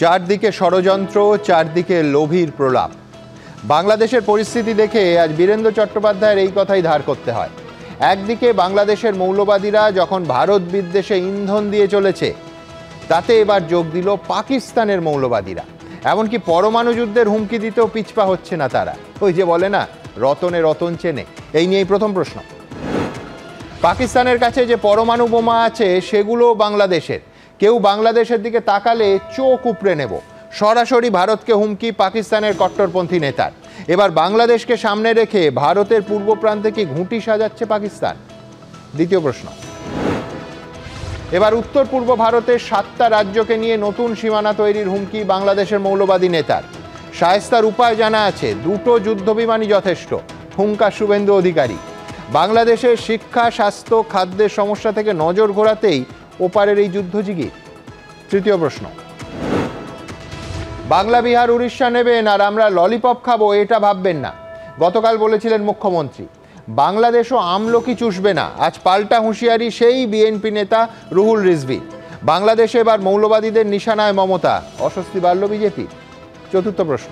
চারদিকে ষড়যন্ত্র, চারদিকে লোভীর প্রলাপ। বাংলাদেশের পরিস্থিতি দেখে আজ বীরেন্দ্র চট্টোপাধ্যায়ের এই কথাই ধার করতে হয়। একদিকে বাংলাদেশের মৌলবাদীরা যখন ভারত বিদ্বেষে ইন্ধন দিয়ে চলেছে, তাতে এবার যোগ দিল পাকিস্তানের মৌলবাদীরা। এমনকি পরমাণু যুদ্ধের হুমকি দিতেও পিছপা হচ্ছে না তারা। ওই যে বলে না, রতনে রতন চেনে। এই নিয়েই প্রথম প্রশ্ন। পাকিস্তানের কাছে যে পরমাণু বোমা আছে সেগুলো বাংলাদেশের। কেউ বাংলাদেশের দিকে তাকালে চোখ উপড়ে নেব। সরাসরি ভারতকে হুমকি পাকিস্তানের কট্টরপন্থী নেতার। এবার বাংলাদেশকে সামনে রেখে ভারতের পূর্ব প্রান্তে কি ঘুঁটি সাজাচ্ছে পাকিস্তান? দ্বিতীয় প্রশ্ন। এবার উত্তর পূর্ব ভারতের 7টা রাজ্যকে নিয়ে নতুন সীমানা তৈরির হুমকি বাংলাদেশের মৌলবাদী নেতার। শায়েস্তার উপায় জানা আছে, 2টো যুদ্ধবিমানই যথেষ্ট, হুঙ্কার শুভেন্দু অধিকারী। বাংলাদেশের শিক্ষা, স্বাস্থ্য, খাদ্যের সমস্যা থেকে নজর ঘোরাতেই ওপারের এই যুদ্ধজিগির। তৃতীয় প্রশ্ন। বাংলা, বিহার, উড়িষ্যা নেবেন আর আমরা ললিপপ খাবো, এটা ভাববেন না। গতকাল বলেছিলেন মুখ্যমন্ত্রী। বাংলাদেশও আমলকি চুষবে না। আজ পাল্টা হুঁশিয়ারি সেই বিএনপি নেতা রুহুল রিজভী। বাংলাদেশে এবার মৌলবাদীদের নিশানায় মমতা, অস্বস্তি বাড়ল বিজেপি। চতুর্থ প্রশ্ন।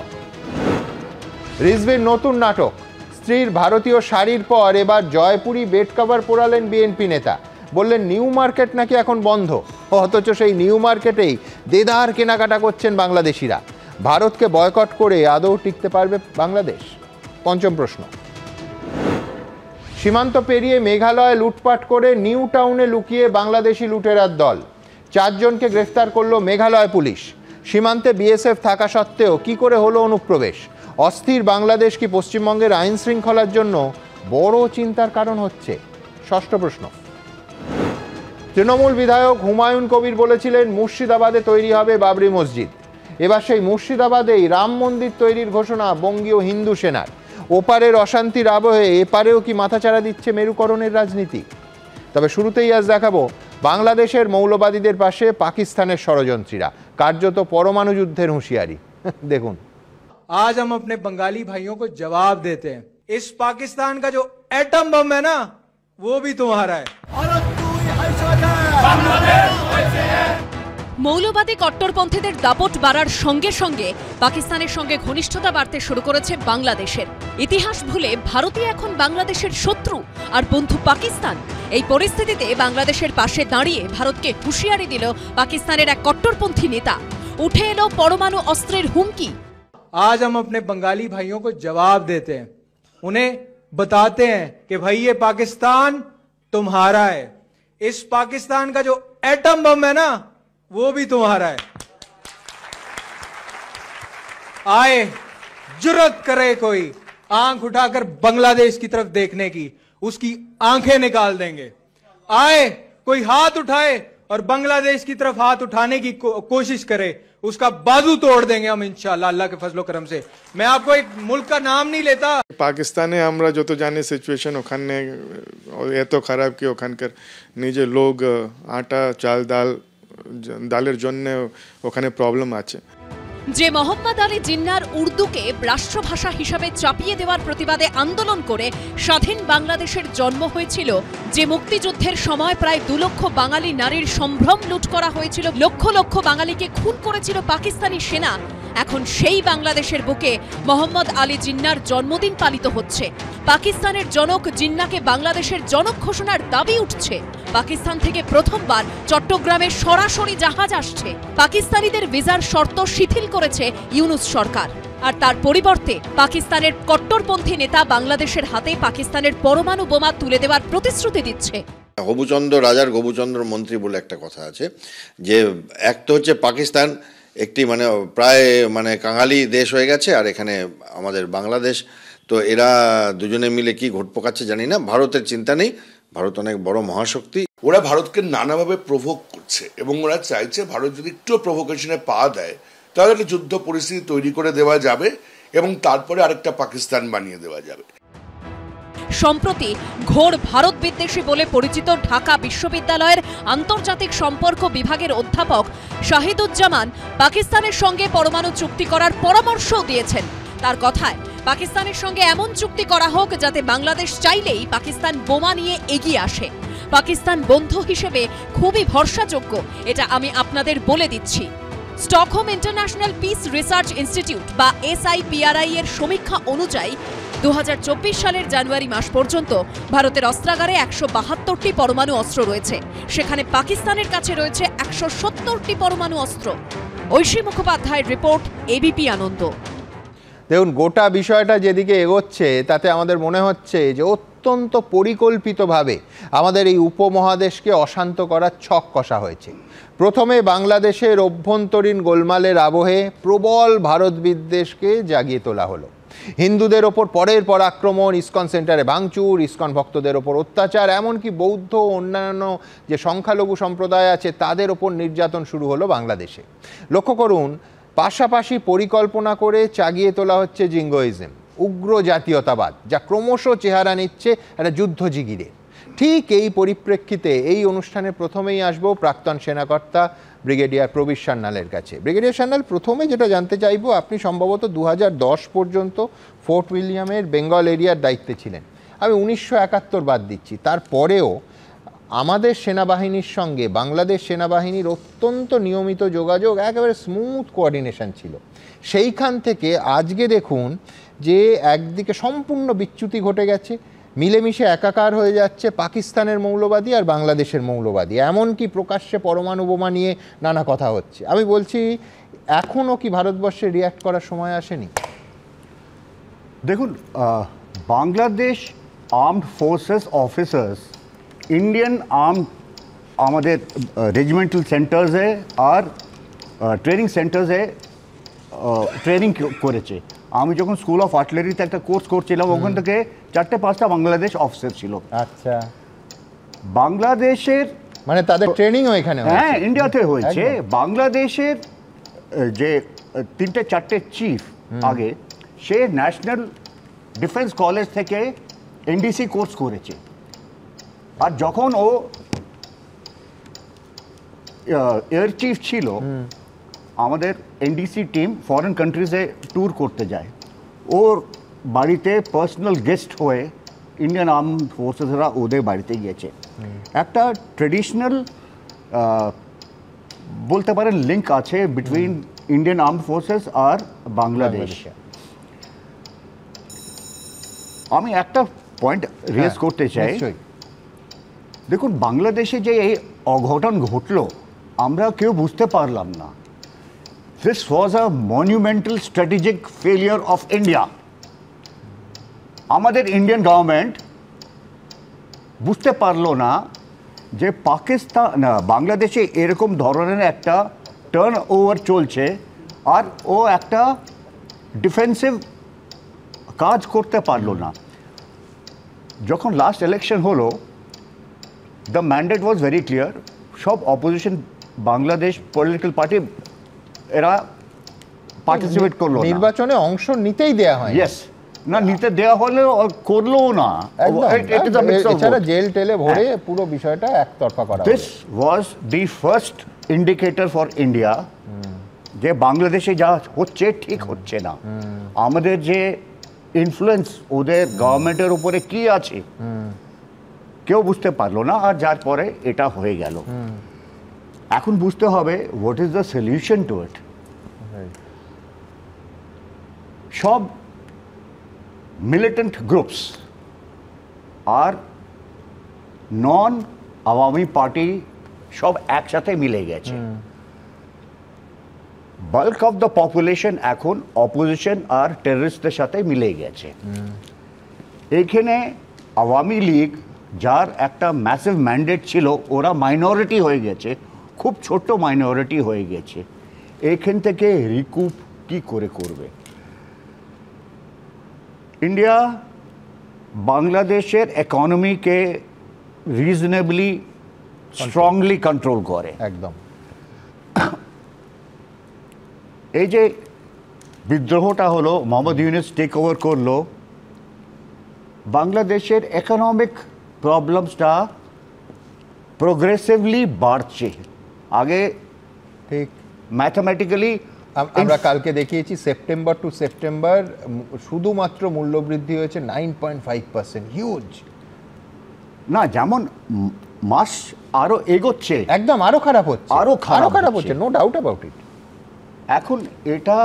রিজভীর নতুন নাটক। স্ত্রীর ভারতীয় শাড়ির পর এবার জয়পুরি বেড কভার পোড়ালেন বিএনপি নেতা। বললেন নিউ মার্কেট নাকি এখন বন্ধ, অথচ সেই নিউ মার্কেটেই দেদার কেনাকাটা করছেন বাংলাদেশিরা। ভারতকে বয়কট করে আদৌ টিকতে পারবে বাংলাদেশ? পঞ্চম প্রশ্ন। সীমান্ত পেরিয়ে মেঘালয়ে লুটপাট করে নিউ টাউনে লুকিয়ে বাংলাদেশি লুটেরার দল। 4 জনকে গ্রেফতার করল মেঘালয় পুলিশ। সীমান্তে বিএসএফ থাকা সত্ত্বেও কি করে হলো অনুপ্রবেশ? অস্থির বাংলাদেশ কি পশ্চিমবঙ্গের আইন শৃঙ্খলার জন্য বড় চিন্তার কারণ হচ্ছে? ষষ্ঠ প্রশ্ন। তৃণমূল বিধায়ক হুমায়ুন কবির বলেছিলেন মুর্শিদাবাদে তৈরি হবে বাবরি মসজিদ। এবার সেই মুর্শিদাবাদেই রাম মন্দির তৈরির ঘোষণা বঙ্গীয় হিন্দু সেনার। ওপারের অশান্তির আবহে এপারেও কি মাথাচাড়া দিচ্ছে মেরুকরণের রাজনীতি? তবে শুরুতেই আজ দেখাবো বাংলাদেশের মৌলবাদীদের পাশে পাকিস্তানের ষড়যন্ত্রীরা, কার্যত পরমাণু যুদ্ধের হুঁশিয়ারি। দেখুন। आज हम अपने बंगाली भाइयों को जवाब देते हैं, इस पाकिस्तान का जो एटम बम है ना, वो भी तुम्हारा है। মৌলবাদী কট্টরপন্থীদের দাপট বাড়ার সঙ্গে সঙ্গে পাকিস্তানের সঙ্গে ঘনিষ্ঠতা বাড়তে শুরু করেছে বাংলাদেশের। ইতিহাস ভুলে ভারতই এখন বাংলাদেশের শত্রু আর বন্ধু পাকিস্তান। এই পরিস্থিতিতে বাংলাদেশের পাশে দাঁড়িয়ে ভারতকে হুঁশিয়ারি দিল পাকিস্তানের এক কট্টরপন্থী নেতা। উঠে এলো পরমাণু অস্ত্রের হুমকি। आज हम अपने बंगाली भाइयों को जवाब देते हैं, उन्हें बताते हैं कि भाई ये पाकिस्तान तुम्हारा है, इस पाकिस्तान का जो एटम बम है ना, वो भी तुम्हारा है। आए जुर्रत करे कोई आंख उठाकर बांग्लादेश की तरफ देखने की, उसकी आंखें निकाल देंगे। आए कोई हाथ उठाए और बांग्लादेश की तरफ हाथ उठाने की कोशिश करे, उसका बाजू तोड़ देंगे हम इंशाल्लाह, अल्लाह के फजलो करम से। मैं आपको एक मुल्क का नाम नहीं लेता। পাকিস্তানে আমরা যত জানি সিচুয়েশন ওখানে এত খারাপ কি ওখানকার নিজে লোক আটা চাল ডালের জন্য ওখানে প্রবলেম আছে। যে মোহাম্মদ আলী জিন্নার উর্দুকে রাষ্ট্রভাষা হিসাবে চাপিয়ে দেওয়ার প্রতিবাদে আন্দোলন করে স্বাধীন বাংলাদেশের জন্ম হয়েছিল, যে মুক্তিযুদ্ধের সময় প্রায় 2 লক্ষ বাঙালি নারীর সম্ভ্রম লুট করা হয়েছিল, লক্ষ লক্ষ বাঙালিকে খুন করেছিল পাকিস্তানি সেনা, এখন সেই বাংলাদেশের বুকে মোহাম্মদ আলী জিন্নার জন্মদিন পালিত হচ্ছে। পাকিস্তানের জনক জিন্নাকে বাংলাদেশের জনক ঘোষণার দাবি উঠছে। পাকিস্তান থেকে প্রথমবার চট্টগ্রামে সরাসরি জাহাজ আসছে। পাকিস্তানিদের ভিসার শর্ত শিথিল করেছে ইউনূস সরকার। আর তার পরিবর্তে পাকিস্তানের কট্টরপন্থী নেতা বাংলাদেশের হাতে পাকিস্তানের পরমাণু বোমা তুলে দেওয়ার প্রতিশ্রুতি দিচ্ছে। গবুচন্দ্র রাজার গবুচন্দ্র মন্ত্রী বলে একটা কথা আছে, যে এক তো হচ্ছে পাকিস্তান একটি প্রায় কাঙালি দেশ হয়ে গেছে, আর এখানে আমাদের বাংলাদেশ, তো এরা দুজনে মিলে কি ঘট পোকাচ্ছে জানি না। ভারতের চিন্তা নেই, ভারত অনেক বড় মহাশক্তি। ওরা ভারতকে নানাভাবে প্রভোগ করছে এবং ওরা চাইছে ভারত যদি একটু প্রভোকেশনে পা দেয় তাহলে একটা যুদ্ধ পরিস্থিতি তৈরি করে দেওয়া যাবে এবং তারপরে আরেকটা পাকিস্তান বানিয়ে দেওয়া যাবে। সম্প্রতি ঘোর ভারত বিদ্বেষী বলে পরিচিত ঢাকা বিশ্ববিদ্যালয়ের আন্তর্জাতিক সম্পর্ক বিভাগের অধ্যাপক শাহিদুজ্জামান পাকিস্তানের সঙ্গে পরমাণু চুক্তি করার পরামর্শও দিয়েছেন। তার কথায় পাকিস্তানের সঙ্গে এমন চুক্তি করা হোক যাতে বাংলাদেশ চাইলেই পাকিস্তান বোমা নিয়ে এগিয়ে আসে। পাকিস্তান বন্ধু হিসেবে খুবই ভরসাযোগ্য, এটা আমি আপনাদের বলে দিচ্ছি। Stockholm international piece research institute বা SIPRI এর সমীক্ষা অনুযায়ী 2024 সালের জানুয়ারি মাস পর্যন্ত ভারতের অস্ত্রাগারে 172টি পরমাণু অস্ত্র রয়েছে। সেখানে পাকিস্তানের কাছে রয়েছে 170টি পরমাণু অস্ত্র। ঐশী মুখোপাধ্যায়ের রিপোর্ট, ABP আনন্দ। দেখুন, গোটা বিষয়টা যেদিকে এগোচ্ছে তাতে আমাদের মনে হচ্ছে যে অত্যন্ত পরিকল্পিতভাবে আমাদের এই উপমহাদেশকে অশান্ত করার ছক কষা হয়েছে। প্রথমে বাংলাদেশের অভ্যন্তরীণ গোলমালের আবহে প্রবল ভারত বিদ্বেষকে জাগিয়ে তোলা হলো। হিন্দুদের ওপর পরের পর আক্রমণ, ইসকন সেন্টারে ভাঙচুর, ইসকন ভক্তদের ওপর অত্যাচার, এমনকি বৌদ্ধ অন্যান্য যে সংখ্যালঘু সম্প্রদায় আছে তাদের ওপর নির্যাতন শুরু হলো বাংলাদেশে। লক্ষ্য করুন, পাশাপাশি পরিকল্পনা করে চাগিয়ে তোলা হচ্ছে জিঙ্গোইজম, উগ্র জাতীয়তাবাদ, যা ক্রমশ চেহারা নিচ্ছে একটা যুদ্ধজিগিরে। ঠিক এই পরিপ্রেক্ষিতে এই অনুষ্ঠানে প্রথমেই আসবো প্রাক্তন সেনাকর্তা ব্রিগেডিয়ার প্রবীর সান্যালের কাছে। ব্রিগেডিয়ার সান্যাল, প্রথমে যেটা জানতে চাইবো, আপনি সম্ভবত 2010 পর্যন্ত ফোর্ট উইলিয়ামের বেঙ্গল এরিয়ার দায়িত্বে ছিলেন। আমি 1971 বাদ দিচ্ছি, তারপরেও আমাদের সেনাবাহিনীর সঙ্গে বাংলাদেশ সেনাবাহিনীর অত্যন্ত নিয়মিত যোগাযোগ, একেবারে স্মুথ কোঅর্ডিনেশন ছিল। সেইখান থেকে আজকে দেখুন যে একদিকে সম্পূর্ণ বিচ্যুতি ঘটে গেছে, মিলেমিশে একাকার হয়ে যাচ্ছে পাকিস্তানের মৌলবাদী আর বাংলাদেশের মৌলবাদী, এমনকি প্রকাশ্যে পরমাণু বোমা নিয়ে নানা কথা হচ্ছে। আমি বলছি, এখনও কি ভারতবর্ষে রিয়্যাক্ট করার সময় আসেনি? দেখুন, Bangladesh armed forces officers Indian আমাদের রেজিমেন্টাল সেন্টার্সে আর ট্রেনিং সেন্টার্সে ট্রেনিং করেছে। আমি যখন স্কুল অফ আর্টিলারিতে একটা কোর্স করছিলাম, ওখান থেকে 4-5টা বাংলাদেশ অফিসার ছিল। আচ্ছা, বাংলাদেশের মানে তাদের ট্রেনিংও এখানে? হ্যাঁ, ইন্ডিয়াতে হয়েছে। বাংলাদেশের যে 3-4টে চিফ আগে, সে ন্যাশনাল ডিফেন্স কলেজ থেকে NDC কোর্স করেছে। আর যখন ও এয়ার চিফ ছিল, আমাদের NDC টিম ফরেন কান্ট্রিজে ট্যুর করতে যায়, ওর বাড়িতে পার্সোনাল গেস্ট হয়ে ইন্ডিয়ান আর্ম ফোর্সেসরা ওদের বাড়িতে গিয়েছে। একটা ট্রেডিশনাল বলতে পারেন লিঙ্ক আছে বিটুইন ইন্ডিয়ান আর্ম ফোর্সেস আর বাংলাদেশ। আমি একটা পয়েন্ট রেজ করতে চাই। দেখুন, বাংলাদেশে যে এই অঘটন ঘটলো আমরা কেউ বুঝতে পারলাম না। This was a monumental strategic failure of India. আমাদের ইন্ডিয়ান গভর্নমেন্ট বুঝতে পারলো না যে বাংলাদেশে এরকম ধরনের একটা টার্ন ওভার চলছে, আর ও একটা ডিফেন্সিভ কাজ করতে পারলো না। যখন লাস্ট ইলেকশন হলো, the mandate was very clear. সব অপোজিশন বাংলাদেশ পলিটিক্যাল পার্টি এরা পার্টিসিপেট করলো, নির্বাচনে অংশ নিতেই দেয়া হয়। ইয়েস, না নিতে দেওয়া হলে করলো না, এছাড়া জেল টেলে ভরে পুরো বিষয়টা একতরফা করা। This was the first indicator for India যে বাংলাদেশে যা হচ্ছে ঠিক হচ্ছে না। আমাদের যে ইনফ্লুয়েন্স ওদের গভর্নমেন্টের উপরে কি আছে কেউ বুঝতে পারলো না, আর যার পরে এটা হয়ে গেল। এখন বুঝতে হবে what is the solution to it. সব মিলিটেন্ট গ্রুপস আর নন আওয়ামী পার্টি সব একসাথে মিলে গেছে। বাল্ক অফ দ্য পপুলেশন এখন অপোজিশন আর টেররিস্টদের সাথে মিলে গেছে। এখানে আওয়ামী লীগ, যার একটা ম্যাসিভ ম্যান্ডেট ছিল, ওরা মাইনরিটি হয়ে গেছে, খুব ছোট্ট মাইনরিটি হয়ে গেছে। এখান থেকে রিকুপ কি করে করবে? ইন্ডিয়া বাংলাদেশের ইকোনমিকে রিজনেবলি স্ট্রংলি কন্ট্রোল করে একদম। এই যে বিদ্রোহটা হলো, মোহাম্মদ ইউনুস টেক ওভার করলো, বাংলাদেশের ইকোনমিক প্রবলেমসটা প্রোগ্রেসিভলি বাড়ছে। আগে ঠিক ম্যাথমেটিক্যালি আমরা কালকে দেখিয়েছি, সেপ্টেম্বর টু সেপ্টেম্বর শুধুমাত্র মূল্যবৃদ্ধি হয়েছে 9.5%, হিউজ। না, যেমন মাস আরো এগোচ্ছে, একদম আরো খারাপ হচ্ছে, আরো খারাপ হচ্ছে, নো ডাউট অ্যাবাউট ইট। এখন এটা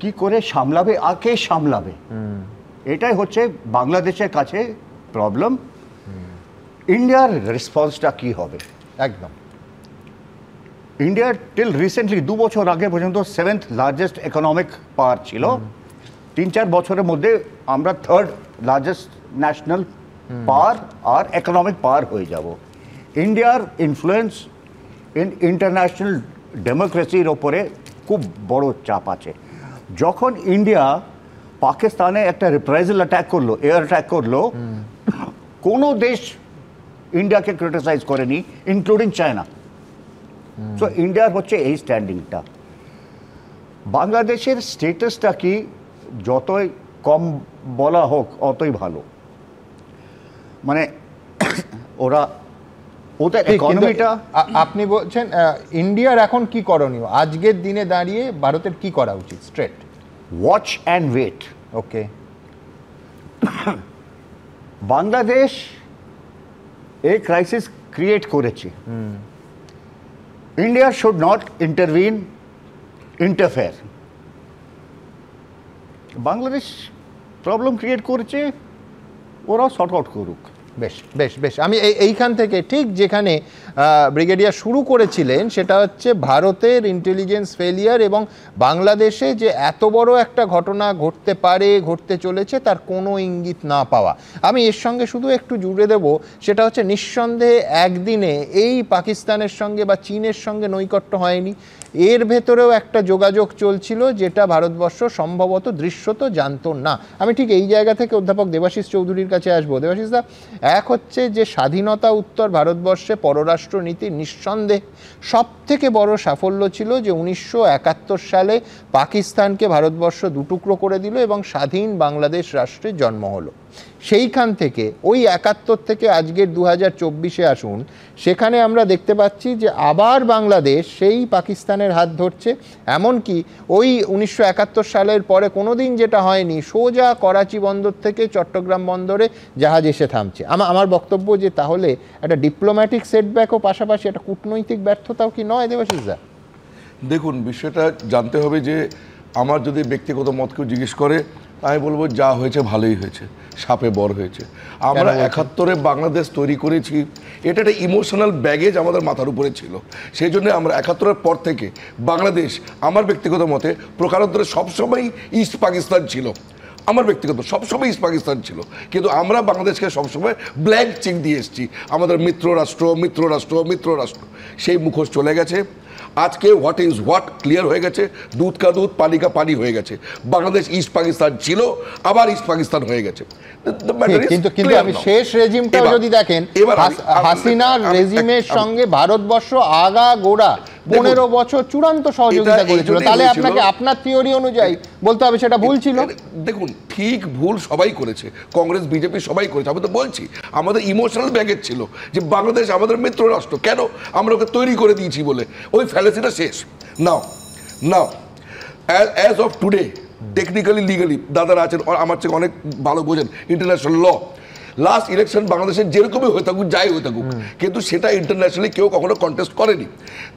কি করে সামলাবে আর কে সামলাবে, এটাই হচ্ছে বাংলাদেশের কাছে প্রবলেম। ইন্ডিয়ার রেসপন্সটা কি হবে? একদম। ইন্ডিয়া টিল রিসেন্টলি 2 বছর আগে পর্যন্ত 7th লার্জেস্ট ইকোনমিক পাওয়ার ছিল। 3-4 বছরের মধ্যে আমরা 3rd লার্জেস্ট ন্যাশনাল পাওয়ার আর ইকোনমিক পাওয়ার হয়ে যাব। ইন্ডিয়ার ইনফ্লুয়েন্স ইন্টারন্যাশনাল ডেমোক্রেসির ওপরে খুব বড় চাপ আছে। যখন ইন্ডিয়া পাকিস্তানে একটা রিপ্রাইজাল অ্যাটাক করলো, এয়ার অ্যাটাক করলো, কোনো দেশ ইন্ডিয়াকে ক্রিটিসাইজ করেনি, ইনক্লুডিং চায়না। সো ইন্ডিয়ার হচ্ছে এই স্ট্যান্ডিংটা। বাংলাদেশের স্টেটাসটা কি যতই কম বলা হোক অতই ভালো। মানে ওরা ওদের ইকোনমিটা, আপনি বলছেন ইন্ডিয়ার এখন কি করণীয়, আজকের দিনে দাঁড়িয়ে ভারতের কি করা উচিত? Straight watch and wait. Okay, Bangladesh এই ক্রাইসিস ক্রিয়েট করেছে। India should not interfere. Bangladesh problem create করেছে, ওরা সর্ট আউট করুক। বেশ বেশ বেশ, আমি এইখান থেকে ঠিক যেখানে ব্রিগেডিয়ার শুরু করেছিলেন সেটা হচ্ছে ভারতের ইন্টেলিজেন্স ফেলিয়ার এবং বাংলাদেশে যে এত বড় একটা ঘটনা ঘটতে পারে, ঘটতে চলেছে, তার কোনো ইঙ্গিত না পাওয়া। আমি এর সঙ্গে শুধু একটু জুড়ে দেব, সেটা হচ্ছে নিঃসন্দেহে একদিনে এই পাকিস্তানের সঙ্গে বা চীনের সঙ্গে নৈকট্য হয়নি, এর ভেতরেও একটা যোগাযোগ চলছিল যেটা ভারতবর্ষ সম্ভবত দৃশ্যত জানতো না। আমি ঠিক এই জায়গা থেকে অধ্যাপক দেবাশিস চৌধুরীর কাছে আসবো। দেবাশিস দা, এক হচ্ছে যে স্বাধীনতা উত্তর ভারতবর্ষে পররাষ্ট্রনীতির নিঃসন্দেহে সব থেকে বড় সাফল্য ছিল যে 1971 সালে পাকিস্তানকে ভারতবর্ষ দুটুকরো করে দিল এবং স্বাধীন বাংলাদেশ রাষ্ট্রের জন্ম হলো। সেইখান থেকে ওই 71 থেকে আজকের 2024-এ আসুন, সেখানে আমরা দেখতে পাচ্ছি যে আবার বাংলাদেশ সেই পাকিস্তানের হাত ধরছে। এমনকি ওই 1971 সালের পরে কোনো দিন যেটা হয়নি, সোজা করাচি বন্দর থেকে চট্টগ্রাম বন্দরে জাহাজ এসে থামছে। আমার বক্তব্য যে তাহলে একটা ডিপ্লোম্যাটিক সেটব্যাকও পাশাপাশি একটা কূটনৈতিক ব্যর্থতাও কি নয় দেবাশিস দা? দেখুন, বিষয়টা জানতে হবে যে আমার যদি ব্যক্তিগত মত কেউ জিজ্ঞেস করে, আমি বলবো যা হয়েছে ভালোই হয়েছে, সাপে বর হয়েছে। আমরা 71-এ বাংলাদেশ তৈরি করেছি, এটা একটা ইমোশনাল ব্যাগেজ আমাদের মাথার উপরে ছিল। সেই জন্য আমরা 71-এর পর থেকে বাংলাদেশ, আমার ব্যক্তিগত মতে প্রকারান্তরে সবসময় ইস্ট পাকিস্তান ছিল। আমার ব্যক্তিগত সবসময় ইস্ট পাকিস্তান ছিল, কিন্তু আমরা বাংলাদেশকে সবসময় ব্ল্যাঙ্ক চেক দিয়ে এসেছি, আমাদের মিত্র রাষ্ট্র মিত্র রাষ্ট্র মিত্র রাষ্ট্র। সেই মুখোশ চলে গেছে। আজকে হোয়াট ইজ হোয়াট ক্লিয়ার হয়ে গেছে, দুধ কা দুধ পানি কা পানি হয়ে গেছে। বাংলাদেশ ইস্ট পাকিস্তান ছিল, আবার ইস্ট পাকিস্তান হয়ে গেছে। কিন্তু আমি শেষ রেজিমটাও যদি দেখেন, হাসিনার রেজিমের সঙ্গে ভারতবর্ষ আগা গোড়া 15 বছর চূড়ান্ত সহযোগিতা করেছিল। তাহলে আপনাকে আপনার থিওরি অনুযায়ী বলতে হবে সেটা ভুল ছিল। দেখুন, ঠিক ভুল সবাই করেছে, কংগ্রেস বিজেপি সবাই করেছে। আমি তো বলছি আমাদের ইমোশনাল ব্যাগেজ ছিল যে বাংলাদেশ আমাদের মিত্র রাষ্ট্র, কেন আমরা ওকে তৈরি করে দিয়েছি বলে। ওই ফ্যালাসিটা শেষ। Now as of today, technically legally দাদারা আছেন আমার চেয়ে অনেক ভালো বোঝেন ইন্টারন্যাশনাল ল। লাস্ট ইলেকশন বাংলাদেশের যেরকমই হয়ে থাকুক, যাই হয়ে থাকুক, কিন্তু সেটা ইন্টারন্যাশনালি কেউ কখনো কন্টেস্ট করেনি।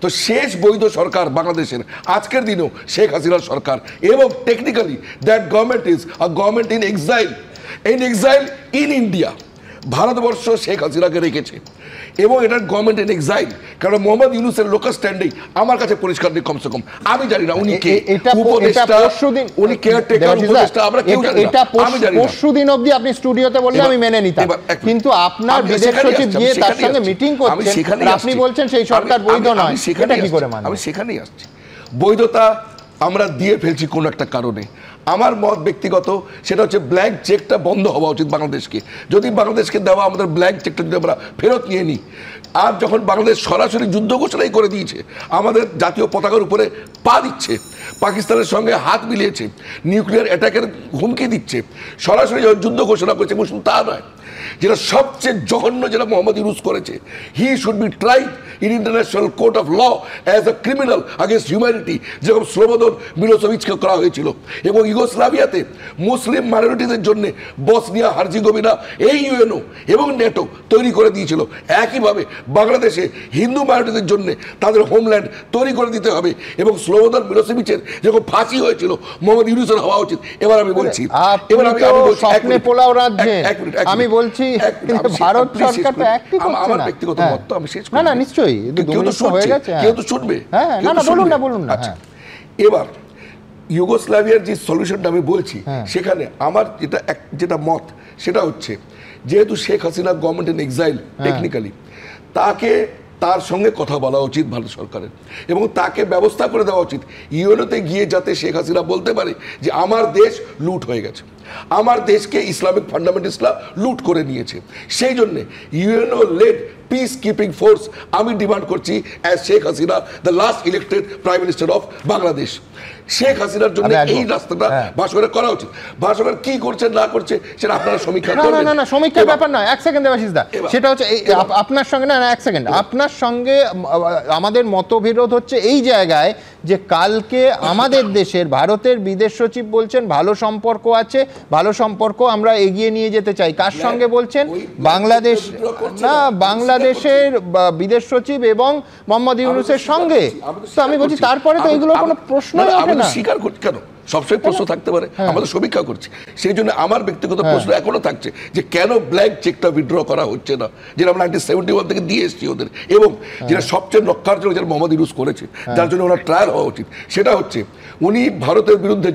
তো শেষ বৈধ সরকার বাংলাদেশের আজকের দিনেও শেখ হাসিনার সরকার, এবং technically that government is a government in exile in India. Bharatvarsha Sheikh হাসিনাকে রেখেছে এবং এটার গভর্নমেন্ট ইন এক্সাইল। কারণ মোহাম্মদ ইউনূসের লোকাল স্ট্যান্ডিং আমার কাছে পরিষ্কার নেই, কমসে কম আমি জানি না উনি কে, উপদেষ্টা, উনি কেয়ারটেকার উপদেষ্টা, আমরা কেউ জানি না। আমি জানি না, পরশুদিন অবধি আপনি স্টুডিওতে বললে আমি মেনে নিতাম, কিন্তু আপনার বিদেশ সচিব গিয়ে তার সঙ্গে মিটিং করছেন, আপনি বলছেন সেই সরকার বৈধ নয়। সেটা কি করে মানব? আমি সেখানেই আসছি। বৈধতা আমরা দিয়ে ফেলছি কোনো একটা কারণে। আমার মত ব্যক্তিগত, সেটা হচ্ছে ব্ল্যাঙ্ক চেকটা বন্ধ হওয়া উচিত বাংলাদেশকে। যদি বাংলাদেশকে দেওয়া আমাদের ব্ল্যাঙ্ক চেকটা যদি আমরা ফেরত নিয়ে নিই, আর যখন বাংলাদেশ সরাসরি যুদ্ধ ঘোষণাই করে দিয়েছে, আমাদের জাতীয় পতাকার উপরে পা দিচ্ছে, পাকিস্তানের সঙ্গে হাত মিলিয়েছে, নিউক্লিয়ার অ্যাটাকের হুমকি দিচ্ছে, সরাসরি যখন যুদ্ধ ঘোষণা করেছে, এবং শুধু তা নয়, যেটা সবচেয়ে জঘন্য যেটা মোহাম্মদ ইউনূস করেছে, he should be tried in international court of law as a criminal against humanity, যেরকম স্লোবোদন মিলোসেভিচকে করা হয়েছিল। এবং ইউগোস্লাভিয়াতে মুসলিম মাইনরিটিদের জন্য বসনিয়া হার্জেগোভিনা এই ইউএনও এবং নেটো তৈরি করে দিয়েছিল। একইভাবে বাংলাদেশে হিন্দু মাইনরিটিদের জন্য তাদের হোমল্যান্ড তৈরি করে দিতে হবে, এবং স্লোবোদন মিলোসেভিচের ইউনূসের যেরকম ফাঁসি হয়েছিল মোহাম্মদ ইউনূসের হওয়া উচিত। এবার আমি বলছি, এবার আমি স্বপ্নে পোলাও রাজ্যে আমি বলছি ভারত সরকার তো একটি করছে না। আমার ব্যক্তিগত মত তো আমি শেষ করি। না না নিশ্চয়ই, কেউ তো হয়ে গেছে, কেউ তো শুনবে। হ্যাঁ না না বলুন না। আচ্ছা, এবার ইউগোস্লাভিয়ার যে সলিউশনটা আমি বলছি, সেখানে আমার যেটা মত সেটা হচ্ছে, যেহেতু Sheikh Hasina government in exile technically, তাকে তার সঙ্গে কথা বলা উচিত ভারত সরকারের, এবং তাকে ব্যবস্থা করে দেওয়া উচিত ইউএনওতে গিয়ে যাতে শেখ হাসিনা বলতে পারে যে আমার দেশ লুট হয়ে গেছে, আমার দেশকে ইসলামিক ফান্ডামেন্টালিস্টরা লুট করে নিয়েছে। সেই জন্যে UNO led peace keeping force আমি ডিমান্ড করছি as Sheikh Hasina the last elected prime minister of Bangladesh. Sheikh হাসিনার জন্য এই রাস্তাটা ভাস্করের করা উচিত। ভাস্কর কি করছে না করছে সেটা আপনারা সমীক্ষা করবেন। না সমীক্ষার ব্যাপার নয়, এক সেকেন্ড দেবাশিস দা, সেটা হচ্ছে আপনার সঙ্গে না এক সেকেন্ড, আপনার সঙ্গে আমাদের মতবিরোধ হচ্ছে এই জায়গায় যে কালকে আমাদের দেশের ভারতের বিদেশ সচিব বলছেন ভালো সম্পর্ক আছে, ভালো সম্পর্ক আমরা এগিয়ে নিয়ে যেতে চাই। কার সঙ্গে বলছেন? বাংলাদেশ না, বাংলাদেশের বিদেশ সচিব এবং মোহাম্মদ ইউনূসের সঙ্গে। তো আমি বলছি তারপরে তো এগুলো কোনো প্রশ্নই ওঠে না। স্বীকার করছি কেন? সবসময় প্রশ্ন থাকতে পারে, আমাদের সমীক্ষা করছি। সেই জন্য আমার ব্যক্তিগত প্রশ্ন এখনো থাকছে যে কেন ব্ল্যাঙ্ক চেকটা উইথড্র করা হচ্ছে না, যেটা আমরা 1971 থেকে দিয়ে এসেছি ওদের, এবং যেটা সবচেয়ে নক্কারজনক যেটা মোহাম্মদ ইউনূস করেছে, যার জন্য ওনার ট্রায়াল হওয়া উচিত, সেটা হচ্ছে উনি ভারতের বিরুদ্ধে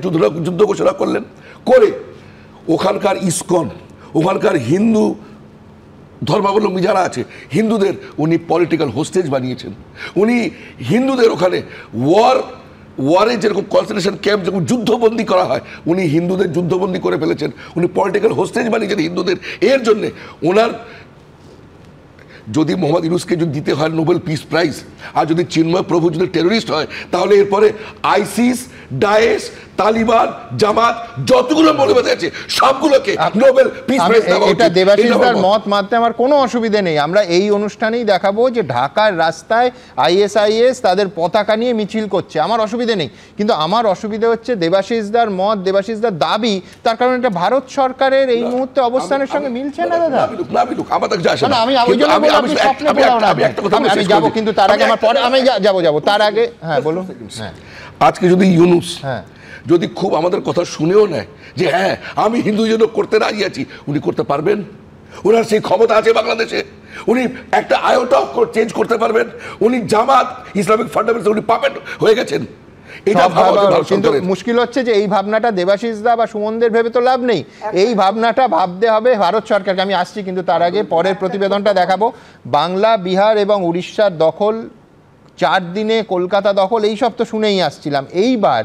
যুদ্ধ ঘোষণা করলেন, করে ওখানকার ইসকন, ওখানকার হিন্দু ধর্মাবলম্বী যারা আছে হিন্দুদের উনি পলিটিক্যাল হোস্টেজ বানিয়েছেন। উনি হিন্দুদের ওখানে ওয়ারে যেরকম কনসেন্ট্রেশন ক্যাম্প যেরকম যুদ্ধবন্দী করা হয়, উনি হিন্দুদের যুদ্ধবন্দী করে ফেলেছেন, উনি পলিটিক্যাল হোস্টেজ বানিয়েছেন হিন্দুদের। এর জন্যে ওনার যদি মোহাম্মদ ইউনূসকে যদি দিতে হয় নোবেল পিস প্রাইজ, আর যদি চিন্ময় প্রভু যদি টেররিস্ট হয়, তাহলে এরপরে আইসিস, ডায়েশ, তালিবান, জামাত যতগুলো মৌলবাদী আছে সবগুলোকে নোবেল পিস প্রাইজ দেওয়া উচিত। এটা দেবাশিসদার মত মানতে আমার কোনো অসুবিধে নেই। আমরা এই অনুষ্ঠানেই দেখাবো যে ঢাকার রাস্তায় আইএসআইএস তাদের পতাকা নিয়ে মিছিল করছে, আমার অসুবিধে নেই। কিন্তু আমার অসুবিধা হচ্ছে দেবাশিসদার মত, দেবাশিসদার দাবি, তার কারণে এটা ভারত সরকারের এই মুহূর্তে অবস্থানের সঙ্গে মিলছে না দাদা। আমি যাবো, কিন্তু তার আগে আমার পরে আমি যাবো তার আগে বলুন। আজকে যদি ইউনূস যদি খুব আমাদের কথা শুনেও নেয় যে হ্যাঁ আমি হিন্দু জন্য করতে রাজি আছি, উনি করতে পারবেন? ওনার সেই ক্ষমতা আছে বাংলাদেশে? উনি একটা আয়োটা চেঞ্জ করতে পারবেন? উনি জামাত, ইসলামিক ফান্ডামেন্টালিস্ট, উনি পাপেট হয়ে গেছেন। কিন্তু মুশকিল হচ্ছে যে এই ভাবনাটা দেবাশিসদা বা সুমনদের ভেবে তো লাভ নেই, এই ভাবনাটা ভাবতে হবে ভারত সরকারকে। আমি আসছি, কিন্তু তার আগে পরের প্রতিবেদনটা দেখাবো। বাংলা, বিহার এবং উড়িষ্যার দখল, 4 দিনে কলকাতা দখল, এইসব তো শুনেই আসছিলাম। এইবার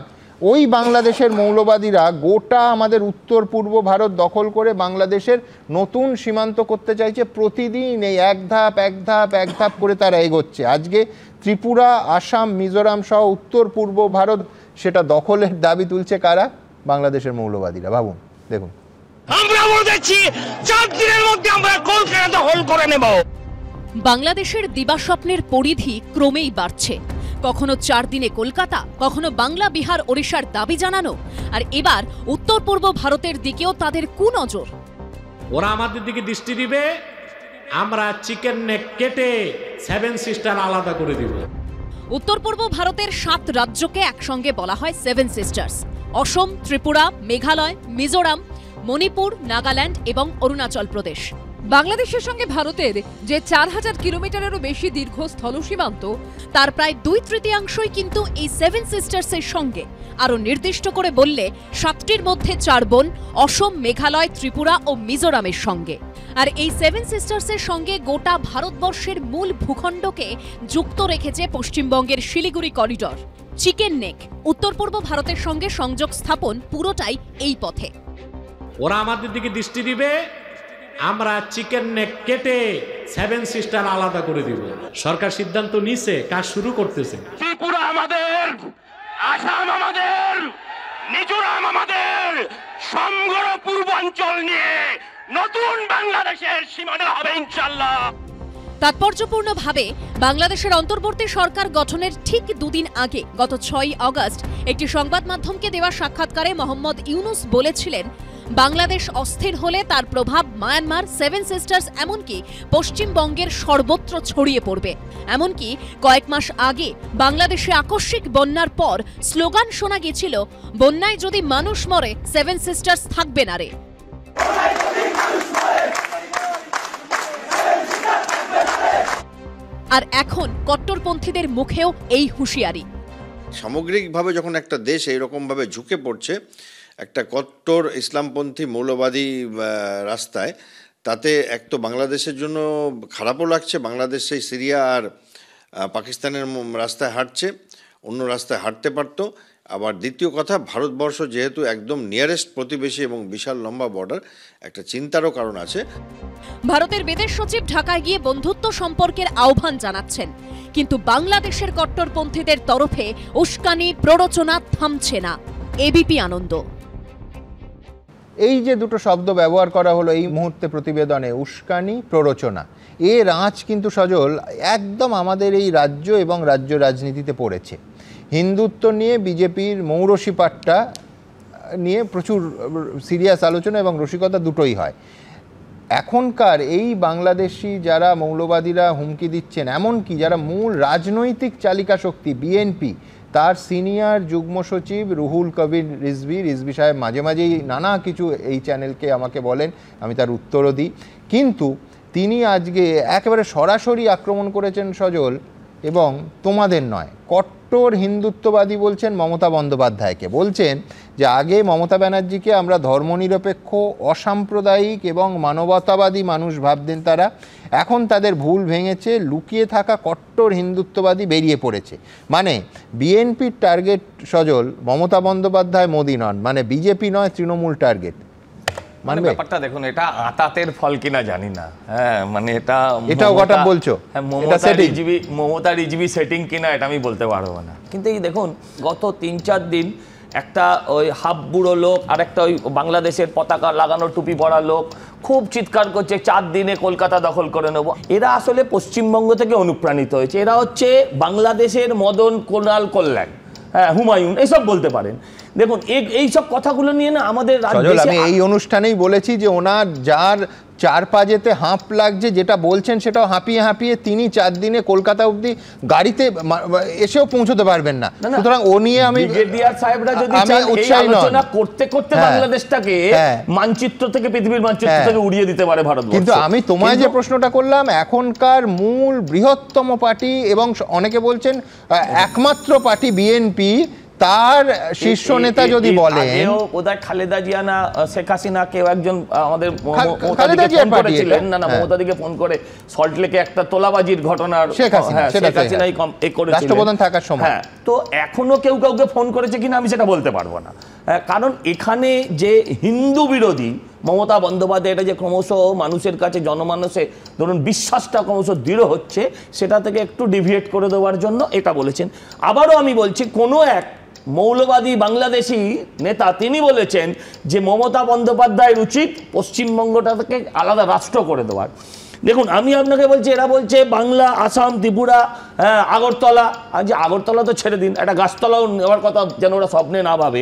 ওই বাংলাদেশের মৌলবাদীরা গোটা আমাদের উত্তর পূর্ব ভারত দখল করে বাংলাদেশের নতুন সীমান্ত করতে চাইছে। প্রতিদিন এই এক ধাপ করে তারা এগোচ্ছে। আজকে ত্রিপুরা, আসাম, মিজোরাম সহ উত্তর পূর্ব ভারত সেটা দখলের দাবি তুলছে কারা? বাংলাদেশের মৌলবাদীরা। ভাবুন, দেখুন। আমরা বলছি 4 দিনের মধ্যে আমরা কলকাতা দখল করে নেব। বাংলাদেশের দিবাস্বপ্নের পরিধি ক্রমেই বাড়ছে। কখনো 4 দিনে কলকাতা, কখনো বাংলা, বিহার, ওড়িশার দাবি জানানো, আর এবার উত্তর পূর্ব ভারতের দিকেও তাদের কুনজর। ওরা আমাদের দিকে দৃষ্টি দিবে, আমরা চিকেন নেক কেটে 7 সিস্টার আলাদা করে দিব। উত্তর পূর্ব ভারতের 7 রাজ্যকে একসঙ্গে বলা হয় 7 সিস্টার্স। অসম, ত্রিপুরা, মেঘালয়, মিজোরাম, মণিপুর, নাগাল্যান্ড এবং অরুণাচল প্রদেশ। বাংলাদেশের সঙ্গে ভারতের যে 4000 কিলোমিটারেরও বেশি দীর্ঘ স্থল সীমান্ত, তার প্রায় 2/3 কিন্তু এই 7 সিস্টার্সের সঙ্গে। আরও নির্দিষ্ট করে বললে 7টির মধ্যে 4 বোন, অসম, মেঘালয়, ত্রিপুরা ও মিজোরামের সঙ্গে। আর এই 7 সিস্টার্সের সঙ্গে গোটা ভারতবর্ষের মূল ভূখণ্ডকে যুক্ত রেখেছে পশ্চিমবঙ্গের শিলিগুড়ি করিডর। চিকেন নেক, উত্তর পূর্ব ভারতের সঙ্গে সংযোগ স্থাপন পুরোটাই এই পথে। ওরা আমাদের দিকে দৃষ্টি দিবে, আমরা চিকেন নেক কেটে 7 সিস্টার আলাদা করে দিব। সরকার সিদ্ধান্ত নিছে, কাজ শুরু করতেছে। ত্রিপুরা আমাদের, আসাম আমাদের, মিজোরাম আমাদের, সমগ্র পূর্বাঞ্চল নিয়ে নতুন বাংলাদেশের সীমানা হবে ইনশাআল্লাহ। তাৎপর্যপূর্ণভাবে বাংলাদেশের অন্তর্বর্তী সরকার গঠনের ঠিক 2 দিন আগে গত 6 আগস্ট একটি সংবাদ মাধ্যমকে দেওয়া সাক্ষাৎকারে মোহাম্মদ ইউনূস বলেছিলেন, বাংলাদেশ অস্থির হলে তার প্রভাব মায়ানমার, সেভেন সিস্টার্স এমনকি পশ্চিমবঙ্গের সর্বত্র ছড়িয়ে পড়বে। এমনকি কয়েক মাস আগে বাংলাদেশে আকস্মিক বন্যার পর স্লোগান শোনা গিয়েছিল, বন্যায় যদি মানুষ মরে সেভেন সিস্টার্স থাকবে না রে। আর এখন কট্টরপন্থীদের মুখেও এই হুঁশিয়ারি। সামগ্রিকভাবে যখন একটা দেশ এইরকমভাবে ঝুঁকে পড়ছে একটা কট্টর ইসলামপন্থী মৌলবাদী রাস্তায়, তাতে এক তো বাংলাদেশের জন্য খারাপও লাগছে, বাংলাদেশ সেই সিরিয়া আর পাকিস্তানের রাস্তায় হাঁটছে, অন্য রাস্তায় হাঁটতে পারতো। আবার দ্বিতীয় কথা, ভারতবর্ষ যেহেতু একদম নিয়ারেস্ট প্রতিবেশী এবং বিশাল লম্বা বর্ডার, একটা চিন্তারও কারণ আছে। ভারতের বিদেশ সচিব ঢাকায় গিয়ে বন্ধুত্ব সম্পর্কের আহ্বান জানাচ্ছেন, কিন্তু বাংলাদেশের কট্টরপন্থীদের তরফে উস্কানি প্ররোচনা থামছে না। এবিপি আনন্দ। এই যে দুটো শব্দ ব্যবহার করা হলো এই মুহূর্তে প্রতিবেদনে, উস্কানি, প্ররোচনা, এর আঁচ কিন্তু সজল একদম আমাদের এই রাজ্য এবং রাজ্য রাজনীতিতে পড়েছে। হিন্দুত্ব নিয়ে বিজেপির মৌরসী পাট্টা নিয়ে প্রচুর সিরিয়াস আলোচনা এবং রসিকতা দুটোই হয়। এখনকার এই বাংলাদেশি যারা মৌলবাদীরা হুমকি দিচ্ছেন, এমনকি যারা মূল রাজনৈতিক চালিকা শক্তি বিএনপি, তার সিনিয়র যুগ্ম সচিব রুহুল কবির রিজভি সাহেব মাঝে মাঝেই নানা কিছু এই চ্যানেলকে আমাকে বলেন, আমি তার উত্তরও দিই, কিন্তু তিনি আজকে একেবারে সরাসরি আক্রমণ করেছেন সজল, এবং তোমাদের নয়, কট্টর হিন্দুত্ববাদী বলছেন মমতা বন্দ্যোপাধ্যায়কে। বলছেন যে আগে মমতা ব্যানার্জিকে আমরা ধর্মনিরপেক্ষ, অসাম্প্রদায়িক এবং মানবতাবাদী মানুষ ভাবতেন তারা, এখন তাদের ভুল ভেঙেছে, লুকিয়ে থাকা কট্টর হিন্দুত্ববাদী বেরিয়ে পড়েছে। মানে বিএনপির টার্গেট সজল মমতা বন্দ্যোপাধ্যায়, মোদি নন, মানে বিজেপি নয়, তৃণমূল টার্গেট। মানে ব্যাপারটা দেখুন, এটা আতাতের ফল কিনা জানি না, হ্যাঁ মানে এটাও গোটা বলছো, মমতা রিজভি সেটিং কিনা এটা আমি বলতে পারবো না। কিন্তু এই দেখুন, গত 3-4 দিন একটা ওই হাফ বুড়ো লোক আর একটা ওই বাংলাদেশের পতাকা লাগানো টুপি পরা লোক খুব চিৎকার করছে 4 দিনে কলকাতা দখল করে নেব। এরা আসলে পশ্চিমবঙ্গ থেকে অনুপ্রাণিত হয়েছে। এরা হচ্ছে বাংলাদেশের মদন কোনাল কল্যাণ, হ্যাঁ হুমায়ুন, এইসব বলতে পারেন। দেখুন এইসব কথাগুলো নিয়ে না আমাদের আমি এই অনুষ্ঠানেই বলেছি যে ওনার যার 4 পাজেতে হাঁপ লাগছে, যেটা বলছেন সেটাও হাঁপিয়ে হাঁপিয়ে তিনি 4 দিনে কলকাতা অবধি গাড়িতে এসেও পৌঁছতে পারবেন না। সুতরাং ও নিয়ে আমি ব্রিগেডিয়ার সাহেবরা যদি আলোচনা করতে করতে বাংলাদেশটাকে মানচিত্র থেকে, পৃথিবীর মানচিত্র থেকে উড়িয়ে দিতে পারে ভারতবর্ষ। কিন্তু আমি তোমায় যে প্রশ্নটা করলাম, এখনকার মূল বৃহত্তম পার্টি এবং অনেকে বলছেন একমাত্র পার্টি বিএনপি, তার শীর্ষ নেতা যদি বলেন, ওদের খালেদা জিয়া না শেখ হাসিনা কেউ একজন আমাদের মমতাদিকে ফোন করে সল্টলেকে একটা তোলাবাজির ঘটনার রাষ্ট্রপ্রধান থাকার সময়, হ্যাঁ, তো এখনো কেউ কাউকে ফোন করেছে কিনা আমি সেটা বলতে পারবো না। কারণ এখানে যে হিন্দু বিরোধী মমতা বন্দ্যোপাধ্যায়, এটা যে ক্রমশ মানুষের কাছে, জনমানসে ধরুন বিশ্বাসটা ক্রমশ দৃঢ় হচ্ছে, সেটা থেকে একটু ডিভিয়েট করে দেওয়ার জন্য এটা বলেছেন। আবারও আমি বলছি, কোনো এক মৌলবাদী বাংলাদেশি নেতা তিনি বলেছেন যে মমতা বন্দ্যোপাধ্যায়ের উচিত পশ্চিমবঙ্গটাকে আলাদা রাষ্ট্র করে দেওয়ার। দেখুন আমি আপনাকে বলছি, এরা বলছে বাংলা, আসাম, ত্রিপুরা, আগরতলা, আজ আগরতলা তো ছেড়ে দিন, একটা গাছতলাও নেওয়ার কথা যেন ওরা স্বপ্নে না ভাবে।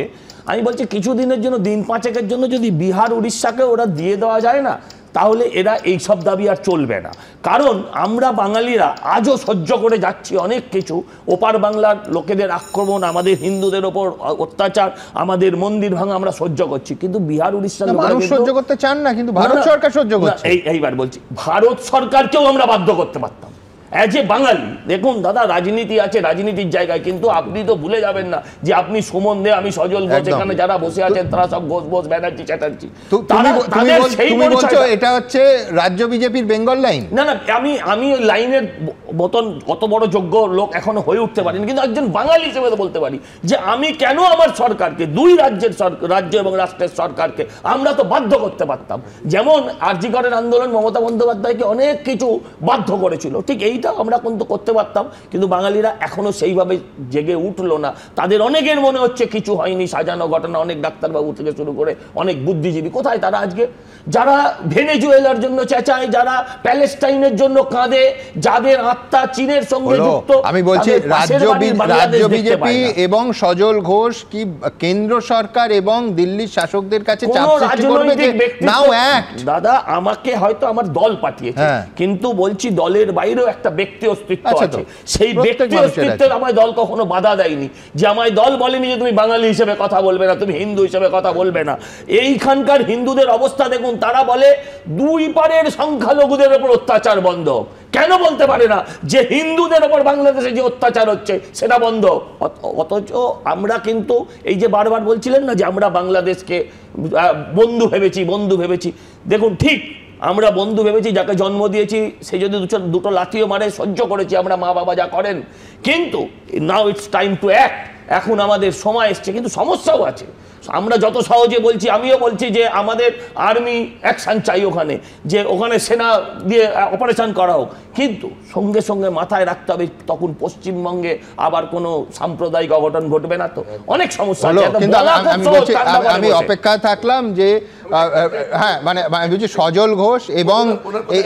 আমি বলছি কিছুদিনের জন্য, দিন 5-এর জন্য যদি বিহার, উড়িষ্যাকে ওরা দিয়ে দেওয়া যায় না, তাহলে এরা এই সব দাবি আর চলবে না। কারণ আমরা বাঙালিরা আজও সহ্য করে যাচ্ছি অনেক কিছু, ওপার বাংলার লোকেদের আক্রমণ, আমাদের হিন্দুদের ওপর অত্যাচার, আমাদের মন্দির ভাঙা আমরা সহ্য করছি, কিন্তু বিহার, উড়িষ্যার মানুষ সহ্য করতে চান না, কিন্তু ভারত সরকার সহ্য করছে। এইবার বলছি, ভারত সরকারকেও আমরা বাধ্য করতে পারতাম এজ এ বাঙালি। দেখুন দাদা, রাজনীতি আছে, রাজনীতির জায়গায়, কিন্তু আপনি তো ভুলে যাবেন না যে আপনি সুমন দে, আমি সজল ঘোষ, এখানে যারা বসে আছেন তারা সব ঘোষ, ব্যানার্জি, চ্যাটার্জি। তুমি বলছো এটা হচ্ছে রাজ্য বিজেপির বেঙ্গল লাইন? না না, আমি লাইনের মতন কত বড় যোগ্য লোক এখনো হয়ে উঠতে পারিনি, কিন্তু একজন বাঙালি হিসেবে তো বলতে পারি যে আমি কেন আমার সরকারকে, 2 রাজ্যের রাজ্য এবং রাষ্ট্রের সরকারকে আমরা তো বাধ্য করতে পারতাম। যেমন আরজি করের আন্দোলন মমতা বন্দ্যোপাধ্যায়কে অনেক কিছু বাধ্য করেছিল, ঠিক এইটা এইটাও আমরা কিন্তু করতে পারতাম, কিন্তু বাঙালিরা এখনো সেইভাবে জেগে উঠলো না। তাদের অনেকের মনে হচ্ছে কিছু হয়নি, সাজানো ঘটনা। অনেক ডাক্তারবাবু থেকে শুরু করে অনেক বুদ্ধিজীবী কোথায় তারা আজকে? যারা ভেনেজুয়েলার জন্য চেঁচায়, যারা প্যালেস্টাইনের জন্য কাঁদে, যাদের আত্মা চীনের সঙ্গে যুক্ত, আমি বলছি রাজ্য বিজেপি এবং সজল ঘোষ কি কেন্দ্র সরকার এবং দিল্লির শাসকদের কাছে চাপ সৃষ্টি করবে যে নাও অ্যাক্ট? দাদা, আমাকে হয়তো আমার দল পাঠিয়েছে, কিন্তু বলছি দলের বাইরেও একটা ব্যক্তি অস্তিত্ব আছে। সেই ব্যক্তি অস্তিত্বের আমায় দল কখনো বাধা দেয়নি, যে আমায় দল বলেনি যে তুমি বাঙালি হিসেবে কথা বলবে না, তুমি হিন্দু হিসেবে কথা বলবে না। এইখানকার হিন্দুদের অবস্থা দেখুন, তারা বলে দুই পারের সংখ্যালঘুদের উপর অত্যাচার বন্ধ। কেন বলতে পারে না যে হিন্দুদের উপর বাংলাদেশে যে অত্যাচার হচ্ছে সেটা বন্ধ? অথচ আমরা কিন্তু এই যে বারবার বলছিলেন না যে আমরা বাংলাদেশকে বন্ধু ভেবেছি, দেখুন ঠিক আমরা বন্ধু ভেবেছি, যাকে জন্ম দিয়েছি সে যদি দুটো লাথিও মারে সহ্য করেছি আমরা, মা বাবা যা করেন। কিন্তু now it's time to act, এখন আমাদের সময় এসছে। কিন্তু সমস্যাও আছে। আমরা যত সহজে বলছি, আমিও বলছি যে আমাদের আর্মি অ্যাকশন চাই ওখানে, যে ওখানে সেনা দিয়ে অপারেশন করা হোক, কিন্তু সঙ্গে সঙ্গে মাথায় রাখতে হবে তখন পশ্চিমবঙ্গে আবার কোনো সাম্প্রদায়িক অঘটন ঘটবে না। তো অনেক সমস্যা আছে। আমি অপেক্ষায় থাকলাম যে হ্যাঁ, মানে বলছি সজল ঘোষ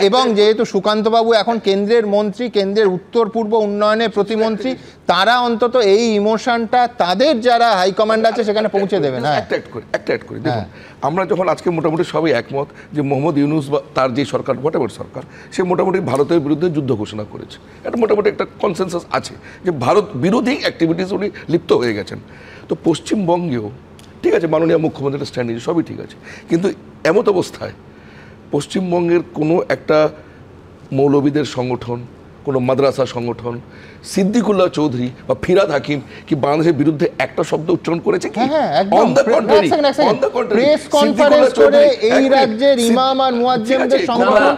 এবং যেহেতু সুকান্ত বাবু এখন কেন্দ্রের মন্ত্রী, কেন্দ্রের উত্তর পূর্ব উন্নয়নের প্রতিমন্ত্রী, তারা অন্তত এই ইমোশনটা তাদের যারা হাইকমান্ড আছে সেখানে পৌঁছে দেবেন। একটা অ্যাড করি দেখুন, আমরা যখন আজকে মোটামুটি সবাই একমত যে মোহাম্মদ ইউনূস বা তার যে সরকার, হোয়াটএভার সরকার, সে মোটামুটি ভারতের বিরুদ্ধে যুদ্ধ ঘোষণা করেছে। এটা মোটামুটি একটা কনসেনসাস আছে যে ভারত বিরোধী অ্যাক্টিভিটিস উনি লিপ্ত হয়ে গেছেন। তো পশ্চিমবঙ্গেও ঠিক আছে, মাননীয় মুখ্যমন্ত্রীর স্ট্যান্ড নিয়েছে, সবই ঠিক আছে, কিন্তু এমত অবস্থায় পশ্চিমবঙ্গের কোনো একটা মৌলবীদের সংগঠন, কোনো মাদ্রাসা সংগঠন, সিদ্দিকুল্লাহ চৌধুরী বা ফিরাদ হাকিম কি বাংলাদেশের বিরুদ্ধে একটা শব্দ উচ্চারণ করেছে? প্রেস কনফারেন্স করে এই রাজ্যের ইমাম আর মুয়াজ্জিমদের সংগঠন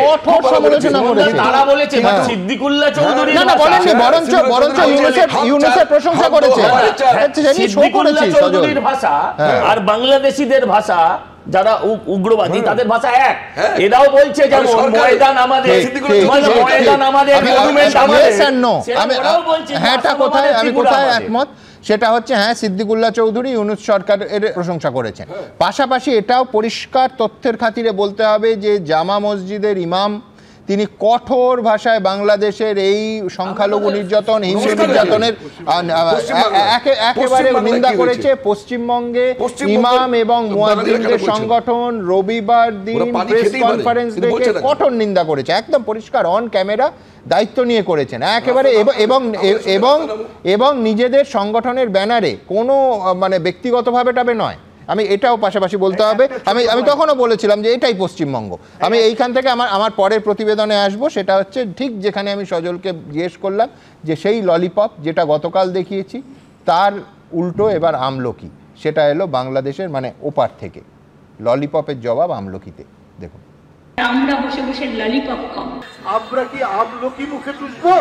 কঠোর সমালোচনা করেছে। তারা বলেছে সিদ্দিকুল্লাহ চৌধুরী না বলেননি, বরঞ্চ ইউনূসের প্রশংসা করেছে। সিদ্দিকুল্লাহ চৌধুরীর ভাষা আর বাংলাদেশিদের ভাষা, যারা উগ্রবাদী, তাদের ভাষা এক। এরাও বলছে যেমন ময়দান আমাদের, ময়দান আমাদের, মনুমেন্ট আমাদের। আমি কোথায় একমত সেটা হচ্ছে, হ্যাঁ, সিদ্দিকুল্লাহ চৌধুরী ইউনূস সরকারের প্রশংসা করেছেন। পাশাপাশি এটাও পরিষ্কার তথ্যের খাতিরে বলতে হবে যে জামা মসজিদের ইমাম তিনি কঠোর ভাষায় বাংলাদেশের এই সংখ্যালঘু নির্যাতন, হিন্দু নির্যাতনের একেবারে নিন্দা করেছে। পশ্চিমবঙ্গে ইমাম এবং মুয়াজ্জিনদের সংগঠন রবিবার দিন প্রেস কনফারেন্স ডেকে কঠোর নিন্দা করেছে, একদম পরিষ্কার অন ক্যামেরা দায়িত্ব নিয়ে করেছেন একেবারে, এবং নিজেদের সংগঠনের ব্যানারে কোনো মানে ব্যক্তিগতভাবে টাবে নয়। আমি এটাও পাশাপাশি বলতে হবে। আমি তখনও বলেছিলাম যে এটাই পশ্চিমবঙ্গ। আমি এইখান থেকে আমার পরের প্রতিবেদনে আসবো, সেটা হচ্ছে ঠিক যেখানে আমি সজলকে জিজ্ঞেস করলাম যে সেই ললিপপ যেটা গতকাল দেখিয়েছি তার উল্টো এবার আমলকি, সেটা এলো বাংলাদেশের মানে ওপার থেকে। ললিপপের জবাব আমলকিতে। দেখুন, আমরা বসে বসে ললিপপ খাবো, আমরা কি আমলকি মুখে টুসবো?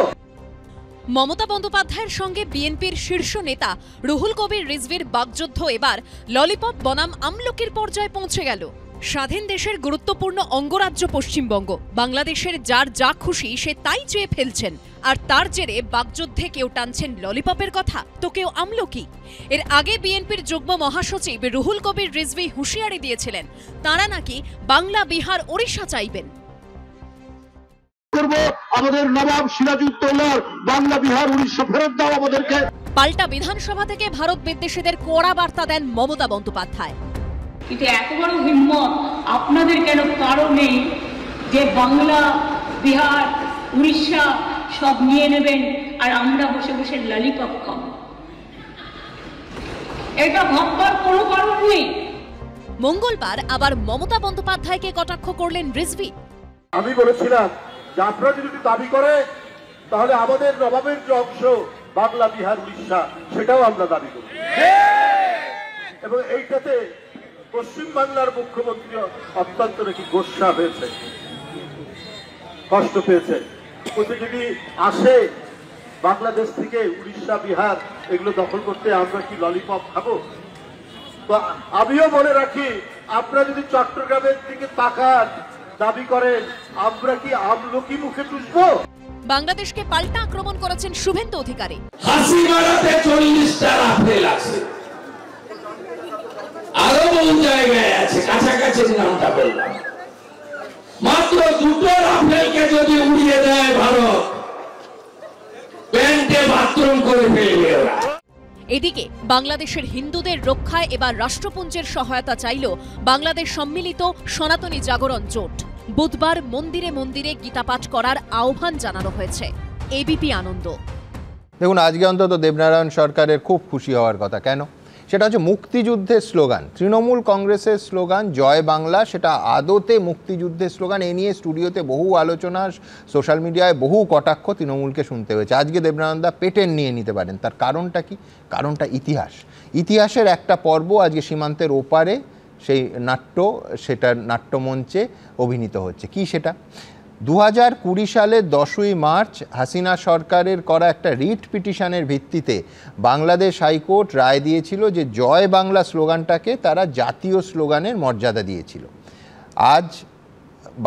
মমতা বন্দ্যোপাধ্যায়ের সঙ্গে বিএনপির শীর্ষ নেতা রুহুল কবির রিজভির বাগযুদ্ধ এবার ললিপপ বনাম আমলকির পর্যায়ে পৌঁছে গেল। স্বাধীন দেশের গুরুত্বপূর্ণ অঙ্গরাজ্য পশ্চিমবঙ্গ, বাংলাদেশের যার যা খুশি সে তাই চেয়ে ফেলছেন, আর তার জেরে বাগযুদ্ধে কেউ টানছেন ললিপপের কথা তো কেউ আমলকি। এর আগে বিএনপির যুগ্ম মহাসচিব রুহুল কবির রিজভি হুঁশিয়ারি দিয়েছিলেন তারা নাকি বাংলা, বিহার, ওড়িশা চাইবেন। আমাদের নবাব সিরাজউদ্দৌলার বাংলা, বিহার, উড়িষ্যা ফেরত দাও আমাদেরকে। পাল্টা বিধানসভা থেকে ভারত বিদ্বেষীদের কড়া বার্তা দেন মমতা বন্দ্যোপাধ্যায়। কিন্তু এত বড় হিম্মত আপনাদের কেন? কারণ নেই যে বাংলা, বিহার, উড়িষ্যা সব নিয়ে নেবেন আর আমরা বসে বসে ললিপপ খাবো। এটা ভাববার কোনো কারণ নেই। মঙ্গলবার আবার মমতা বন্দ্যোপাধ্যায়কে কটাক্ষ করলেন রিজভি। আমি বলেছিলাম যে আপনারা যদি দাবি করে তাহলে আমাদের নবাবের যে অংশ বাংলা, বিহার, উড়িষ্যা সেটাও আমরা দাবি করি, এবং এইটাতে পশ্চিম বাংলার মুখ্যমন্ত্রী অত্যন্ত নাকি গোস্বা হয়েছে, কষ্ট পেয়েছে। যদি আসে বাংলাদেশ থেকে উড়িষ্যা, বিহার এগুলো দখল করতে, আমরা কি ললিপপ খাবো? তো আমিও মনে রাখি, আপনারা যদি চট্টগ্রামের দিকে তাকান, দাবি করেন আমরা কি আমলকি মুখে টুসবো? বাংলাদেশকে পাল্টা আক্রমণ করেছেন শুভেন্দু অধিকারী। হাসিমারাতে 40টা রাফেল আছে, আরো বহু জায়গায় আছে, কাছাকাছি নামটা বললাম। মাত্র 2টো রাফেলকে যদি উড়িয়ে দেয় ভারত, প্যান্টে বাথরুম করে ফেলবে ওরা। এদিকে বাংলাদেশের হিন্দুদের রক্ষায় এবার রাষ্ট্রপুঞ্জের সহায়তা চাইল বাংলাদেশ সম্মিলিত সনাতনী জাগরণ জোট। বুধবার মন্দিরে মন্দিরে গীতাপাঠ করার আহ্বান জানানো হয়েছে। এবিপি আনন্দ। দেখুন, আজকে অন্তত দেবনারায়ণ সরকারের খুব খুশি হওয়ার কথা। কেন? সেটা হচ্ছে মুক্তিযুদ্ধের স্লোগান, তৃণমূল কংগ্রেসের স্লোগান জয় বাংলা, সেটা আদতে মুক্তিযুদ্ধের স্লোগান। এ নিয়ে স্টুডিওতে বহু আলোচনা, সোশ্যাল মিডিয়ায় বহু কটাক্ষ তৃণমূলকে শুনতে হয়েছে। আজকে দেবনারায়ণদা পেটেন নিয়ে নিতে পারেন। তার কারণটা কি? কারণটা ইতিহাসের একটা পর্ব আজকে সীমান্তের ওপারে সেই সেটার নাট্যমঞ্চে অভিনীত হচ্ছে। কি সেটা? 2020 সালের 10ই মার্চ হাসিনা সরকারের করা একটা রিট পিটিশনের ভিত্তিতে বাংলাদেশ হাইকোর্ট রায় দিয়েছিল যে জয় বাংলা স্লোগানটাকে তারা জাতীয় স্লোগানের মর্যাদা দিয়েছিল। আজ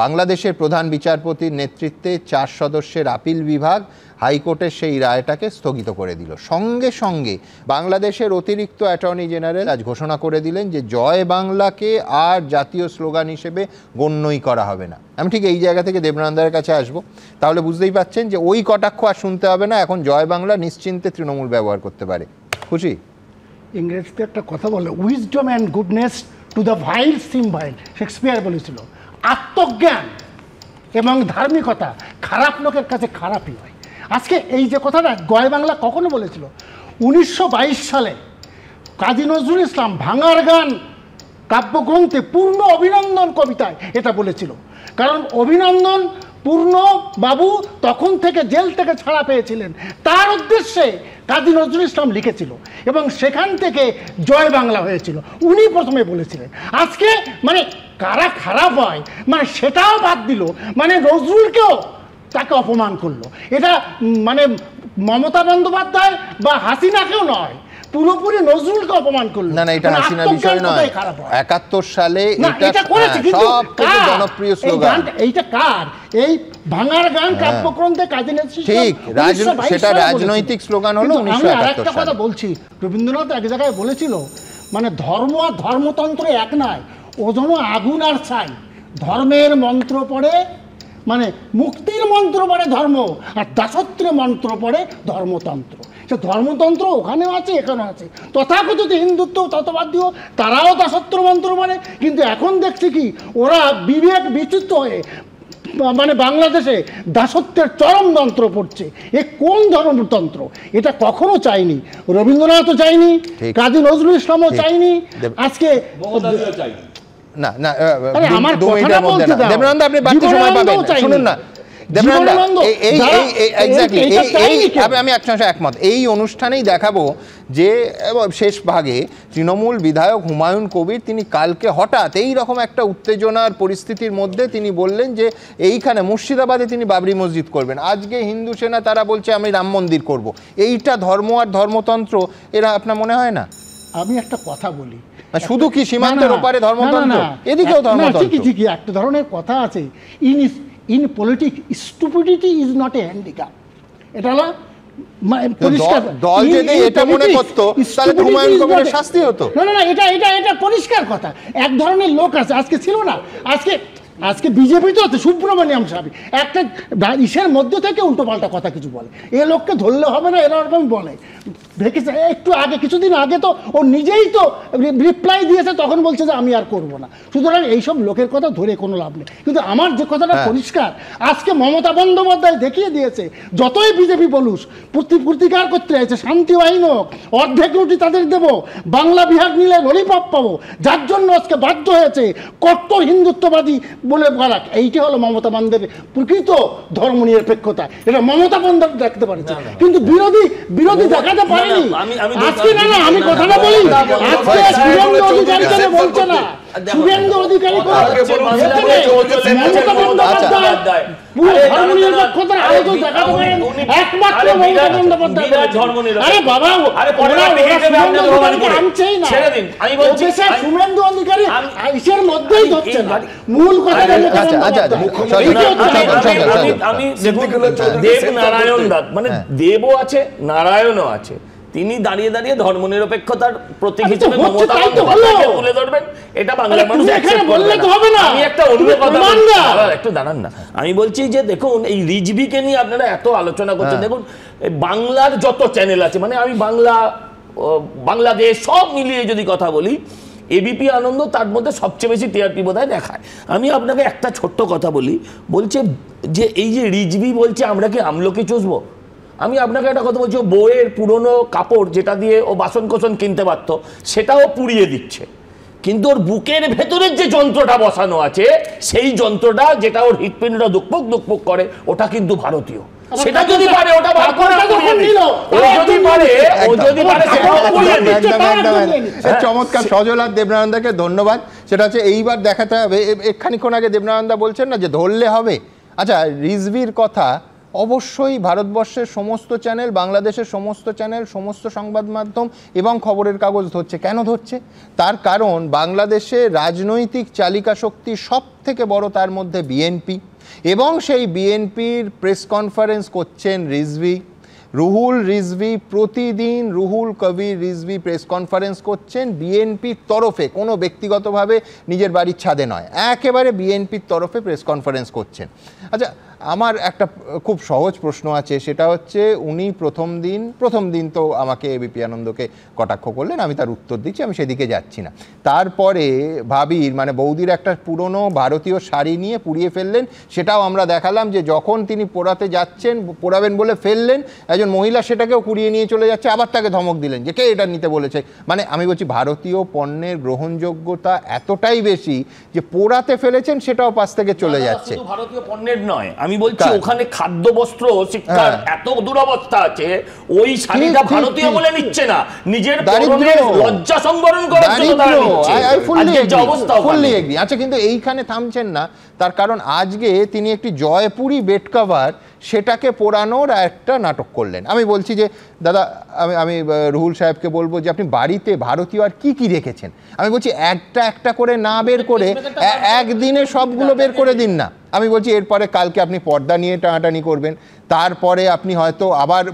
বাংলাদেশের প্রধান বিচারপতির নেতৃত্বে 4 সদস্যের আপিল বিভাগ হাইকোর্টের সেই রায়টাকে স্থগিত করে দিল। সঙ্গে সঙ্গে বাংলাদেশের অতিরিক্ত অ্যাটর্নি জেনারেল আজ ঘোষণা করে দিলেন যে জয় বাংলাকে আর জাতীয় স্লোগান হিসেবে গণ্যই করা হবে না। আমি ঠিক এই জায়গা থেকে দেবনারায়ণদার কাছে আসবো। তাহলে বুঝতেই পাচ্ছেন যে ওই কটাক্ষ আর শুনতে হবে না। এখন জয় বাংলা নিশ্চিন্তে তৃণমূল ব্যবহার করতে পারে। খুশি? ইংরেজিতে একটা কথা বলে, wisdom and goodness to the vile seem vile, Shakespeare বলেছিল। আত্মজ্ঞান এবং ধার্মিকতা খারাপ লোকের কাছে খারাপই হয়। আজকে এই যে কথাটা জয় বাংলা কখনো বলেছিল? 1922 সালে কাজী নজরুল ইসলাম ভাঙার গান কাব্যগ্রন্থে পূর্ণ অভিনন্দন কবিতায় এটা বলেছিল। কারণ অভিনন্দন পূর্ণ বাবু তখন থেকে জেল থেকে ছাড়া পেয়েছিলেন, তার উদ্দেশ্যে কাজী নজরুল ইসলাম লিখেছিল এবং সেখান থেকে জয় বাংলা হয়েছিল। উনি প্রথমে বলেছিলেন। আজকে মানে কারা খারাপ হয় মানে সেটাও বাদ দিল, মানে নজরুলকেও তাকে অপমান করলো। এটা মানে মমতা বন্দ্যোপাধ্যায় বা হাসিনাকেও নয়, পুরোপুরি নজরুলকে অপমান করলো। না, এটা হাসিনা বিষয় নয়। 71 সালে এটা করেছে, কিন্তু জনপ্রিয় স্লোগান এইটা কার? এই ভাঙার গান কাব্যগ্রন্থে কাজী নজরুল ঠিক সেটা রাজনৈতিক স্লোগান হলো। আমি আরেকটা কথা বলছি, রবীন্দ্রনাথ এক জায়গায় বলেছিল, মানে ধর্ম আর ধর্মতন্ত্র এক নয়, ও যেন আগুন আর ছাই। ধর্মের মন্ত্র পড়ে মানে মুক্তির মন্ত্র পড়ে ধর্ম, আর দাসত্বের মন্ত্র পড়ে ধর্মতন্ত্র। সে ধর্মতন্ত্র ওখানেও আছে, এখানেও আছে। তথাকথিত হিন্দুত্ব তত্ত্ববাদীও তারাও দাসত্বের মন্ত্র পড়ে। কিন্তু এখন দেখছি কি, ওরা বিবেক বিচিত্র হয়ে মানে বাংলাদেশে দাসত্বের চরম যন্ত্র পড়ছে। এ কোন ধর্মতন্ত্র? এটা কখনো চাইনি, রবীন্দ্রনাথও চাইনি, কাজী নজরুল ইসলামও চাইনি, আজকে না না আমার কথাটা বলতে দাও। দেবনারায়ণদা আপনি বাড়তি সময় পাবেন, শুনুন না দেবনারায়ণদা, আমি একসাথে একমত। এই অনুষ্ঠানেই দেখাবো যে শেষ ভাগে তৃণমূল বিধায়ক হুমায়ুন কবির তিনি কালকে হঠাৎ এই রকম একটা উত্তেজনার পরিস্থিতির মধ্যে তিনি বললেন যে এইখানে মুর্শিদাবাদে তিনি বাবরি মসজিদ করবেন। আজকে হিন্দু সেনা তারা বলছে আমি রাম মন্দির করব। এইটা ধর্ম আর ধর্মতন্ত্র এরা আপনার মনে হয় না? আমি একটা কথা বলি, শুধু কি সীমান্তের ওপারে ধর্মতন্ত্র, এদিকেও ধর্মতন্ত্র? ঠিকই একটা ধরনের কথা আছে, in politics stupidity is not a handicap. এটা হলো দল যদি এটা মনে করতো তাহলে হুমায়ুন কবিরের শাস্তি হতো। না না, এটা পরিষ্কার কথা। এক ধরনের লোক আছে, আজকে ছিল না, আজকে বিজেপি তো আছে, সুব্রমণিয়াম সাহেব একটা ইসের মধ্যে থেকে উল্টোপাল্টা কথা কিছু বলে। এ লোককে ধরলে হবে না, এরকম বলে। দেখেছে একটু আগে, কিছুদিন আগে তো ও নিজেই তো রিপ্লাই দিয়েছে, তখন বলছে যে আমি আর করব না। সুতরাং এইসব লোকের কথা ধরে কোনো লাভ নেই। কিন্তু আমার যে কথাটা পরিষ্কার, আজকে মমতা বন্দ্যোপাধ্যায় দেখিয়ে দিয়েছে, যতই বিজেপি বলুস প্রতিকার করতে চাইছে, শান্তি আইন হোক, অর্ধেক রুটি তাদের দেবো, বাংলা বিহার নিলে ললিপপ পাবো, যার জন্য আজকে বাধ্য হয়েছে কট্টর হিন্দুত্ববাদী বলে বলা। এইটা হলো মমতা বন্দ্যোপাধ্যায়ের প্রকৃত ধর্ম নিরপেক্ষতা। এটা মমতা বন্দ্যোপাধ্যায় দেখতে পারেছে, কিন্তু বিরোধী দেখাতে পারেনি। আজকে না, আমি কথাটা বলি, আজকে বলছে না শুভেন্দু অধিকারী একমাত্র মমতা বন্দ্যোপাধ্যায়। আরে বাবা, শুভেন্দু অধিকারী ইসের মধ্যেই ধরছে না, মূল কথা। আমি দেব নারায়ণ দাস, মানে দেবও আছে নারায়ণও আছে, তিনি দাঁড়িয়ে দাঁড়িয়ে ধর্মনিরপেক্ষতার প্রতীক হিসেবে মমতা বন্দ্যোপাধ্যায়কে তুলে ধরবেন, এটা বাংলার মানুষ অ্যাকসেপ্ট করবে না। আমি একটা অন্য কথা একটু দাঁড়ান না, আমি বলছি যে দেখুন এই রিজভিকে নিয়ে আপনারা এত আলোচনা করছেন, দেখুন বাংলার যত চ্যানেল আছে, মানে আমি বাংলাদেশ সব মিলিয়ে যদি কথা বলি, এবিপি আনন্দ তার মধ্যে সবচেয়ে বেশি টিআরপি বোধহয় দেখায়। আমি আপনাকে একটা ছোট্ট কথা বলি, বলছে যে এই যে রিজভি বলছে আমরা কি আমলকি চুষবো, আমি আপনাকে একটা কথা বলছি, বইয়ের পুরনো কাপড় যেটা দিয়ে ও বাসন কোসন কিনতে পারতো সেটাও পুড়িয়ে দিচ্ছে, কিন্তু ওর বুকের ভেতরের যে যন্ত্রটা বসানো আছে সেই যন্ত্রটা যেটা ওর হৃৎপিণ্ডটা দুকপুক দুকপুক করে ওটা কিন্তু ভারতীয়, সেটা যদি পারে ওটা বার করে চমৎকার। সজল আর দেবনারায়ণদাকে ধন্যবাদ। সেটা হচ্ছে এইবার দেখাতে হবে, খানিক্ষণ আগে দেবনারায়ণদা বলছেন না যে ধরলে হবে। আচ্ছা, রিজভির কথা অবশ্যই ভারতবর্ষের সমস্ত চ্যানেল, বাংলাদেশের সমস্ত চ্যানেল, সমস্ত সংবাদ মাধ্যম এবং খবরের কাগজ ধরছে। কেন ধরছে? তার কারণ বাংলাদেশে রাজনৈতিক চালিকা শক্তি সব থেকে বড়, তার মধ্যে বিএনপি, এবং সেই বিএনপির প্রেস কনফারেন্স করছেন রিজভি। রুহুল রিজভি প্রতিদিন, রুহুল কবির রিজভি প্রেস কনফারেন্স করছেন বিএনপির তরফে, কোনো ব্যক্তিগতভাবে নিজের বাড়ির ছাদে নয়, একেবারে বিএনপির তরফে প্রেস কনফারেন্স করছেন। আচ্ছা, আমার একটা খুব সহজ প্রশ্ন আছে, সেটা হচ্ছে উনি প্রথম দিন তো আমাকে এবিপি আনন্দকে কটাক্ষ করলেন, আমি তার উত্তর দিচ্ছি, আমি সেদিকে যাচ্ছি না। তারপরে ভাবির মানে বৌদির একটা পুরনো ভারতীয় শাড়ি নিয়ে পুড়িয়ে ফেললেন, সেটাও আমরা দেখালাম যে যখন তিনি পোড়াতে যাচ্ছেন, পোড়াবেন বলে ফেললেন, একজন মহিলা সেটাকেও কুড়িয়ে নিয়ে চলে যাচ্ছে, আবার তাকে ধমক দিলেন যে কে এটা নিতে বলেছে। মানে আমি বলছি ভারতীয় পণ্যের গ্রহণযোগ্যতা এতটাই বেশি যে পোড়াতে ফেলেছেন সেটাও পাশ থেকে চলে যাচ্ছে। ভারতীয় পণ্যের নয়, আমি বলছি ওখানে খাদ্য বস্ত্র শিক্ষার এত দুরবস্থা আছে, ওই শাড়িটা ভারতীয় বলে নিচ্ছে না, নিজের লজ্জা সংবরণ করার জন্য ফুললি এগ্রি। আচ্ছা, কিন্তু এইখানে থামছেন না, তার কারণ আজকে তিনি একটি জয়পুরি বেড কভার সেটাকে পোড়ানোর একটা নাটক করলেন। আমি বলছি যে দাদা, আমি রুহুল সাহেবকে বলবো যে আপনি বাড়িতে ভারতীয় আর কি কি রেখেছেন, আমি বলছি একটা একটা করে না বের করে একদিনে সবগুলো বের করে দিন না। আমি বলছি এরপরে কালকে আপনি পর্দা নিয়ে টানাটানি করবেন, তারপরে আপনি হয়তো আবার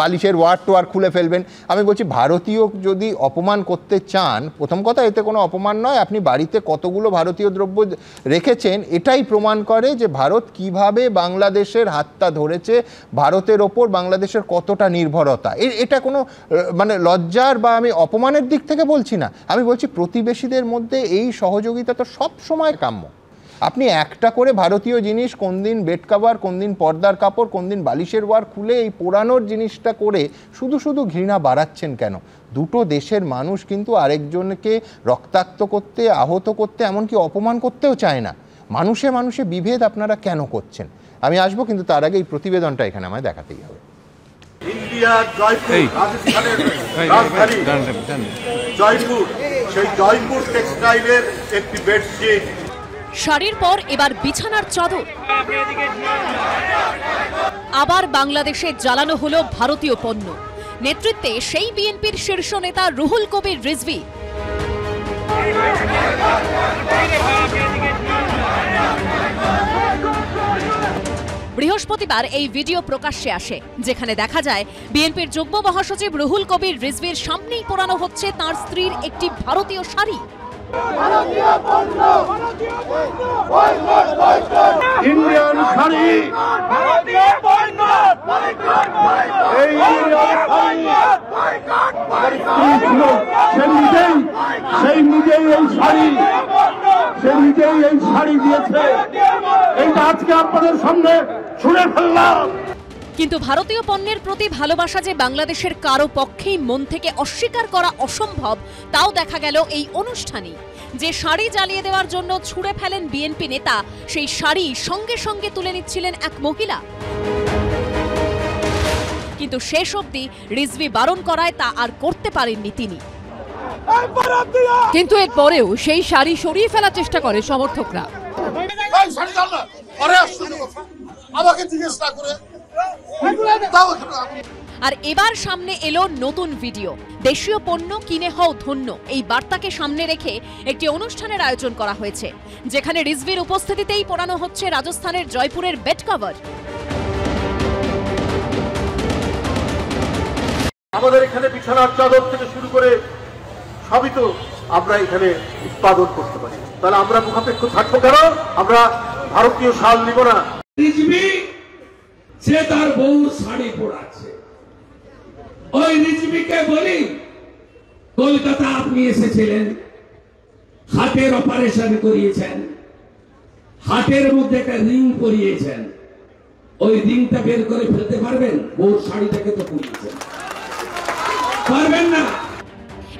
বালিশের ওয়ার খুলে ফেলবেন। আমি বলছি ভারতীয় যদি অপমান করতে চান, প্রথম কথা এতে কোনো অপমান নয়, আপনি বাড়িতে কতগুলো ভারতীয় দ্রব্য রেখেছেন এটাই প্রমাণ করে যে ভারত কিভাবে বাংলাদেশের হাতটা ধরেছে, ভারতের ওপর বাংলাদেশের কতটা নির্ভরতা। এটা কোনো মানে লজ্জার বা আমি অপমানের দিক থেকে বলছি না, আমি বলছি প্রতিবেশীদের মধ্যে এই সহযোগিতা তো সব সময় কাম্য। আপনি একটা করে ভারতীয় জিনিস, কোন দিন বেড কভার, কোন দিন পর্দার কাপড়, কোন দিন বালিশের ওয়ার খুলে এই পোড়ানোর জিনিসটা করে শুধু শুধু ঘৃণা বাড়াচ্ছেন কেন? দুটো দেশের মানুষ কিন্তু আরেকজনকে রক্তাক্ত করতে, আহত করতে, এমনকি অপমান করতেও চায় না। মানুষে মানুষে বিভেদ আপনারা কেন করছেন? আমি আসবো, কিন্তু তার আগে এই প্রতিবেদনটা এখানে আমায় দেখাতেই হবে। ইন্ডিয়ার জয়পুর, রাজস্থানের রাজধানী জয়পুর, সেই জয়পুর টেক্সটাইলের একটি বেডশিট, শাড়ির পর এবার বিছানার চাদর, আবার বাংলাদেশে জ্বালানো হলো ভারতীয় পণ্য। নেতৃত্বে সেই বিএনপির শীর্ষ নেতা রুহুল কবির রিজভি। বৃহস্পতিবার এই ভিডিও প্রকাশ্যে আসে, যেখানে দেখা যায় বিএনপির যুগ্ম মহাসচিব রুহুল কবির রিজভির সামনেই পোড়ানো হচ্ছে তার স্ত্রীর একটি ভারতীয় শাড়ি। ইন্ডিয়ান শাড়ি, সেই নিজেই এই শাড়ি দিয়েছে, এইটা আজকে আপনাদের সামনে ছুঁড়ে ফেললাম। কিন্তু ভারতীয় পণ্যের প্রতি ভালোবাসা যে বাংলাদেশের কারো পক্ষেই মন থেকে অস্বীকার করা অসম্ভব, তাও দেখা গেল এই অনুষ্ঠানে। যে শাড়ি জ্বালিয়ে দেওয়ার জন্য ছুঁড়ে ফেলেন বিএনপি নেতা, সেই শাড়ি সঙ্গে সঙ্গে তুলে নিচ্ছিলেন এক মহিলা। কিন্তু শেষ অবধি রিজভি বারণ করায় তা আর করতে পারেননি তিনি। কিন্তু এর পরেও সেই শাড়ি সরিয়ে ফেলার চেষ্টা করে সমর্থকরা। আর এবার সামনে এলো নতুন ভিডিও। দেশীয় পণ্য কিনে হও ধন্য, এই বার্তাকে সামনে রেখে একটি অনুষ্ঠানের আয়োজন করা হয়েছে, যেখানে রিজভির উপস্থিতিতেই পরানো হচ্ছে রাজস্থানের জয়পুরের বেড কভার। আমাদের এখানে বিছানার চাদর থেকে শুরু করে সবই তো আমরা এখানে উৎপাদন করতে পারি, তাহলে আমরা মুখাপেক্ষ থাকবো কেন? আমরা ভারতীয় শাল নিব না। রিজভি সে তার বউ শাড়ি পরাচ্ছে, ওই রিজভিকে বলি কলকাতা আপনি এসেছিলেন, হার্টের অপারেশন করিয়েছেন, হার্টের মধ্যে একটা রিং পরিয়েছেন, ওই রিংটা বের করে ফেলতে পারবেন? বউর শাড়িটাকে তো পরিয়েছেন, পারবেন না।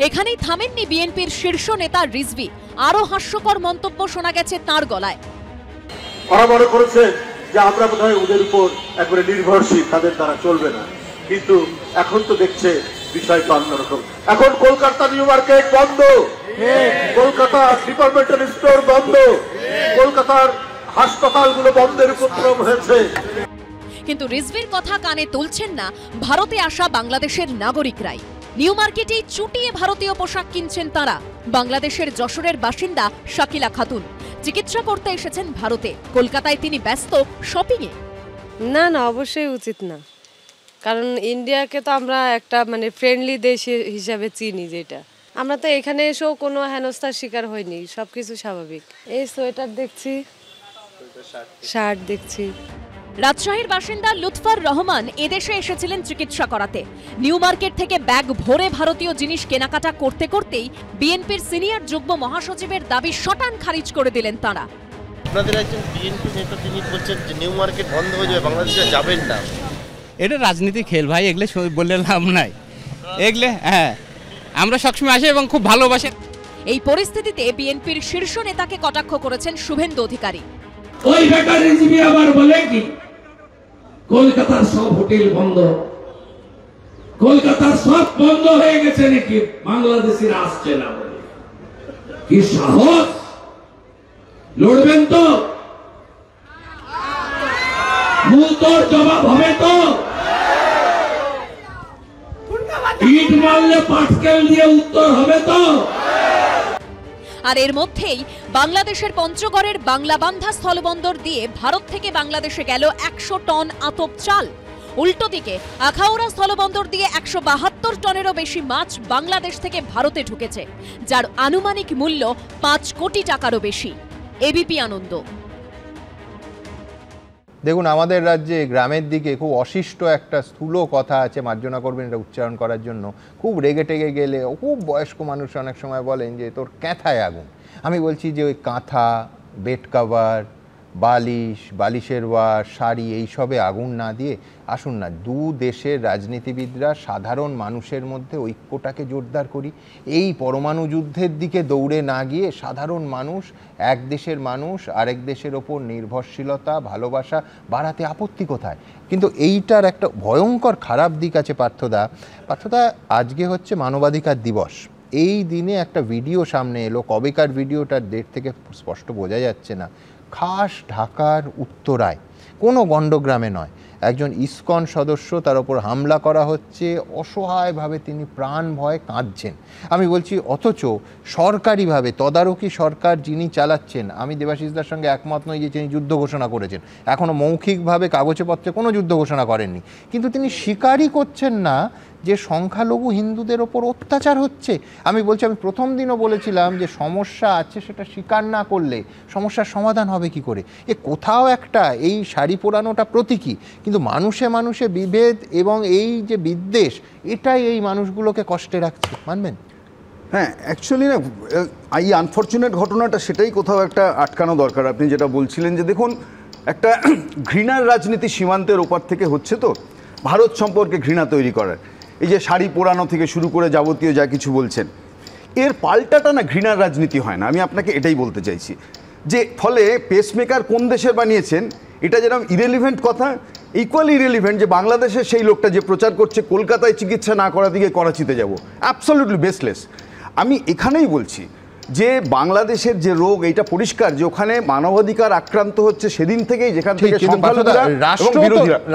এখানেই থামেননি বিএনপির শীর্ষ নেতা রিজভি। আরো হাস্যকর মন্তব্য শোনা গেছে তার গলায়। ওরা মনে করেছে যে আমরা বোধহয় ওদের উপর একবারে নির্ভরশীল, তাদের দ্বারা চলবে না, কিন্তু এখন তো দেখছে বিষয়টা অন্যরকম। এখন কলকাতা নিউ মার্কেট বন্ধ, কলকাতা ডিপার্টমেন্টাল স্টোর বন্ধ, কলকাতার হাসপাতালগুলো বন্ধের উপক্রম হয়েছে। কিন্তু রিজভির কথা কানে তুলছেন না ভারতে আসা বাংলাদেশের নাগরিকরাই। নিউ মার্কেটে চুটিয়ে ভারতীয় পোশাক কিনছেন তারা। বাংলাদেশের যশোরের বাসিন্দা শাকিলা খাতুন চিকিৎসা করতে এসেছেন ভারতে। কলকাতায় তিনি ব্যস্ত শপিংয়ে। না না, অবশ্যই উচিত না, কারণ ইন্ডিয়াকে তো আমরা একটা মানে ফ্রেন্ডলি দেশ হিসাবে চিনি, যেটা আমরা তো এখানে এসেও কোনো হেনস্থার শিকার হয়নি, সবকিছু স্বাভাবিক। এই সোয়েটার দেখছি, শার্ট দেখছি। রাজশাহীর বাসিন্দা লুৎফর রহমান এদেশে এসেছিলেন চিকিৎসা করাতে। নিউ মার্কেট থেকে ব্যাগ ভরে ভারতীয় জিনিস কেনাকাটা করতে করতেই বিএনপির সিনিয়র যুগ্ম মহাসচিবের দাবি শটান খারিজ করে দিলেন তাঁরা। আপনাদের একজন বিএনপি নেতা তিনি বলছেন যে নিউ মার্কেট বন্ধ হয়ে যাবে, বাংলাদেশে যাবেন না। এটা রাজনীতি খেল ভাই, এগুলো বললে লাভ নাই। এগুলো হ্যাঁ আমরা সবসময় আসি এবং খুব ভালোবাসে। এই পরিস্থিতিতে বিএনপির শীর্ষ নেতাকে কটাক্ষ করেছেন শুভেন্দু অধিকারী। ওই বেকার রিজভি আবার বলে কি কলকাতার সব হোটেল বন্ধ, কলকাতার সব বন্ধ হয়ে গেছে নাকি, বাংলাদেশিরা আসছে না বলে। কি সাহস! লড়বেন তো, মূল তোর জবাব হবে তো। ইট মারলে পাটকেল দিয়ে উত্তর হবে তো। আর এর মধ্যেই বাংলাদেশের পঞ্চগড়ের বাংলাবান্ধা স্থলবন্দর দিয়ে ভারত থেকে বাংলাদেশে গেল 100 টন আতপ চাল। উল্টো দিকে আখাউড়া স্থলবন্দর দিয়ে 172 টনেরও বেশি মাছ বাংলাদেশ থেকে ভারতে ঢুকেছে, যার আনুমানিক মূল্য 5 কোটি টাকারও বেশি। এবিপি আনন্দ। দেখুন, আমাদের রাজ্যে গ্রামের দিকে খুব অশিষ্ট একটা স্থূল কথা আছে, মার্জনা করবেন এটা উচ্চারণ করার জন্য। খুব রেগে টেগে গেলে খুব বয়স্ক মানুষ অনেক সময় বলেন যে তোর ক্যাঁথায় আগুন। আমি বলছি যে ওই কাঁথা, বেড কভার, বালিশ, বালিশের ওয়ার, শাড়ি এইসবে আগুন না দিয়ে আসুন না দু দেশের রাজনীতিবিদরা সাধারণ মানুষের মধ্যে ঐক্যটাকে জোরদার করি। এই পরমাণু যুদ্ধের দিকে দৌড়ে না গিয়ে সাধারণ মানুষ, এক দেশের মানুষ আরেক দেশের ওপর নির্ভরশীলতা, ভালোবাসা বাড়াতে আপত্তি কোথায়? কিন্তু এইটার একটা ভয়ঙ্কর খারাপ দিক আছে পার্থদা। আজকে হচ্ছে মানবাধিকার দিবস। এই দিনে একটা ভিডিও সামনে এলো, কবেকার ভিডিওটার ডেট থেকে স্পষ্ট বোঝা যাচ্ছে না। খাস ঢাকার উত্তরায়, কোনো গণ্ডগ্রামে নয়, একজন ইসকন সদস্য, তার ওপর হামলা করা হচ্ছে, অসহায়ভাবে তিনি প্রাণ ভয়ে কাঁদছেন। আমি বলছি অথচ সরকারিভাবে তদারকি সরকার যিনি চালাচ্ছেন, আমি দেবাশিসদার সঙ্গে একমত নই যে তিনি যুদ্ধ ঘোষণা করেছেন। এখনও মৌখিকভাবে কাগজপত্রে কোনো যুদ্ধ ঘোষণা করেননি, কিন্তু তিনি স্বীকারই করছেন না যে সংখ্যালঘু হিন্দুদের ওপর অত্যাচার হচ্ছে। আমি বলছি, আমি প্রথম দিনও বলেছিলাম যে সমস্যা আছে, সেটা স্বীকার না করলে সমস্যার সমাধান হবে কি করে? কোথাও একটা এই শাড়ি পরানোটা প্রতীকী, কিন্তু মানুষে মানুষে বিভেদ এবং এই যে বিদ্বেষ, এটাই এই মানুষগুলোকে কষ্টে রাখছে, মানবেন? হ্যাঁ, অ্যাকচুয়ালি না, এই আনফর্চুনেট ঘটনাটা সেটাই কোথাও একটা আটকানো দরকার। আপনি যেটা বলছিলেন যে দেখুন, একটা ঘৃণার রাজনীতি সীমান্তের ওপার থেকে হচ্ছে, তো ভারত সম্পর্কে ঘৃণা তৈরি করার, এই যে শাড়ি পোড়ানো থেকে শুরু করে যাবতীয় যা কিছু বলছেন, এর পাল্টাটা না ঘৃণার রাজনীতি হয় না। আমি আপনাকে এটাই বলতে চাইছি যে ফলে পেসমেকার কোন দেশের বানিয়েছেন এটা যেরকম ইরেলিভেন্ট কথা, ইকুয়ালি ইরেলিভেন্ট যে বাংলাদেশের সেই লোকটা যে প্রচার করছে কলকাতায় চিকিৎসা না করা দিকে করাচিতে যাব, অ্যাবসলিউটলি বেসলেস। আমি এখানেই বলছি যে বাংলাদেশের যে রোগ এটা পরিষ্কার যে ওখানে মানবাধিকার আক্রান্ত হচ্ছে সেদিন থেকেই, যেখান থেকে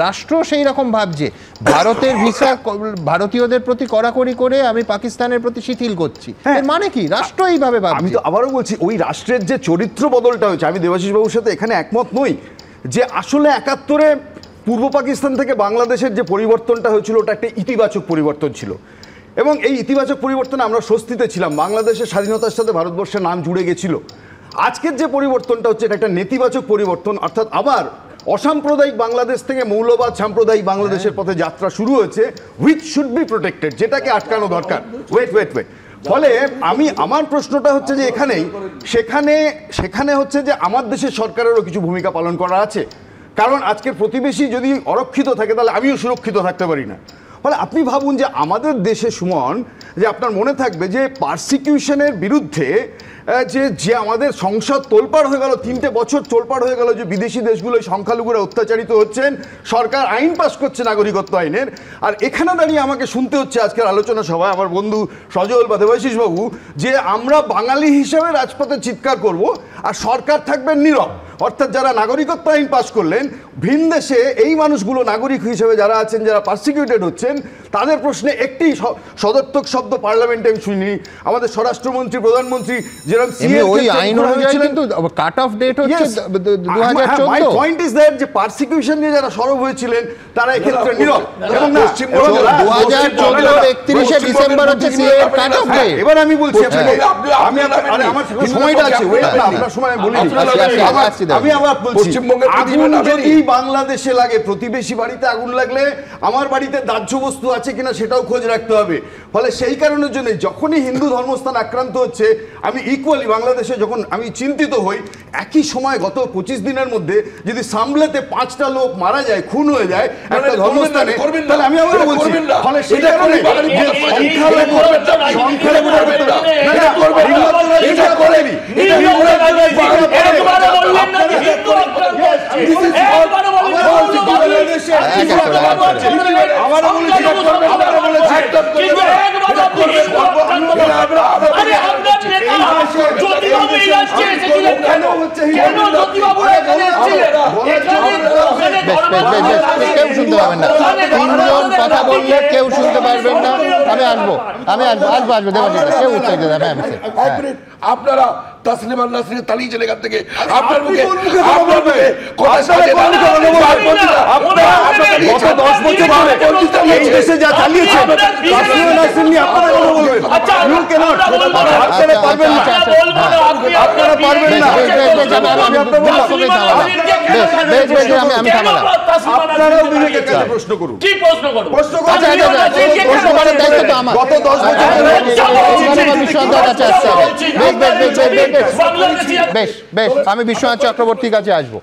রাষ্ট্র সেই রকম ভাবছে ভারতের ভিসা ভারতীয়দের প্রতি কড়াকড়ি করে আমি পাকিস্তানের প্রতি শিথিল করছি, মানে কি রাষ্ট্র এইভাবে ভাবছে। আমি তো আবারও বলছি ওই রাষ্ট্রের যে চরিত্র বদলটা হয়েছে, আমি দেবাশিস বাবুর সাথে এখানে একমত নই যে আসলে 71-এ পূর্ব পাকিস্তান থেকে বাংলাদেশের যে পরিবর্তনটা হয়েছিল ওটা একটা ইতিবাচক পরিবর্তন ছিল, এবং এই ইতিবাচক পরিবর্তনে আমরা স্বস্তিতে ছিলাম, বাংলাদেশের স্বাধীনতার সাথে ভারতবর্ষের নাম জুড়ে গেছিল। আজকের যে পরিবর্তনটা হচ্ছে এটা একটা নেতিবাচক পরিবর্তন, অর্থাৎ আবার অসাম্প্রদায়িক বাংলাদেশ থেকে মৌলবাদ সাম্প্রদায়িক বাংলাদেশের পথে যাত্রা শুরু হয়েছে, হুইচ শুড বি প্রোটেক্টেড, যেটাকে আটকানো দরকার। ওয়েট ফলে আমার প্রশ্নটা হচ্ছে যে সেখানে হচ্ছে যে আমার দেশের সরকারেরও কিছু ভূমিকা পালন করা আছে, কারণ আজকের প্রতিবেশী যদি অরক্ষিত থাকে তাহলে আমিও সুরক্ষিত থাকতে পারি না। ফলে আপনি ভাবুন যে আমাদের দেশে সুমন, যে আপনার মনে থাকবে যে পারসিকিউশনের বিরুদ্ধে যে আমাদের সংসদ তোলপাড় হয়ে গেল, 3টে বছর তোলপাড় হয়ে গেল যে বিদেশি দেশগুলোয় সংখ্যালঘুরা অত্যাচারিত হচ্ছেন, সরকার আইন পাস করছে নাগরিকত্ব আইনের, আর এখানে দাঁড়িয়ে আমাকে শুনতে হচ্ছে আজকের আলোচনা সভায় আমার বন্ধু সজল বা দেবাশিস বাবু যে আমরা বাঙালি হিসেবে রাজপথে চিৎকার করব আর সরকার থাকবেন নীরব। অর্থাৎ যারা নাগরিকত্ব আইন পাস করলেন, ভিন দেশে এই মানুষগুলো নাগরিক হিসেবে যারা আছেন, যারা পারসিকিউটেড হচ্ছেন, তাদের প্রশ্নে একটি সদর্থক শব্দ পার্লামেন্টে আমি শুনিনি। আমাদের স্বরাষ্ট্রমন্ত্রী প্রধানমন্ত্রী যেরকম ওই আইন অনুযায়ী কিন্তু কাট অফ ডেট হচ্ছে 2014। মাই পয়েন্ট ইজ দ্যাট যে পারসিকিউশন নিয়ে যারা সরব হয়েছিলেন তারা এই ক্ষেত্রে নীরব, এবং না 2014 31 ডিসেম্বর হচ্ছে সিএ কাট অফ ডেট। এবার আমি বলছি আমি আমার সময়টা আছে, ওয়েট না আপনার সময় আমি বলি, আমি আবার বলছি আগুন যদি বাংলাদেশে লাগে, প্রতিবেশী বাড়িতে আগুন লাগলে আমার বাড়িতে দাহ্য বস্তু আছে কিনা সেটাও খোঁজ রাখতে হবে। ফলে সেই কারণের জন্য যখনই হিন্দু ধর্মস্থান আক্রান্ত হচ্ছে, আমি ইকুয়ালি বাংলাদেশে যখন আমি চিন্তিত হই, একই সময় গত 25 দিনের মধ্যে যদি সামলেতে 5টা লোক মারা যায়, খুন হয়ে যায় একটা ধর্মস্থানে, তাহলে আমি আবার বলছি ফলে সেই কারণে কেউ শুনতে পারবেন না, 3জন কথা বললে কেউ শুনতে পারবেন না। আমি আসবো কেউ উত্তর দেবে। আপনারা তাসলিমান নাসরিন তালিয়ে চলে গেল থেকে আপনার মুখে গত 10 বছর ধরে এই দেশে যা চালিয়েছে তাসলিমান নাসরিন নিয়ে আপনারা কথা বলবেন, ইউ ক্যানট, আপনারা পারবেন না, আপনারা পারবেন না। আমি থামালাম, আপনারাও বিবেকের কাছে প্রশ্ন করুন। কি প্রশ্ন করুন? প্রশ্ন করার দায়িত্ব তো আমার। গত 10 বছর বেশ আমি বিশ্বনাথ চক্রবর্তীর কাছে আসবো।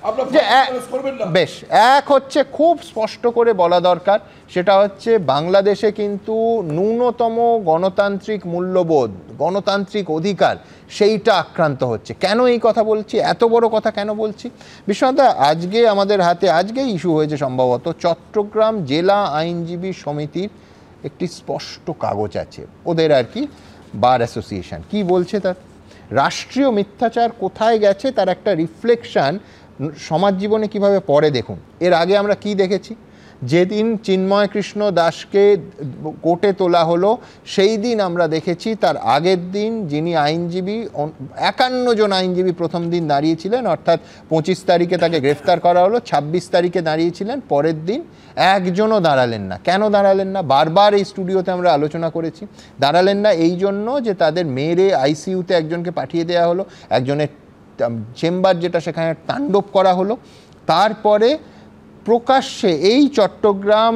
বেশ, এক হচ্ছে খুব স্পষ্ট করে বলা দরকার, সেটা হচ্ছে বাংলাদেশে কিন্তু ন্যূনতম গণতান্ত্রিক মূল্যবোধ, গণতান্ত্রিক অধিকার সেইটা আক্রান্ত হচ্ছে। কেন এই কথা বলছি, এত বড় কথা কেন বলছি? বিশ্বনাথ, আজকে আমাদের হাতে ইস্যু হয়েছে সম্ভবত চট্টগ্রাম জেলা আইনজীবী সমিতির একটি স্পষ্ট কাগজ আছে, ওদের আর কি বার অ্যাসোসিয়েশন কি বলছে, তার রাষ্ট্রীয় মিথ্যাচার কোথায় গেছে তার একটা রিফ্লেকশন সমাজ জীবনে কিভাবে পড়ে। দেখুন, এর আগে আমরা কি দেখেছি, যেদিন চিন্ময় কৃষ্ণ দাসকে কোর্টে তোলা হলো সেই দিন আমরা দেখেছি তার আগের দিন যিনি আইনজীবী 51 জন আইনজীবী প্রথম দিন দাঁড়িয়েছিলেন, অর্থাৎ 25 তারিখে তাকে গ্রেফতার করা হলো, 26 তারিখে দাঁড়িয়েছিলেন, পরের দিন একজনও দাঁড়ালেন না। কেন দাঁড়ালেন না? বারবার এই স্টুডিওতে আমরা আলোচনা করেছি। দাঁড়ালেন না এই জন্য যে তাদের মেরে আইসিইউতে একজনকে পাঠিয়ে দেওয়া হলো, একজনের চেম্বার যেটা সেখানে তাণ্ডব করা হলো। তারপরে প্রকাশ্যে এই চট্টগ্রাম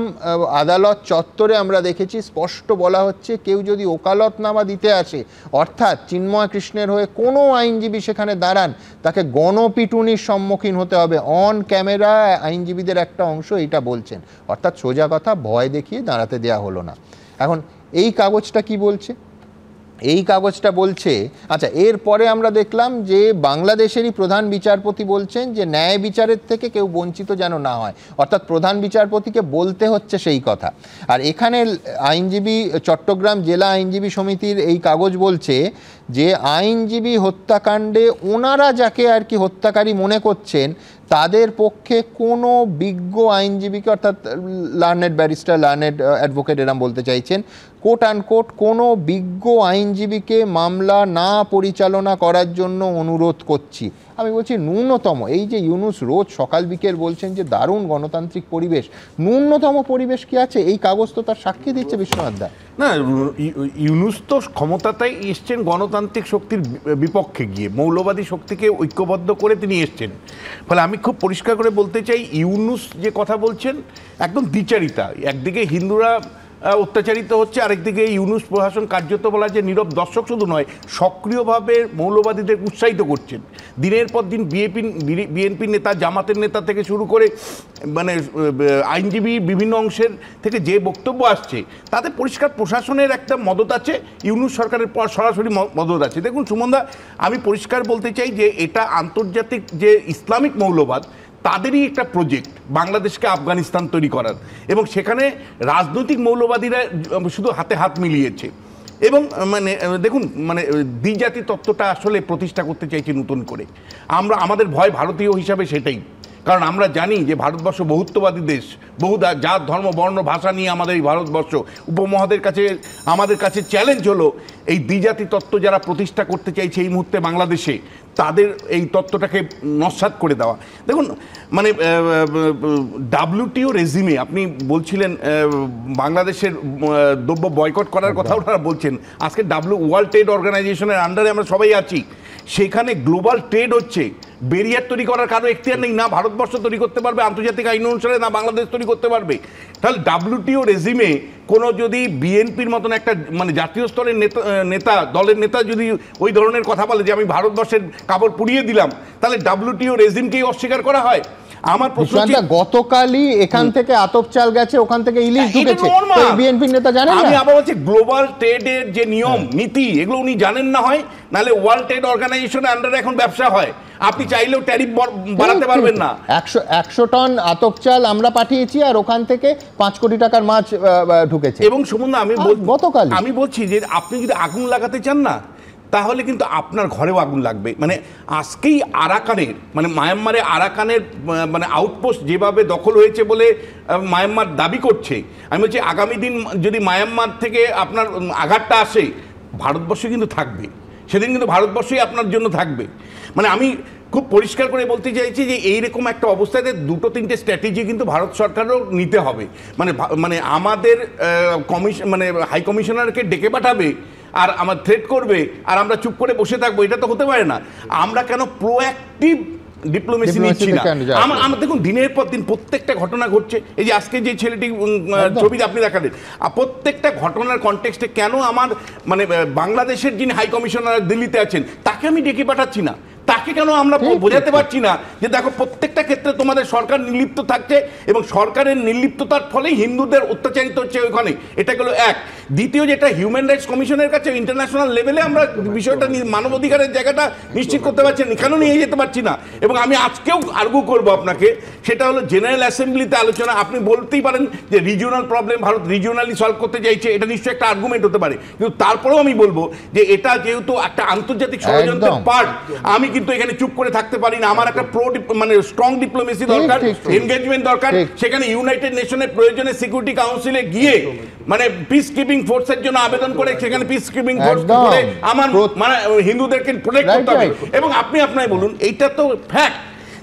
আদালত চত্বরে আমরা দেখেছি স্পষ্ট বলা হচ্ছে কেউ যদি ওকালতনামা দিতে আসে, অর্থাৎ চিন্ময় কৃষ্ণের হয়ে কোনো আইনজীবী সেখানে দাঁড়ান, তাকে গণপিটুনির সম্মুখীন হতে হবে। অন ক্যামেরা আইনজীবীদের একটা অংশ এটা বলছেন, অর্থাৎ সোজা কথা ভয় দেখিয়ে দাঁড়াতে দেওয়া হলো না। এখন এই কাগজটা কি বলছে? এই কাগজটা বলছে, আচ্ছা এরপরে আমরা দেখলাম যে বাংলাদেশেরই প্রধান বিচারপতি বলছেন যে ন্যায় বিচারের থেকে কেউ বঞ্চিত যেন না হয়, অর্থাৎ প্রধান বিচারপতিকে বলতে হচ্ছে সেই কথা। আর এখানে আইনজীবী, চট্টগ্রাম জেলা আইনজীবী সমিতির এই কাগজ বলছে যে আইনজীবী হত্যাকাণ্ডে ওনারা যাকে আর কি হত্যাকারী মনে করছেন তাদের পক্ষে কোনো বিজ্ঞ আইনজীবীকে, অর্থাৎ লার্নেড ব্যারিস্টার, লার্নেড অ্যাডভোকেট এরম বলতে চাইছেন, কোট আনকোট কোনো বিজ্ঞ আইনজীবীকে মামলা না পরিচালনা করার জন্য অনুরোধ করছি। আমি বলছি ন্যূনতম, এই যে ইউনুস রোজ সকাল বিকেল বলছেন যে দারুণ গণতান্ত্রিক পরিবেশ, ন্যূনতম পরিবেশ কি আছে? এই কাগজ তো তার সাক্ষী দিচ্ছে বিশ্বনাথ দা। না, ইউনুস তো ক্ষমতাটাই এসছেন গণতান্ত্রিক শক্তির বিপক্ষে গিয়ে, মৌলবাদী শক্তিকে ঐক্যবদ্ধ করে তিনি এসছেন। ফলে আমি খুব পরিষ্কার করে বলতে চাই, ইউনুস যে কথা বলছেন একদম দ্বিচারিতা। একদিকে হিন্দুরা অত্যাচারিত হচ্ছে, আরেকদিকে ইউনুস প্রশাসন কার্যত বলা যে নীরব দর্শক শুধু নয়, সক্রিয়ভাবে মৌলবাদীদের উৎসাহিত করছেন। দিনের পর দিন বিএনপি নেতা, জামাতের নেতা থেকে শুরু করে মানে আইনজীবী বিভিন্ন অংশের থেকে যে বক্তব্য আসছে তাতে পরিষ্কার প্রশাসনের একটা মদত আছে, ইউনুস সরকারের পর সরাসরি মদত আছে। দেখুন সুমনদা, আমি পরিষ্কার বলতে চাই যে এটা আন্তর্জাতিক যে ইসলামিক মৌলবাদ তাদেরই একটা প্রজেক্ট বাংলাদেশকে আফগানিস্তান তৈরি করার, এবং সেখানে রাজনৈতিক মৌলবাদীরা শুধু হাতে হাত মিলিয়েছে। এবং মানে দেখুন, মানে দ্বিজাতি তত্ত্বটা আসলে প্রতিষ্ঠা করতে চাইছে নতুন করে। আমাদের ভয় ভারতীয় হিসাবে সেটাই, কারণ আমরা জানি যে ভারতবর্ষ বহুত্ববাদী দেশ, বহু জাত ধর্ম বর্ণ ভাষা নিয়ে আমাদের এই ভারতবর্ষ। আমাদের কাছে চ্যালেঞ্জ হলো এই দ্বিজাতি তত্ত্ব যারা প্রতিষ্ঠা করতে চাইছে এই মুহূর্তে বাংলাদেশে, তাদের এই তত্ত্বটাকে নস্যাৎ করে দেওয়া। দেখুন মানে WTO রেজিমে আপনি বলছিলেন বাংলাদেশের দ্রব্য বয়কট করার কথা ওনারা বলছেন। আজকে ওয়ার্ল্ড ট্রেড অর্গানাইজেশনের আন্ডারে আমরা সবাই আছি, সেখানে গ্লোবাল ট্রেড হচ্ছে। ব্যারিয়ার তৈরি করার কারো এখতিয়ার নেই, না ভারতবর্ষ তৈরি করতে পারবে আন্তর্জাতিক আইন অনুসারে, না বাংলাদেশ তৈরি করতে পারবে। তাহলে WTO রেজিমে কোনো যদি বিএনপির মতন একটা মানে জাতীয় স্তরের নেতা দলের নেতা যদি ওই ধরনের কথা বলে যে আমি ভারতবর্ষের কাপড় পুড়িয়ে দিলাম, তাহলে WTO রেজিমকেই অস্বীকার করা হয়। আমার প্রশ্ন, গতকালই এখান থেকে আতপ চাল গেছে, ওখান থেকে ইলিশ ঢুকেছে, বিএনপির নেতা জানেন না? আমি আবার বলছি গ্লোবাল ট্রেডের যে নিয়ম নীতি এগুলো উনি জানেন না হয়, নাহলে ওয়ার্ল্ড ট্রেড অর্গানাইজেশনের আন্ডারে এখন ব্যবসা হয়, আপনি চাইলেও ট্যারিফ বাড়াতে পারবেন না। 100 টন আতপ চাল আমরা পাঠিয়েছি, আর ওখান থেকে 5 কোটি টাকার মাছ ঢুকেছে। এবং সুমন, আমি বলছি যে আপনি যদি আগুন লাগাতে চান না, তাহলে কিন্তু আপনার ঘরেও আগুন লাগবে। মানে আজকেই আরাকানের, মানে মায়ানমারে আরাকানের মানে আউটপোস্ট যেভাবে দখল হয়েছে বলে মায়ানমার দাবি করছে, আমি বলছি আগামী দিন যদি মায়ানমার থেকে আপনার আঘাতটা আসে, ভারতবর্ষে কিন্তু থাকবে, সেদিন কিন্তু ভারতবর্ষই আপনার জন্য থাকবে। মানে আমি খুব পরিষ্কার করে বলতে চাইছি যে এইরকম একটা অবস্থাতে 2-3টে স্ট্র্যাটেজি কিন্তু ভারত সরকারও নিতে হবে। মানে আমাদের মানে হাই কমিশনারকে ডেকে পাঠাবে আর আমার থ্রেট করবে আর আমরা চুপ করে বসে থাকবো, এটা তো হতে পারে না। আমরা কেন প্রোঅ্যাক্টিভ ডিপ্লোমেসি নিচ্ছি না? আমরা দেখুন দিনের পর দিন প্রত্যেকটা ঘটনা ঘটছে। এই যে আজকে যে ছেলেটি ছবি আপনি দেখালেন, প্রত্যেকটা ঘটনার কনটেক্সটে কেন আমার মানে বাংলাদেশের যিনি হাই কমিশনার দিল্লিতে আছেন তাকে আমি ডেকে পাঠাচ্ছি না? তাকে কেন আমরা বোঝাতে পারছি না যে দেখো প্রত্যেকটা ক্ষেত্রে তোমাদের সরকার নির্লিপ্ত থাকছে এবং সরকারের নির্লিপ্ততার ফলেই হিন্দুদের অত্যাচারিত হচ্ছে ওইখানে? এটা গেল এক। দ্বিতীয়, যেটা হিউম্যান রাইটস কমিশনের কাছে ইন্টারন্যাশনাল লেভেলে আমরা বিষয়টা মানবাধিকারের জায়গাটা নিশ্চিত করতে পারছি না, কেন নিয়ে যেতে পারছি না? এবং আমি আজকেও আর্গু করবো আপনাকে, সেটা হলো জেনারেল অ্যাসেম্বলিতে আলোচনা। আপনি বলতেই পারেন যে রিজিওনাল প্রবলেম ভারত রিজিওনালি সলভ করতে চাইছে, এটা নিশ্চয়ই একটা আর্গুমেন্ট হতে পারে, কিন্তু তারপরেও আমি বলবো যে এটা যেহেতু একটা আন্তর্জাতিক ষড়যন্ত্রের পার্ট, আমি কিন্তু এখানে চুপ করে থাকতে পারি না। আমার একটা মানে স্ট্রং ডিপ্লোমেসি দরকার, এনগেজমেন্ট দরকার। সেখানে ইউনাইটেড নেশনের প্রয়োজনে সিকিউরিটি কাউন্সিলে গিয়ে মানে পিস কিপিং ফোর্সের জন্য আবেদন করে সেখানে পিস কিপিং ফোর্স করে আমার মানে হিন্দুদেরকে প্রোটেক্ট করতে হবে। এবং আপনি বলুন, এইটা তো ফ্যাক্ট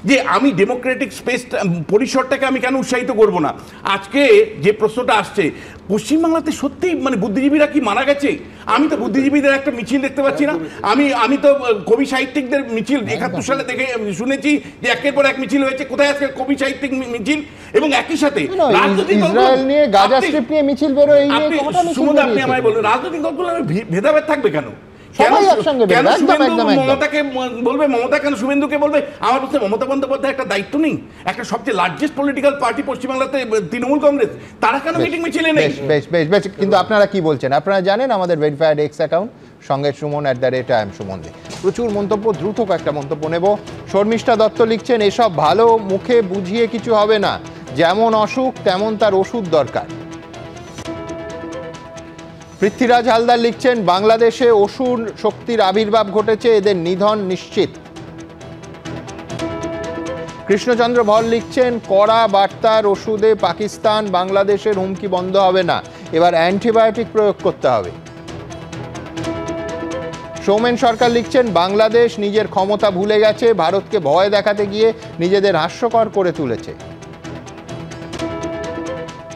যে আমি ডেমোক্রেটিক স্পেস পরিসরটাকে আমি কেন উৎসাহিত করব না? আজকে যে প্রশ্নটা আসছে, পশ্চিমবাংলাতে সত্যি মানে বুদ্ধিজীবীরা কি মারা গেছে? আমি তো বুদ্ধিজীবীদের একটা মিছিল দেখতে পাচ্ছি না। আমি তো কবি সাহিত্যিকদের মিছিল 71 সালে দেখে শুনেছি যে একের পর এক মিছিল হয়েছে। কোথায় আজকে কবি সাহিত্যিক মিছিল? এবং একই সাথে রাজনৈতিক ইসরায়েল নিয়ে গাজা স্ট্রিপ নিয়ে মিছিল বের হয়। এই নিয়ে আপনি আমায় বলুন, রাজনৈতিক দলগুলো ভেদাভেদ থাকবে কেন? সবাই একসঙ্গে কেন বেরোবে, একদম শুভেন্দু একদম একদম। মমতাকে বলবে, মমতা কেন শুভেন্দুকে বলবে? আমার প্রশ্ন, মমতা বন্দ্যোপাধ্যায় একটা দায়িত্ব নেই? একটা সবচেয়ে লার্জেস্ট পলিটিক্যাল পার্টি পশ্চিমবাংলাতে তৃণমূল কংগ্রেস, তারা কেন মিটিং মিছিলে নেই? বেশ বেশ বেশ, কিন্তু আপনারা কি বলছেন? আপনারা জানেন আমাদের ভেরিফাইড এক্স অ্যাকাউন্ট সঙ্গে সুমন @IAM সুমন দে। প্রচুর মন্তব্য, দ্রুত কয়েকটা মন্তব্য নেব। শর্মিষ্ঠা দত্ত লিখছেন, এসব ভালো মুখে বুঝিয়ে কিছু হবে না, যেমন অসুখ তেমন তার ওষুধ দরকার। পৃথ্বীরাজ হালদার লিখছেন, বাংলাদেশে অসুর শক্তির আবির্ভাব ঘটেছে, এদের নিধন নিশ্চিত। কৃষ্ণচন্দ্র ভর লিখছেন, কড়া বার্তার ওষুধে পাকিস্তান বাংলাদেশের হুমকি বন্ধ হবে না, এবার অ্যান্টিবায়োটিক প্রয়োগ করতে হবে। সৌমেন সরকার লিখছেন, বাংলাদেশ নিজের ক্ষমতা ভুলে গেছে, ভারতকে ভয় দেখাতে গিয়ে নিজেদের হাস্যকর করে তুলেছে।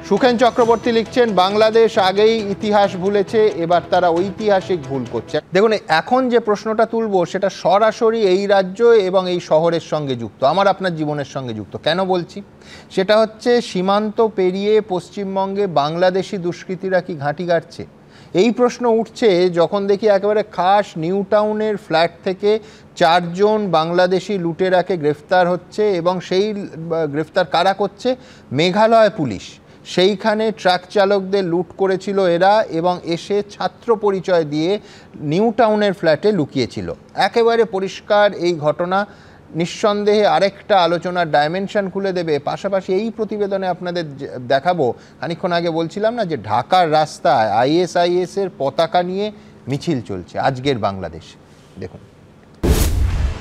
সুখেন চক্রবর্তী লিখছেন, বাংলাদেশ আগেই ইতিহাস ভুলেছে, এবার তারা ঐতিহাসিক ভুল করছে। দেখুন, এখন যে প্রশ্নটা তুলব সেটা সরাসরি এই রাজ্য এবং এই শহরের সঙ্গে যুক্ত, আমার আপনার জীবনের সঙ্গে যুক্ত। কেন বলছি? সেটা হচ্ছে, সীমান্ত পেরিয়ে পশ্চিমবঙ্গে বাংলাদেশি দুষ্কৃতীরা কি ঘাঁটি গাড়ছে? এই প্রশ্ন উঠছে যখন দেখি একেবারে খাস নিউ টাউনের ফ্ল্যাট থেকে 4 জন বাংলাদেশি লুটেরাকে গ্রেফতার হচ্ছে, এবং সেই গ্রেফতার কারা করছে? মেঘালয় পুলিশ। সেইখানে ট্রাক চালকদের লুট করেছিল এরা, এবং এসে ছাত্র পরিচয় দিয়ে নিউ টাউনের ফ্ল্যাটে লুকিয়েছিল। একেবারে পরিষ্কার এই ঘটনা নিঃসন্দেহে আরেকটা আলোচনার ডাইমেনশন খুলে দেবে। পাশাপাশি এই প্রতিবেদনে আপনাদের দেখাবো, খানিকক্ষণ আগে বলছিলাম না যে ঢাকার রাস্তায় ISIS এর পতাকা নিয়ে মিছিল চলছে আজকের বাংলাদেশ। দেখুন,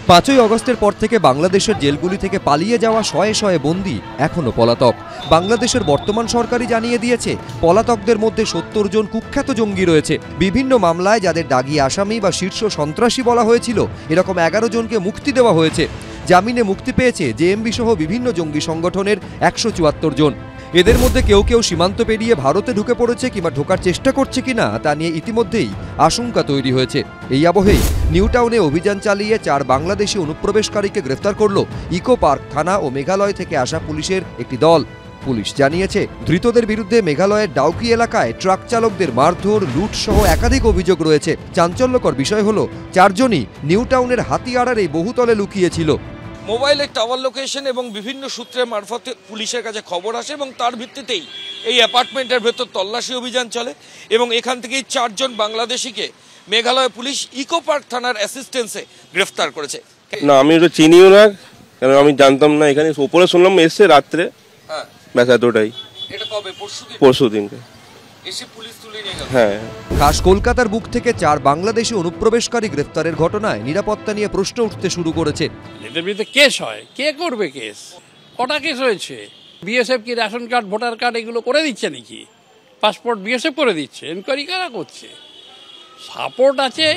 5ই আগস্টের পর থেকে বাংলাদেশের জেলগুলি থেকে পালিয়ে যাওয়া শয়ে শয়ে বন্দী এখনো পলাতক। বাংলাদেশের বর্তমান সরকারই জানিয়ে দিয়েছে, পলাতকদের মধ্যে 70 জন কুখ্যাত জঙ্গি রয়েছে। বিভিন্ন মামলায় যাদের দাগি আসামি বা শীর্ষ সন্ত্রাসী বলা হয়েছিল, এরকম 11 জনকে মুক্তি দেওয়া হয়েছে। জামিনে মুক্তি পেয়েছে জেএমবি সহ বিভিন্ন জঙ্গি সংগঠনের 174 জন। এদের মধ্যে কেউ কেউ সীমান্ত পেরিয়ে ভারতে ঢুকে পড়েছে কিংবা ঢোকার চেষ্টা করছে কিনা তা নিয়ে ইতিমধ্যেই আশঙ্কা তৈরি হয়েছে। এই আবহেই নিউ টাউনে অভিযান চালিয়ে 4 বাংলাদেশি অনুপ্রবেশকারীকে গ্রেফতার করল ইকো পার্ক থানা ও মেঘালয় থেকে আসা পুলিশের একটি দল। পুলিশ জানিয়েছে, ধৃতদের বিরুদ্ধে মেঘালয়ের ডাউকি এলাকায় ট্রাক চালকদের মারধর, লুট সহ একাধিক অভিযোগ রয়েছে। চাঞ্চল্যকর বিষয় হলো, 4 জনই নিউ টাউনের হাতিয়াড়ার এই বহুতলে লুকিয়েছিল। মোবাইলের টাওয়ার লোকেশন এবং বিভিন্ন সূত্রের মারফতে পুলিশের কাছে খবর আসে, এবং তার ভিত্তিতেই এই অ্যাপার্টমেন্টের ভেতর তল্লাশি অভিযান চলে, এবং এখান থেকেই 4 জন বাংলাদেশিকে মেঘালয় পুলিশ ইকো পার্ক থানার অ্যাসিস্ট্যান্সে গ্রেফতার করেছে। না, আমি ওটা চিনিও না, কারণ আমি জানতাম না। এখানে ওপরে শুনলাম এসছে রাত্রে, ব্যাস এতটাই। এটা কবে? পরশু দিনকে এসে পুলিশ তুলে নিয়ে গেল। হ্যাঁ। খাস কলকাতার বুক থেকে 4 বাংলাদেশি অনুপ্রবেশকারী গ্রেফতারের ঘটনায় নিরাপত্তা নিয়ে প্রশ্ন উঠতে শুরু করেছে। এদের বিরুদ্ধে কেস হয়, কে করবে কেস? কটা কেস হয়েছে? বিএসএফ কি রেশন কার্ড, ভোটার কার্ড এগুলো করে দিচ্ছে নাকি? পাসপোর্ট বিএসএফ করে দিচ্ছে, এনকোয়ারি কারা করছে? সাপোর্ট আছে।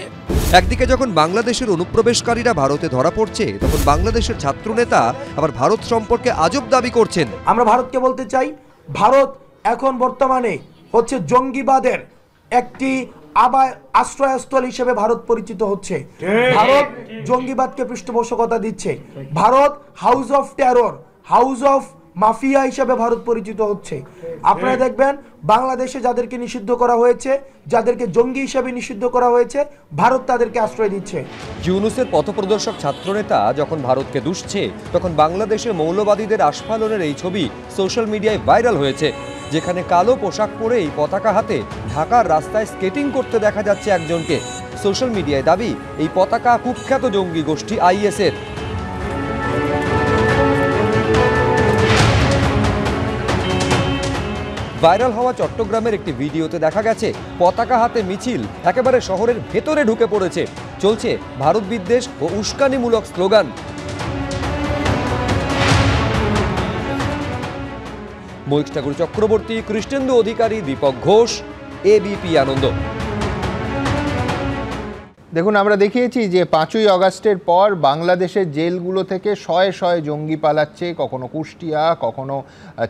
একদিকে যখন বাংলাদেশের অনুপ্রবেশকারীরা ভারতে ধরা পড়ছে, তখন বাংলাদেশের ছাত্রনেতা আবার ভারত সম্পর্কে আজব দাবি করছেন। আমরা ভারতকে বলতে চাই, ভারত এখন বর্তমানে হচ্ছে জঙ্গিবাদের একটি আশ্রয়স্থল হিসেবে ভারত পরিচিত হচ্ছে। ভারত জঙ্গিবাদকে পৃষ্ঠপোষকতা দিচ্ছে। Bharat house of terror, house of mafia হিসেবে ভারত পরিচিত হচ্ছে। আপনারা দেখবেন, বাংলাদেশে যাদেরকে নিষিদ্ধ করা হয়েছে, যাদেরকে জঙ্গি হিসেবে নিষিদ্ধ করা হয়েছে, ভারত তাদেরকে আশ্রয় দিচ্ছে। ইউনূসের পথপ্রদর্শক ছাত্রনেতা যখন ভারতকে দুষছে, তখন বাংলাদেশে মৌলবাদীদের আস্ফালনের এই ছবি সোশ্যাল মিডিয়ায় ভাইরাল হয়েছে, যেখানে কালো পোশাক পরে এই পতাকা হাতে ঢাকার রাস্তায় স্কেটিং করতে দেখা যাচ্ছে একজনকে। সোশ্যাল মিডিয়ায় দাবি, এই পতাকা কুখ্যাত জঙ্গি গোষ্ঠী IS এর। ভাইরাল হওয়া চট্টগ্রামের একটি ভিডিওতে দেখা গেছে, পতাকা হাতে মিছিল একেবারে শহরের ভেতরে ঢুকে পড়েছে। চলছে ভারত বিদ্বেষ ও উস্কানিমূলক স্লোগান। মৈক ঠাকুর চক্রবর্তী, কৃষ্ণেন্দু অধিকারী, দীপক ঘোষ, ABP আনন্দ। দেখুন, আমরা দেখিয়েছি যে 5ই আগস্টের পর বাংলাদেশের জেলগুলো থেকে শয়ে শয়ে জঙ্গি পালাচ্ছে, কখনো কুষ্টিয়া, কখনো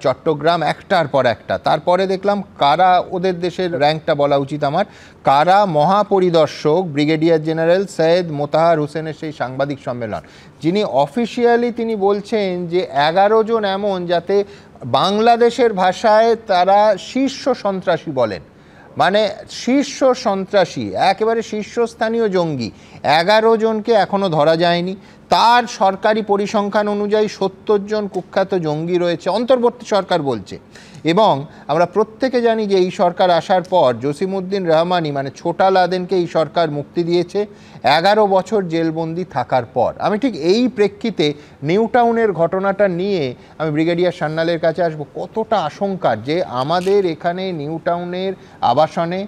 চট্টগ্রাম, একটার পর একটা। তারপরে দেখলাম কারা, ওদের দেশের র্যাঙ্কটা বলা উচিত আমার, কারা মহাপরিদর্শক ব্রিগেডিয়ার জেনারেল সৈয়দ মোতাহার হোসেনের সেই সাংবাদিক সম্মেলন, যিনি অফিসিয়ালি তিনি বলছেন যে 11 জন এমন, যাতে বাংলাদেশের ভাষায় তারা শীর্ষ সন্ত্রাসী বলেন। মানে শীর্ষ সন্ত্রাসী, একেবারে শীর্ষস্থানীয় জঙ্গি 11 জনকে এখনও ধরা যায়নি। তার সরকারি পরিসংখ্যান অনুযায়ী 70 জন কুখ্যাত জঙ্গি রয়েছে, অন্তর্বর্তী সরকার বলছে। এবং আমরা প্রত্যেকে জানি যে এই সরকার আসার পর জসিমউদ্দিন রহমানি মানে ছোটা লাদেনকে এই সরকার মুক্তি দিয়েছে 11 বছর জেলবন্দি থাকার পর। আমি ঠিক এই প্রেক্ষিতে নিউ টাউনের ঘটনাটা নিয়ে আমি ব্রিগেডিয়ার সান্যালের কাছে আসবো। কতটা আশঙ্কার যে আমাদের এখানে নিউ টাউনের আবাসনে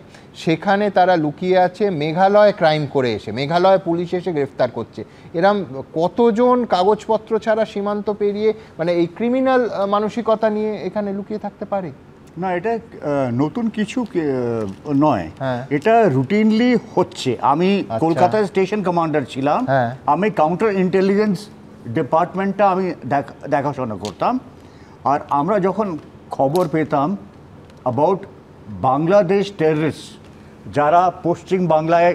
সেখানে তারা লুকিয়ে আছে, মেঘালয় ক্রাইম করে এসে, মেঘালয় পুলিশ এসে গ্রেফতার করছে। এরম কতজন কাগজপত্র ছাড়া সীমান্ত পেরিয়ে মানে এই ক্রিমিনাল মানসিকতা নিয়ে এখানে লুকিয়ে থাকতে পারে? না, এটা নতুন কিছু নয়, এটা রুটিনলি হচ্ছে। আমি কলকাতায় স্টেশন কমান্ডার ছিলাম, আমি কাউন্টার ইন্টেলিজেন্স ডিপার্টমেন্টটা আমি দেখাশোনা করতাম। আর আমরা যখন খবর পেতাম অ্যাবাউট বাংলাদেশ টেররিস্ট যারা পশ্চিম বাংলায়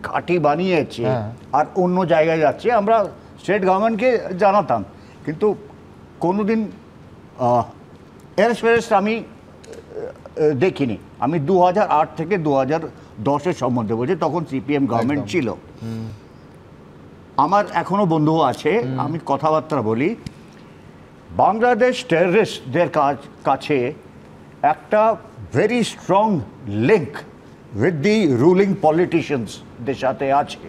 ঘাঁটি বানিয়েছে আর অন্য জায়গায় যাচ্ছে, আমরা স্টেট গভর্নমেন্টকে জানাতাম, কিন্তু কোনোদিন অ্যারেস্ট আমি দেখিনি। আমি 2008 থেকে 2010-এর সম্বন্ধে বলছি, তখন সিপিএম গভর্নমেন্ট ছিল। আমার এখনো বন্ধু আছে, আমি কথাবার্তা বলি। বাংলাদেশ টেররিস্টদের কাছে একটা very strong link with the ruling পলিটিশিয়ানসদের সাথে আছে।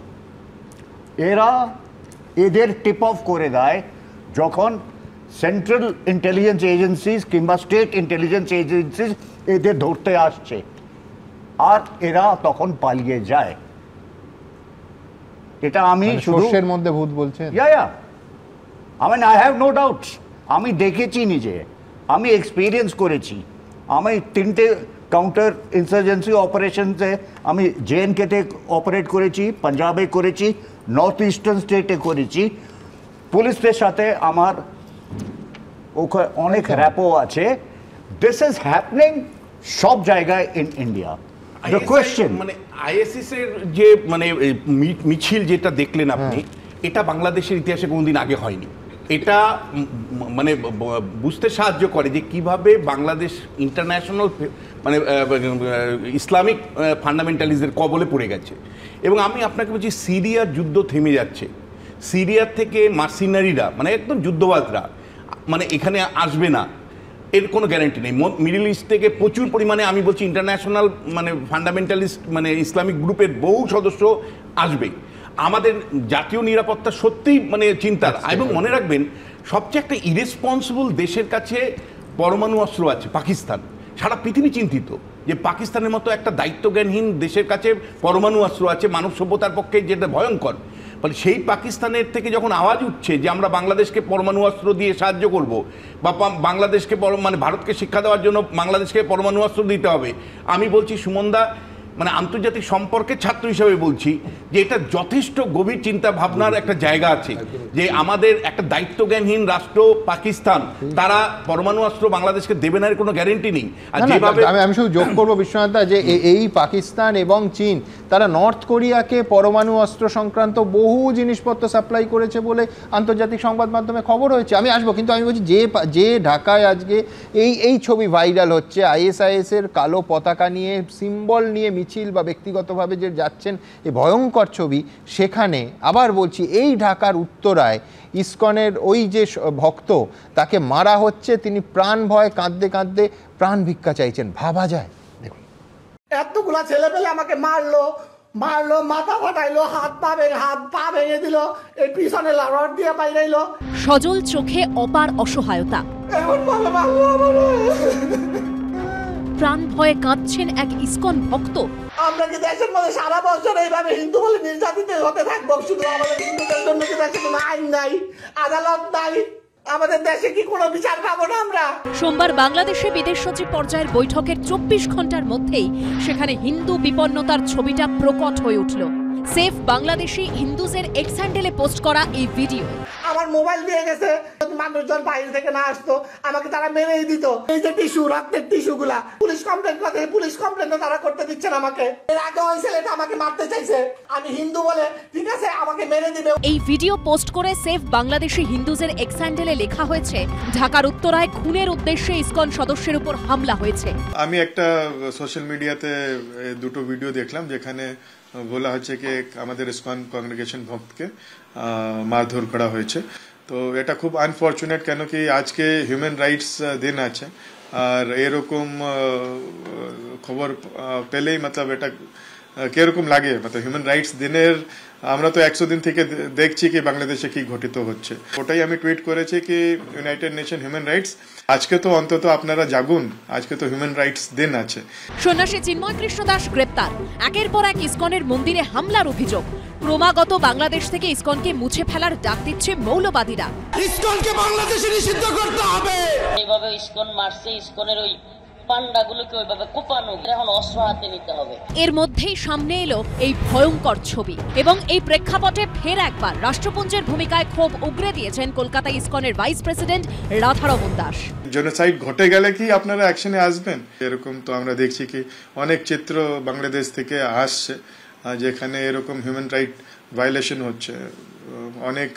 এরা এদের টিপ অফ করে দেয় যখন সেন্ট্রাল ইন্টেলিজেন্স এজেন্সিস কিংবা স্টেট ইন্টেলিজেন্স এজেন্সিস এদের ধরতে আসছে, আর এরা তখন পালিয়ে যায়। এটা আমি সর্ষের মধ্যে ভূত বলছেন? আই হ্যাভ নো ডাউট, আমি দেখেছি নিজে, আমি এক্সপিরিয়েন্স করেছি। আমি 3টে কাউন্টার ইনসার্জেন্সি অপারেশনসে আমি জেএনকেতে অপারেট করেছি, পাঞ্জাবে করেছি, নর্থ ইস্টার্ন স্টেটে করেছি। পুলিশের সাথে আমার অনেক র্যাপো আছে। দিস ইজ হ্যাপনিং সব জায়গায় ইন ইন্ডিয়া। দ্য কোয়েশ্চেন মানে আইএসএস এর যে মানে মিছিল যেটা দেখলেন আপনি, এটা বাংলাদেশের ইতিহাসে কোনোদিন আগে হয়নি। এটা মানে বুঝতে সাহায্য করে যে কিভাবে বাংলাদেশ ইন্টারন্যাশনাল মানে ইসলামিক ফান্ডামেন্টালিজমের কবলে পড়ে গেছে। এবং আমি আপনাকে বলছি, সিরিয়ার যুদ্ধ থেমে যাচ্ছে। সিরিয়ার থেকে মার্সিনারিরা মানে একদম যুদ্ধবাদরা মানে এখানে আসবে না, এর কোনো গ্যারান্টি নেই। মিডল ইস্ট থেকে প্রচুর পরিমাণে, আমি বলছি ইন্টারন্যাশনাল মানে ফান্ডামেন্টালিস্ট মানে ইসলামিক গ্রুপের বহু সদস্য আসবে। আমাদের জাতীয় নিরাপত্তা সত্যিই মানে চিন্তার। এবং মনে রাখবেন, সবচেয়ে একটা ইরেসপন্সিবল দেশের কাছে পরমাণু অস্ত্র আছে পাকিস্তান। সারা পৃথিবী চিন্তিত যে পাকিস্তানের মতো একটা দায়িত্বজ্ঞানহীন দেশের কাছে পরমাণু অস্ত্র আছে, মানব সভ্যতার পক্ষে যেটা ভয়ঙ্কর। ফলে সেই পাকিস্তানের থেকে যখন আওয়াজ উঠছে যে আমরা বাংলাদেশকে পরমাণু অস্ত্র দিয়ে সাহায্য করব, বা বাংলাদেশকে মানে ভারতকে শিক্ষা দেওয়ার জন্য বাংলাদেশকে পরমাণু অস্ত্র দিতে হবে, আমি বলছি সুমনদা, মানে আন্তর্জাতিক সম্পর্কের ছাত্র হিসেবে বলছি যে এটা যথেষ্ট গভীর চিন্তা ভাবনার একটা জায়গা আছে যে আমাদের একটা দায়িত্বজ্ঞানহীন রাষ্ট্র পাকিস্তান, তারা পরমাণু অস্ত্র বাংলাদেশকে দেবে না, এর কোনো গ্যারেন্টি নেই। আর যেভাবে আমি শুধু যোগ করবো বিশ্বনাথ দা, যে এই পাকিস্তান এবং চীন তারা নর্থ কোরিয়াকে পরমাণু অস্ত্র সংক্রান্ত বহু জিনিসপত্র সাপ্লাই করেছে বলে আন্তর্জাতিক সংবাদ মাধ্যমে খবর হয়েছে। আমি আসবো, কিন্তু আমি বলছি যে ঢাকায় আজকে এই ছবি ভাইরাল হচ্ছে, ISIS এর কালো পতাকা নিয়ে, সিম্বল নিয়ে মিছিল বা ব্যক্তিগতভাবে যে যাচ্ছেন, এই ভয়ঙ্কর ছবি, সেখানে আবার বলছি এই ঢাকার উত্তরায় ইসকনের ওই যে ভক্ত, তাকে মারা হচ্ছে, তিনি প্রাণ ভয় কাঁদতে কাঁদতে প্রাণ ভিক্ষা চাইছেন। ভাবা যায়? দেখুন, এতগুলা ছেলে পেলে আমাকে মারলো, মাথা ফাটাইলো, হাত পা ভেঙে দিল, এই পিছনে রড দিয়ে বাইরাইলো। সজল চোখে অপার অসহায়তা, এমন ভাবে মারলো আমারে। প্রাণ ভয়ে কাঁদছেন এক ইসকন ভক্ত। আমরা কি দেশের মধ্যে সারা বছর এইভাবে হিন্দু বলে নির্যাতিত হতে থাকবো? শুধু আমাদের হিন্দুদের জন্য কি দেশে কোনো আইন নাই, আদালত নাই? আমাদের দেশে কি কোনো বিচার পাবো না আমরা? সোমবার বাংলাদেশে বিদেশ সচিব পর্যায়ের বৈঠকের 24 ঘন্টার মধ্যেই সেখানে হিন্দু বিপন্নতার ছবিটা প্রকট হয়ে উঠল। সেফ বাংলাদেশি হিন্দুজের এক্স হ্যান্ডেলে পোস্ট করা এই ভিডিও। আমার মোবাইল দিয়ে গেছে, মানুষজন বাইরে থেকে না আসতো আমাকে তারা মেরেই দিত। এই যে টিস্যু, রক্তের টিস্যু গুলা, পুলিশ কমপ্লেন করতে, পুলিশ কমপ্লেনও তারা করতে দিচ্ছে না আমাকে। এর আগে ওই ছেলেটা আমাকে মারতে চাইছে, আমি হিন্দু বলে ঠিক আছে আমাকে মেরে দিবে। এই ভিডিও পোস্ট করে সেফ বাংলাদেশি হিন্দুজের এক্স হ্যান্ডেলে লেখা হয়েছে, ঢাকার উত্তরায় খুনের উদ্দেশ্যে ইসকন সদস্যের উপর হামলা হয়েছে। আমি একটা সোশ্যাল মিডিয়াতে দুটো ভিডিও দেখলাম যেখানে বলা হচ্ছে কি আমাদের ইসকন কংগ্রেগেশন ভক্তকে মারধর করা হয়েছে। তো এটা খুব আনফর্চুনেট, কেন কি আজকে হিউম্যান রাইটস দিন আছে, আর এরকম খবর পেলেই মতলব এটা কিরকম লাগে। মতলব হিউম্যান রাইটস দিনের আমরা তো 100 দিন থেকে দেখছি কি বাংলাদেশে কি ঘটিত হচ্ছে। ওটাই আমি টুইট করেছি কি ইউনাইটেড নেশন হিউম্যান রাইটস, আজকে তো অন্তত আপনারা জাগুন, আজকে তো হিউম্যান রাইটস দিন আছে। সন্ন্যাসী চিন্ময় কৃষ্ণ দাস গ্রেপ্তার, একের পর এক ইসকনের মন্দিরে হামলার অভিযোগ। ক্রমাগত বাংলাদেশ থেকে ইসকনকে মুছে ফেলার ডাক দিচ্ছে মৌলবাদীরা। ইসকনকে বাংলাদেশে নিষিদ্ধ করতে হবে। এইভাবে ইসকন মারছে, ইসকনের ওই পান্ডাগুলোকে ওইভাবে কোপানো, এখন অস্ত্র হাতে নিতে হবে। এর মধ্যেই সামনে এলো এই ভয়ঙ্কর ছবি, এবং এই প্রেক্ষাপটে ফের একবার রাষ্ট্রপুঞ্জের ভূমিকায় ক্ষোভ উগরে দিয়েছেন কলকাতা ইসকনের vice president Radharaman Das. Genocide ঘটে গেলে কি আপনারা অ্যাকশনে আসবেন? এরকম তো আমরা দেখছি কি অনেক চিত্র বাংলাদেশ থেকে আসছে যেখানে এরকম হিউম্যান রাইট ভায়োলেশন হচ্ছে, অনেক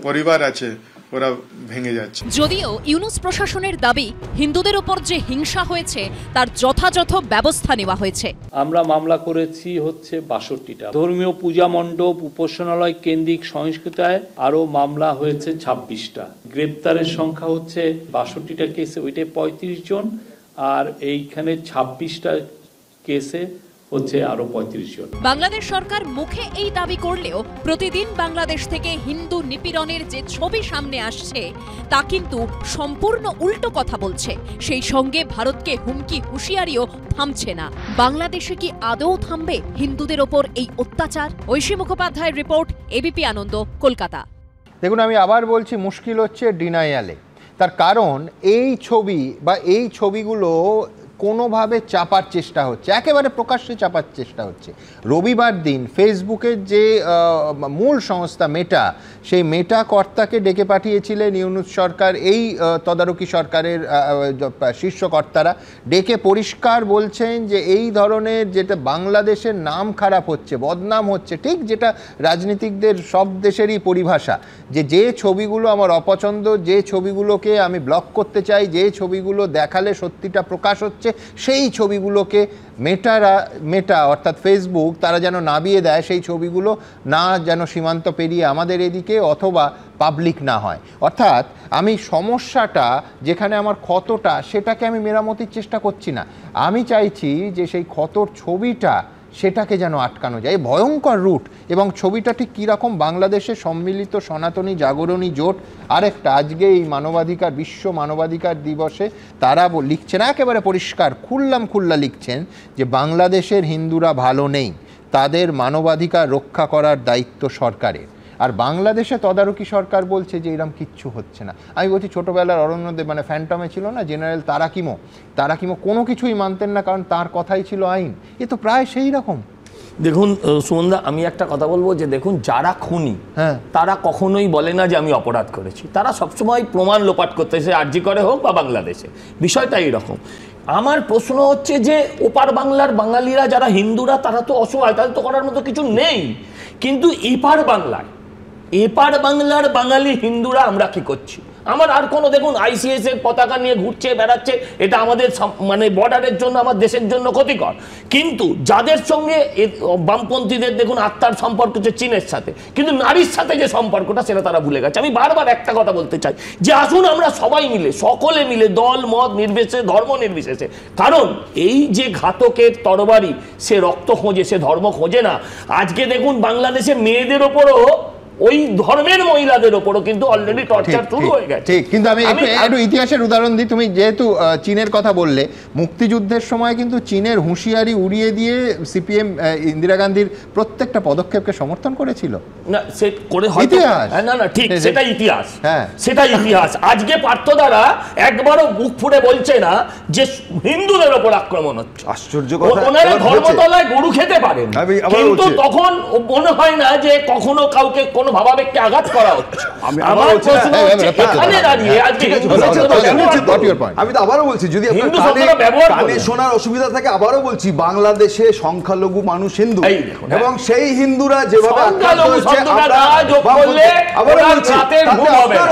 পরিবার আছে ওরা ভেঙে যাচ্ছে। যদিও ইউনুস প্রশাসনের দাবি, হিন্দুদের উপর যে হিংসা হয়েছে তার যথাযথ ব্যবস্থা নেওয়া হয়েছে। আমরা মামলা করেছি হচ্ছে 62টা, ধর্মীয় পূজা মণ্ডপ, উপাসনালয় কেন্দ্রিক সংস্কৃতায় আরো মামলা হয়েছে 26টা। গ্রেপ্তারের সংখ্যা হচ্ছে 62টা কেসে ওইটাই 35 জন, আর এইখানে 26টা কেসে হচ্ছে আরো 35 জন। বাংলাদেশ সরকার মুখে এই দাবি করলেও প্রতিদিন বাংলাদেশ থেকে হিন্দু নিপীড়নের যে ছবি সামনে আসছে তা কিন্তু সম্পূর্ণ উল্টো কথা বলছে। সেই সঙ্গে ভারতকে হুমকি হুঁশিয়ারিও থামছে না। বাংলাদেশে কি আদৌ থামবে হিন্দুদের ওপর এই অত্যাচার? ঐশী মুখোপাধ্যায়ের রিপোর্ট, এবিপি আনন্দ, কলকাতা। দেখুন, আমি আবার বলছি, মুশকিল হচ্ছে ডিনায়ালে। তার কারণ এই ছবি বা এই ছবিগুলো কোনোভাবে চাপার চেষ্টা হচ্ছে, একেবারে প্রকাশ্যে চাপার চেষ্টা হচ্ছে। রবিবার দিন ফেসবুকের যে মূল সংস্থা মেটা, সেই মেটা কর্তাকে ডেকে পাঠিয়েছিলেন ইউনুস সরকার, এই তদারকি সরকারের শীর্ষ কর্তারা ডেকে পরিষ্কার বলছেন যে এই ধরনের যেটা বাংলাদেশের নাম খারাপ হচ্ছে, বদনাম হচ্ছে, ঠিক যেটা রাজনীতিকদের সব দেশেরই পরিভাষা, যে ছবিগুলো আমার অপছন্দ, যে ছবিগুলোকে আমি ব্লক করতে চাই, যে ছবিগুলো দেখালে সত্যিটা প্রকাশ হচ্ছে, সেই ছবিগুলোকে মেটা অর্থাৎ ফেসবুক তারা যেন নামিয়ে দেয়, সেই ছবিগুলো না যেন সীমান্ত পেরিয়ে আমাদের এদিকে অথবা পাবলিক না হয়। অর্থাৎ আমি সমস্যাটা যেখানে আমার ক্ষতটা, সেটাকে আমি মেরামতির চেষ্টা করছি না, আমি চাইছি যে সেই ক্ষতর ছবিটা সেটাকে যেন আটকানো যায়। ভয়ঙ্কর রুট। এবং ছবিটা ঠিক কীরকম, বাংলাদেশের সম্মিলিত সনাতনী জাগরণী জোট আরেকটা আজকে এই মানবাধিকার, বিশ্ব মানবাধিকার দিবসে তারা লিখছেন একেবারে পরিষ্কার খুল্লা লিখছেন যে বাংলাদেশের হিন্দুরা ভালো নেই, তাদের মানবাধিকার রক্ষা করার দায়িত্ব সরকারের। আর বাংলাদেশে তদারকি সরকার বলছে যে এরকম কিচ্ছু হচ্ছে না। আমি বলছি, ছোটোবেলার অরণ্যদেব মানে ফ্যান্টমে ছিল না জেনারেল তারাকিমো কোনো কিছুই মানতেন না, কারণ তার কথাই ছিল আইন। এ তো প্রায় সেই রকম। দেখুন সুমনদা, আমি একটা কথা বলবো যে দেখুন, যারা খুনি তারা কখনোই বলে না যে আমি অপরাধ করেছি, তারা সবসময় প্রমাণ লোপাট করতেছে, আরজি করে হোক বা বাংলাদেশে, বিষয়টা এইরকম। আমার প্রশ্ন হচ্ছে যে ওপার বাংলার বাঙালিরা যারা হিন্দুরা তারা তো অসহায়, তাদের তো করার মতো কিছু নেই, কিন্তু এপার বাংলার বাঙালি হিন্দুরা আমরা কি করছি? আমার আর কোনো দেখুন আইসিএস এর পতাকা নিয়ে ঘুরছে বেড়াচ্ছে, এটা আমাদের মানে বর্ডারের জন্য, আমার দেশের জন্য ক্ষতিকর। কিন্তু যাদের সঙ্গে বামপন্থীদের দেখুন আত্মার সম্পর্ক হচ্ছে চীনের সাথে, কিন্তু নারীর সাথে যে সম্পর্কটা সেটা তারা ভুলে গেছে। আমি বারবার একটা কথা বলতে চাই যে আসুন আমরা সবাই মিলে, সকলে মিলে, দল মত নির্বিশেষে, ধর্ম নির্বিশেষে, কারণ এই যে ঘাতকের তরবারি সে রক্ত খোঁজে, সে ধর্ম খোঁজে না। আজকে দেখুন বাংলাদেশে মেয়েদের ওপরও ওই ধর্মের মহিলাদের ওপরও কিন্তু অলরেডি টর্চার শুরু হয়ে গেছে। ঠিক, কিন্তু আমি একটু ইতিহাসের উদাহরণ দিই। তুমি যেহেতু চীনের কথা বললে, মুক্তিযুদ্ধের সময় কিন্তু চীনের হুঁশিয়ারি উড়িয়ে দিয়ে সিপিএম ইন্দিরা গান্ধীর প্রত্যেকটা পদক্ষেপকে সমর্থন করেছিল। না সে করে হয়তো না ঠিক, সেটা ইতিহাস, সেটা ইতিহাস। আজকে পার্থ দ্বারা একবারও বুক ফুটে বলছে না যে হিন্দুদের ওপর আক্রমণ হচ্ছে। আশ্চর্য কথা, ওনারা ধর্মতলায় গরু খেতে পারেন, কিন্তু তখন মনে হয় না যে কখনো কাউকে কোনো ভাবাবেগকে আঘাত করা হচ্ছে। আমার প্রশ্ন হচ্ছে এখানে দাঁড়িয়ে আজকে আমি তো আবারও বলছি, যদি কানে শোনার অসুবিধা থাকে আবারও বলছি, বাংলাদেশে সংখ্যালঘু মানুষ হিন্দু, এবং সেই হিন্দুরা যেভাবে আক্রান্ত হচ্ছে,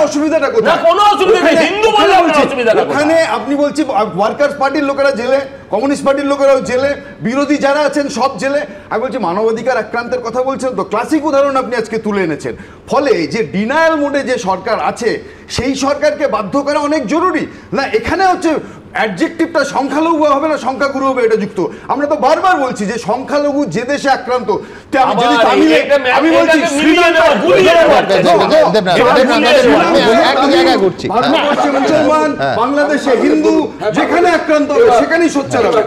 অসুবিধাটা কোথায়? ওখানে আপনি বলছি ওয়ার্কার্স পার্টির লোকেরা জেলে, কমিউনিস্ট পার্টির লোকেরাও জেলে, বিরোধী যারা আছেন সব জেলে। আমি বলছি মানবাধিকার আক্রান্তের কথা বলছেন তো, ক্লাসিক উদাহরণ আপনি আজকে তুলে এনেছেন। ফলে যে ডিনায়াল মোডে যে সরকার আছে, সেই সরকারকে বাধ্য করা অনেক জরুরি না। এখানে হচ্ছে অ্যাডজেক্টিভটা সংখ্যালঘু হবে না সংখ্যাগুরু হবে এটা যুক্ত। আমরা তো বারবার বলছি যে সংখ্যালঘু যে দেশে আক্রান্ত, আমি বলছি মুসলমান, বাংলাদেশে হিন্দু, যেখানে আক্রান্ত হবে সেখানেই সোচ্চার হবে।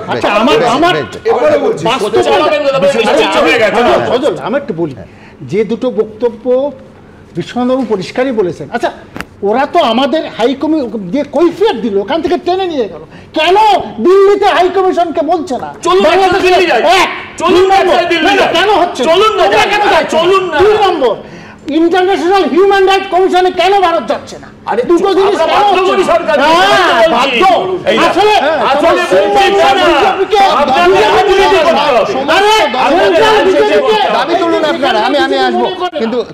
আমি একটু বলি, যে দুটো বক্তব্য বিশ্বনাথবাবু পরিষ্কারই বলেছেন। আচ্ছা, ওরা তো আমাদের হাইকমি যে কৈফিয়ত দিল, ওখান থেকে টেনে নিয়ে গেল, কেন দিল্লিতে হাইকমিশনকে বলছে না? কেন হচ্ছে? দুই নম্বর, ইন্টারন্যাশনাল হিউম্যান রাইটস কমিশনে কেন ভারত যাচ্ছে না? দুটো জিনিস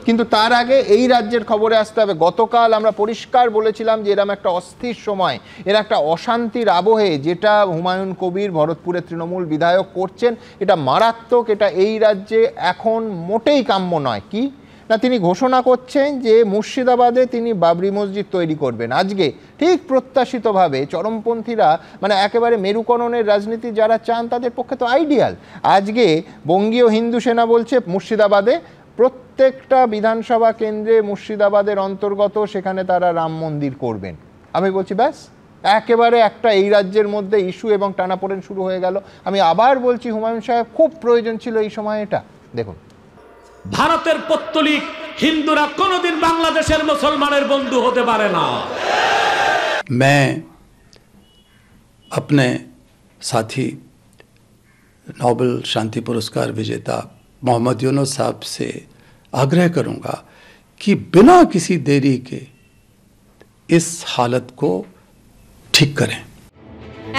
কিন্তু তার আগে এই রাজ্যের খবরে আসতে হবে। গতকাল আমরা পরিষ্কার বলেছিলাম যে এরকম একটা অস্থির সময়, এর একটা অশান্তির আবহে যেটা হুমায়ুন কবির ভরতপুরের তৃণমূল বিধায়ক করছেন, এটা মারাত্মক। এটা এই রাজ্যে এখন মোটেই কাম্য নয়। কি না, তিনি ঘোষণা করছেন যে মুর্শিদাবাদে তিনি বাবরি মসজিদ তৈরি করবেন। আজকে ঠিক প্রত্যাশিতভাবে চরমপন্থীরা, মানে একেবারে মেরুকরণের রাজনীতি যারা চান, তাদের পক্ষে তো আইডিয়াল। আজকে বঙ্গীয় হিন্দু সেনা বলছে মুর্শিদাবাদে প্রত্যেকটা বিধানসভা কেন্দ্রে মুর্শিদাবাদের অন্তর্গত সেখানে তারা রাম মন্দির করবেন। আমি বলছি ব্যাস, একেবারে একটা এই রাজ্যের মধ্যে ইস্যু এবং টানাপোড়েন শুরু হয়ে গেল। আমি আবার বলছি, হুমায়ুন সাহেব খুব প্রয়োজন ছিল এই সময় এটা। দেখুন, ভারতের পত্তলিক হিন্দুরা কোনোদিন বাংলাদেশের মুসলমানের বন্ধু হতে পারে না। मैं अपने साथी नोबेल शांति पुरस्कार विजेता मोहम्मद यूनुस साहब से आग्रह करूंगा कि बिना किसी देरी के इस हालत को ठीक करें।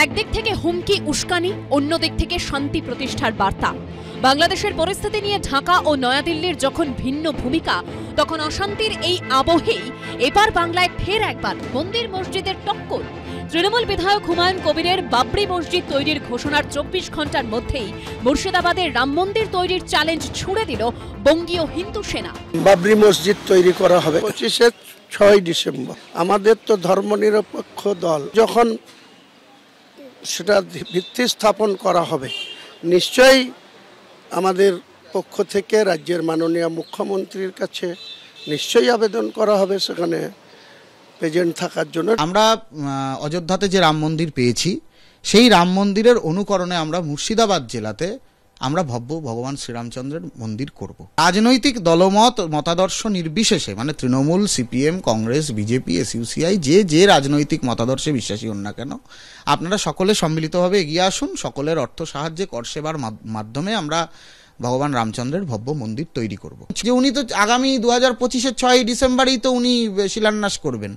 একদিক থেকে হুমকি উস্কানি, অন্য দিক থেকে শান্তি প্রতিষ্ঠার বার্তা। বাংলাদেশের পরিস্থিতি নিয়ে ঢাকা ও নয়াদিল্লির যখন ভিন্ন ভূমিকা, তখন অশান্তির এই আবহেই এবার বাংলায় ফের একবার মন্দির মসজিদের টক্কর। তৃণমূল বিধায়ক হুমায়ুন কবিরের বাবরি মসজিদ তৈরির ঘোষণার 24 ঘন্টার মধ্যেই মুর্শিদাবাদে রাম মন্দির তৈরির চ্যালেঞ্জ ছুড়ে দিল বঙ্গীয় হিন্দু সেনা। বাবরি মসজিদ তৈরি করা হবে 25-6 ডিসেম্বর। আমাদের তো ধর্মনিরপেক্ষ দল, যখন সেটা ভিত্তি স্থাপন করা হবে, নিশ্চয়ই আমাদের পক্ষ থেকে রাজ্যের মাননীয় মুখ্যমন্ত্রীর কাছে নিশ্চয়ই আবেদন করা হবে সেখানে প্রেজেন্ট থাকার জন্য। আমরা অযোধ্যাতে যে রাম মন্দির পেয়েছি, সেই রাম মন্দিরের অনুকরণে আমরা মুর্শিদাবাদ জেলাতে আমরা ভগবান শ্রীরামচন্দ্রের মন্দির করব। রাজনৈতিক দলমত মতাদর্শ নির্বিশেষে, মানে তৃণমূল, সিপিএম, কংগ্রেস, বিজেপি, এসইউসিআই, যে রাজনৈতিক মতাদর্শে বিশ্বাসী হন না কেন, আপনারা সকলে সম্মিলিতভাবে এগিয়ে আসুন। সকলের অর্থ সাহায্যে, কর সেবার মাধ্যমে আমরা ভগবান রামচন্দ্রের ভব্য মন্দির তৈরি করব। যে উনি তো আগামী 2025-এর 6 ডিসেম্বরেই তো উনি শিলান্যাস করবেন।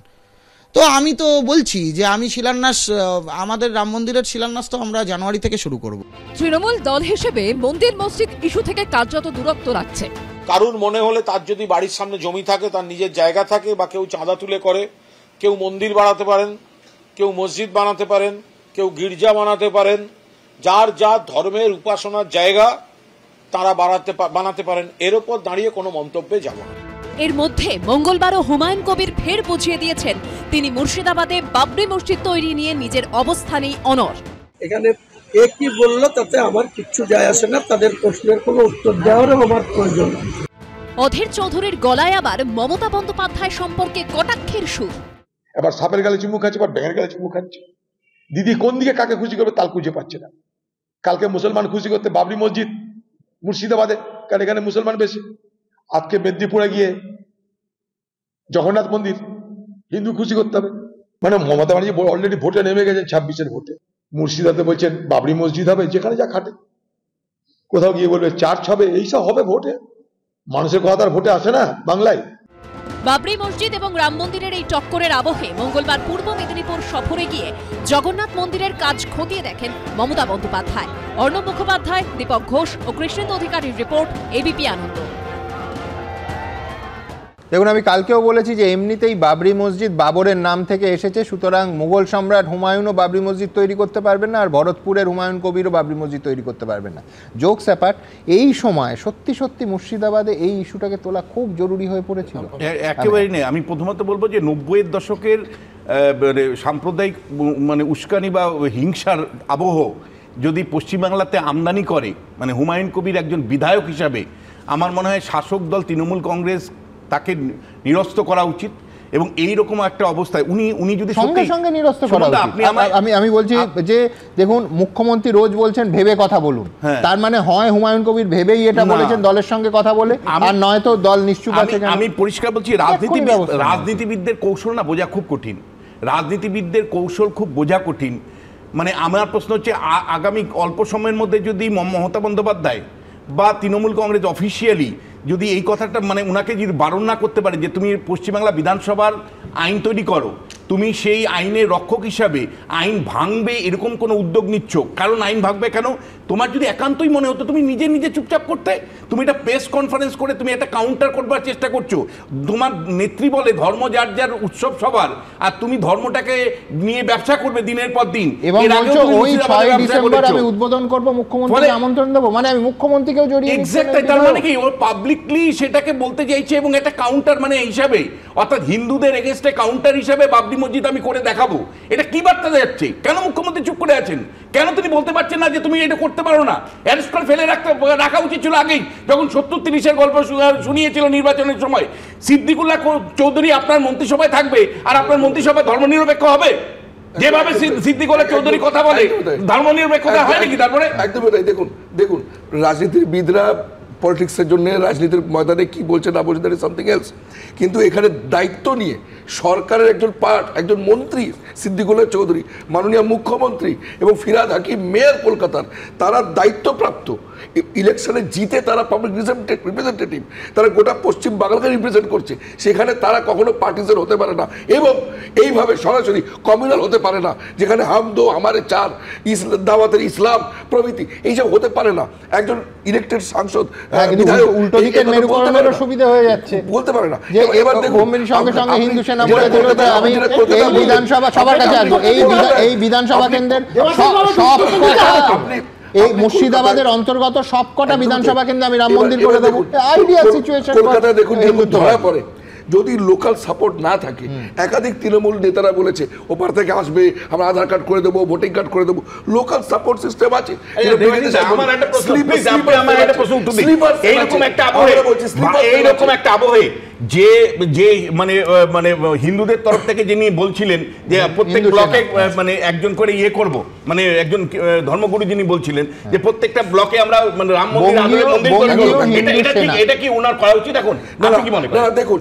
তো আমি তো বলছি যে আমি শিলান্যাস, আমাদের রাম মন্দিরের শিলান্যাস তো আমরা জানুয়ারি থেকে শুরু করব। তৃণমূল দল হিসেবে মন্দির মসজিদ ইস্যু থেকে কার্যত দূরত্ব রাখছে। কারুর মনে হলে তার যদি বাড়ির সামনে জমি থাকে, তার নিজের জায়গা থাকে, বা কেউ চাঁদা তুলে করে, কেউ মন্দির বানাতে পারেন, কেউ মসজিদ বানাতে পারেন, কেউ গির্জা বানাতে পারেন, যার যার ধর্মের উপাসনার জায়গা তারা বানাতে পারেন। এর উপর দাঁড়িয়ে কোনো মন্তব্যে যাব না। এর মধ্যে মঙ্গলবারও হুমায়ুন কবির ফের বুঝিয়ে দিয়েছেন তিনি মুর্শিদাবাদে বাবরি মসজিদ তৈরি নিয়ে নিজের অবস্থানেই অনড়। এখানে কে কি বললো তাতে আমার কিচ্ছু যায় আসে না, তাদের প্রশ্নের কোনো উত্তর দেওয়ারও আমার প্রয়োজন নেই। অধীর চৌধুরীর গলায় আবার মমতা বন্দ্যোপাধ্যায় সম্পর্কে কটাক্ষের সুর। এবার সাপের গালে চুমু খাচ্ছে, এবার ব্যাঙের গালে চুমু খাচ্ছে। দিদি কোন দিকে কাকে খুশি করবে তাল খুঁজে পাচ্ছে না। কালকে মুসলমান খুশি করতে বাবরি মসজিদ মুর্শিদাবাদে, কারণ এখানে মুসলমান বেশি। আজকে মেদিনীপুরে গিয়ে জগন্নাথ মন্দির হিন্দু খুশি করতে হবে। মানে মমতা ব্যানার্জি অলরেডি ভোটে নেমে গেছেন 26-এর ভোটে। মুর্শিদাবাদে বলছেন বাবরি মসজিদ হবে, যেখানে যা খাটে। কোথাও গিয়ে বলবে চার্চ হবে, এইসব হবে ভোটে। মানুষের কথা তার ভোটে আসে না বাংলায়। বাবরি মসজিদ এবং রাম মন্দিরের এই টক্করের আবহে মঙ্গলবার পূর্ব মেদিনীপুর সফরে গিয়ে জগন্নাথ মন্দিরের কাজ খতিয়ে দেখেন মমতা বন্দ্যোপাধ্যায়। অর্ণব মুখোপাধ্যায়, দীপক ঘোষ ও কৃষ্ণেন্দু অধিকারীর রিপোর্ট, এবিপি আনন্দ। দেখুন, আমি কালকেও বলেছি যে এমনিতেই বাবরি মসজিদ বাবরের নাম থেকে এসেছে, সুতরাং মুঘল সম্রাট হুমায়ুনও বাবরি মসজিদ তৈরি করতে পারবেন না, আর ভরতপুরের হুমায়ুন কবিরও বাবরি মসজিদ তৈরি করতে পারবেন না। জোকস অ্যাপার্ট, এই সময় সত্যি সত্যি মুর্শিদাবাদে এই ইস্যুটাকে তোলা খুব জরুরি হয়ে পড়েছিল। একেবারেই নেই। আমি প্রথমত বলবো যে 90-এর দশকের সাম্প্রদায়িক মানে উস্কানি বা হিংসার আবহ যদি পশ্চিমবাংলাতে আমদানি করে, মানে হুমায়ুন কবির একজন বিধায়ক হিসাবে আমার মনে হয় শাসক দল তৃণমূল কংগ্রেস তাকে নিরস্ত করা উচিত। এবং এই রকম একটা অবস্থায় উনি যদি সঙ্গে সঙ্গে নিরস্ত করা উচিত। আমি বলছি যে দেখুন, মুখ্যমন্ত্রী রোজ বলছেন ভেবে কথা বলুন, তার মানে হয় হুমায়ুন কবির ভেবেই এটা বলেছেন দলের সঙ্গে কথা বলে, আর নয়তো দল নিশ্চুপ আছে। আমি পরিষ্কার বলছি, রাজনীতিবিদদের কৌশল না বোঝা খুব কঠিন। রাজনীতিবিদদের কৌশল খুব বোঝা কঠিন। মানে আমার প্রশ্ন হচ্ছে, আগামী অল্প সময়ের মধ্যে যদি মমতা বন্দ্যোপাধ্যায় বা তৃণমূল কংগ্রেস অফিসিয়ালি যদি এই কথাটা মানে ওনাকে যদি বারণ না করতে পারে যে তুমি পশ্চিমবাংলা বিধানসভার আইন তৈরি করো, তুমি সেই আইনের রক্ষক হিসাবে আইন ভাঙবে এরকম কোনো উদ্যোগ নিচ্ছ। কারণ আইন ভাঙবে কেন? তোমার যদি একান্তই মনে হতো তুমি নিজে নিজে চুপচাপ করতে। তুমি এটা প্রেস কনফারেন্স করে তুমি একটা কাউন্টার করবার চেষ্টা করছো। তোমার নেত্রী বলে ধর্ম যার যার উৎসব সবার, আর তুমি ধর্মটাকে নিয়ে ব্যবসা করবে দিনের পর দিন। এবং ওই 6 ডিসেম্বর আমি উদ্বোধন করব, মুখ্যমন্ত্রীকে আমন্ত্রণ দেবো, মানে আমি মুখ্যমন্ত্রীকেও জড়িয়ে এক্স্যাক্টলি। তার মানে কি, ও পাবলিকলি সেটাকে বলতে চাইছে এবং একটা কাউন্টার মানে হিসাবে, অর্থাৎ হিন্দুদের এগেইনস্টে কাউন্টার হিসাবে বাবরি মসজিদ আমি করে দেখাবো। এটা কি বার্তা যাচ্ছে? কেন মুখ্যমন্ত্রী চুপ করে আছেন? কেন তিনি বলতে পারছেন না যে তুমি এটা করতে পারো না? অ্যারেস্ট করে ফেলে রাখা উচিত ছিল আগেই, যখন 70-30-এর গল্প শুনিয়েছিল নির্বাচনের সময়। সিদ্দিকুল্লাহ চৌধুরী আপনার মন্ত্রিসভায় থাকবে, আর আপনার মন্ত্রিসভায় ধর্মনিরপেক্ষ হবে? যেভাবে সিদ্দিকুল্লাহ চৌধুরী কথা বলে, ধর্মনিরপেক্ষতা হয় নাকি? তারপরে একদমই তাই। দেখুন রাজনীতিবিদরা পলিটিক্সের জন্য রাজনীতির ময়দানে কি বলছে না বলছে, দ্যাট ইজ সামথিং এলস। কিন্তু এখানে দায়িত্ব নিয়ে সরকারের একজন একজন মন্ত্রী সিদ্দিকুল্লাহ চৌধুরী, মাননীয় মুখ্যমন্ত্রী এবং ফিরহাদ হাকিম মেয়র কলকাতার, তারা দায়িত্বপ্রাপ্ত। ইলেকশনে জিতে তারা পাবলিক রিপ্রেজেন্টেটিভ, তারা গোটা পশ্চিম বাংলাকে রিপ্রেজেন্ট করছে। সেখানে তারা কখনো পার্টিজান হতে পারে না এবং এইভাবে সরাসরি কমিউনাল হতে পারে না, যেখানে হাম দো আমারে চার, দাওয়াতের ইসলাম প্রভৃতি এইসব হতে পারে না। একজন ইলেক্টেড সাংসদ উল্টো দিকে মেরুকরণের সুবিধা হয়ে যাচ্ছে, বলতে পারে না। এবার দেখুন, সঙ্গে সঙ্গে হিন্দু সেনা বলে দিল যে আমি এই বিধানসভা সবার কাছে আসবো, এই বিধানসভা কেন্দ্রের সব এই মুর্শিদাবাদের অন্তর্গত সবকটা বিধানসভা কেন্দ্রে আমি রাম মন্দির করে দেবো। আইডিয়া সিচুয়েশন কলকাতায় দেখুন ধরা পড়ে। যদি লোকাল সাপোর্ট না থাকে, একাধিক তৃণমূল নেতারা বলেছে ওপার থেকে আসবে, আমরা আধার কার্ড করে দেবো, ভোটিং কার্ড করে দেবো। লোকাল সাপোর্ট সিস্টেম আছে। এইরকম একটা আবহে যে যে মানে মানে হিন্দুদের তরফ থেকে যিনি বলছিলেন যে প্রত্যেক ব্লকে মানে একজন করে ইয়ে করব, মানে একজন ধর্মগুরু যিনি বলছিলেন যে প্রত্যেকটা ব্লকে আমরা মানে রাম মন্দির এটা কি ওনার করা উচিত? এখন আপনি কি মনে করেন? দেখুন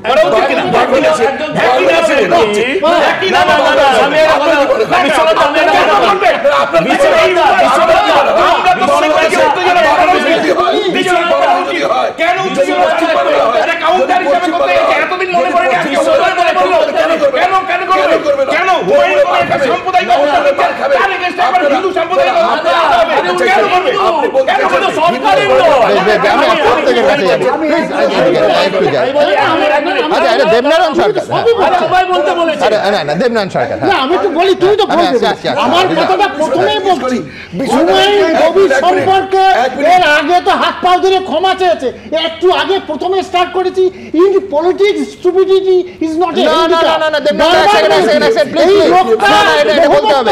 এতদিন মনে করে কেন হিন্দু সম্প্রদায় আচ্ছা এটা দেবনারায়ণ সরকার, না দেবনারায়ণ সরকার, আমি তো বলি তুমি তো আমার কথাটা প্রথমেই বলছি হুমায়ুন কবির সম্পর্কে এর আগে তো হাত পা ধরে ক্ষমা চেয়েছে, একটু আগে প্রথমে স্টার্ট করেছি in politics stupidity is not a না দেবনারায়ণ প্লিজ এটা বলতে হবে,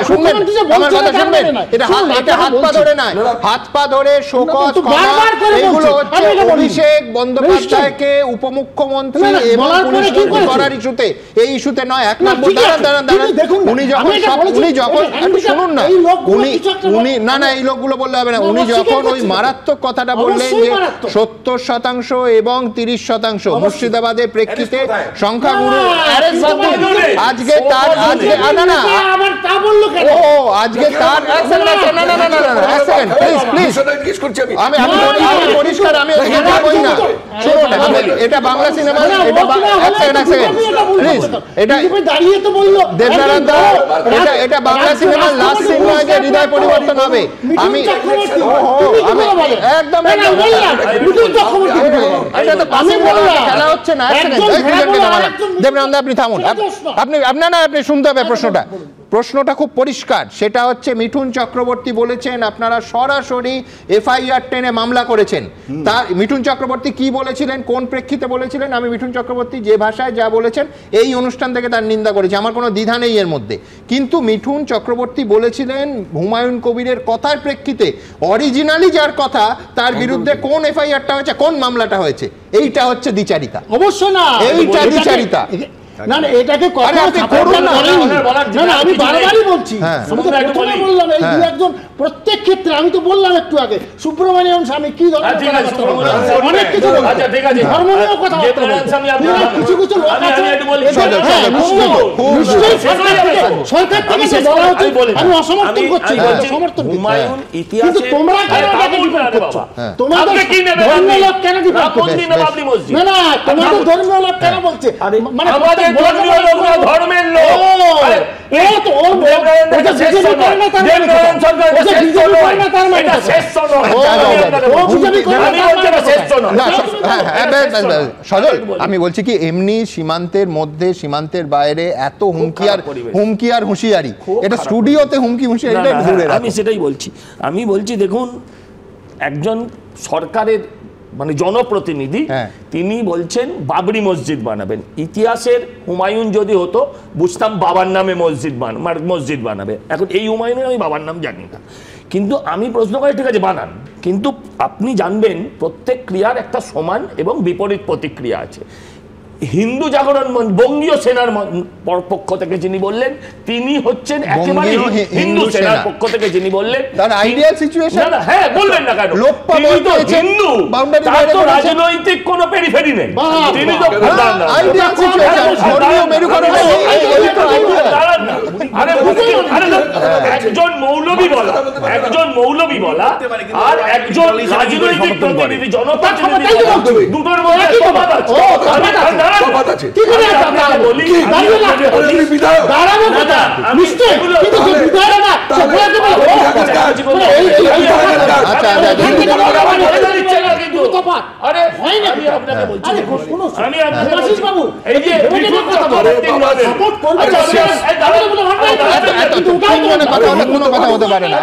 শুনবেন আমার কথা শুনবেন, এটা হাত পা ধরে নয়, হাত পা ধরে শোকজ এগুলো হচ্ছে অভিষেক বন্দ্যোপাধ্যায়কে উপমুখ্যমন্ত্রী এবং পুলিশ মন্ত্রী করার ইস্যুতে, এই ইস্যুতে নয়। এক নম্বর দাঁড়ান উনি যখন শুনুন না উনি না এই লোকগুলো বললে হবে না, উনি যখন ওই মারাত্মক কথাটা বললেন যে 70% এবং 30% মুর্শিদাবাদের প্রেক্ষিতে সংখ্যাগুরু আজকে তার আজকে তার আমি পরিষ্কার আমি যাবই না, শুনুন এটা বাংলা সিনেমা, প্লিজ এটা দেবনারায়ণ দা এটা বাংলা সিনেমার লাস্ট সিন নয় যে হৃদয় পরিবর্তন হবে। আমি একদম খেলা হচ্ছে না। দেবনারায়ণ দা আপনি থামুন, আপনি শুনতে হবে প্রশ্নটা খুব পরিষ্কার, সেটা হচ্ছে মিঠুন চক্রবর্তী বলেছেন আপনারা সরাসরি এফআইআর টেনে মামলা করেছেন। তার মিঠুন চক্রবর্তী কি বলেছিলেন, কোন প্রেক্ষিতে বলেছিলেন, আমি মিঠুন চক্রবর্তী যে ভাষায় যা বলেছেন এই অনুষ্ঠান থেকে তার নিন্দা করেছি, আমার কোনো দ্বিধা নেই এর মধ্যে। কিন্তু মিঠুন চক্রবর্তী বলেছিলেন হুমায়ুন কবিরের কথার প্রেক্ষিতে অরিজিনালি যার কথা তার বিরুদ্ধে কোন এফআইআরটা হয়েছে, কোন মামলাটা হয়েছে, এইটা হচ্ছে দ্বিচারিতা। অবশ্য না, এইটা দ্বিচারিতা। না এটাকে আমি বারবারই বলছি, আমি তো প্রথমে বললাম এই দু একজন প্রত্যেক ক্ষেত্রে, আমি তো বললাম একটু আগে সুব্রমণিয়াম স্বামী কি অনেক কিছু ধর্ম নিয়েও কথা কিছু কিছু লোক আছে সরকার থেকে বলা হচ্ছে আমি অসমর্থন করছি, সমর্থন কিন্তু তোমরা কেন এটাকে ডিফেন্ড করছো, তোমাদের ধর্মীয় লোক কেন ডিফেন্ড করছে, না তোমাদের ধর্মীয় লোক কেন বলছে, মানে ধর্মের লোক সজল আমি বলছি কি এমনি সীমান্তের মধ্যে সীমান্তের বাইরে এত হুমকি আর হুঁশিয়ারি, এটা স্টুডিওতে হুমকি হুঁশিয়ারি আমি সেটাই বলছি। আমি বলছি দেখুন একজন সরকারের মানে জনপ্রতিনিধি তিনি বলছেন বাবরি মসজিদ বানাবেন, ইতিহাসের হুমায়ুন যদি হতো বুঝতাম বাবার নামে মসজিদ বানাবে, এখন এই হুমায়ুনের আমি বাবার নাম জানি না, কিন্তু আমি প্রশ্ন করি ঠিক আছে বানান, কিন্তু আপনি জানবেন প্রত্যেক ক্রিয়ার একটা সমান এবং বিপরীত প্রতিক্রিয়া আছে। হিন্দু জাগরণ বঙ্গীয় সেনার পক্ষ থেকে যিনি বললেন তিনি হচ্ছেন একেবারে হিন্দু সেনার পক্ষ থেকে যিনি বললেন তার আইডিয়াল সিচুয়েশন, হ্যাঁ বলবেন না কেন, তিনি তো হিন্দু, তার তো রাজনৈতিক কোনো পেরিফেরি নেই, তিনি তো আইডিয়াল সিচুয়েশন ধর্মীয় মেরুকরণ একজন মৌলবী বলা আর একজন রাজনৈতিক প্রতিনিধি জনপ্রতিনিধি দুটোর মধ্যে তফাৎ আছে।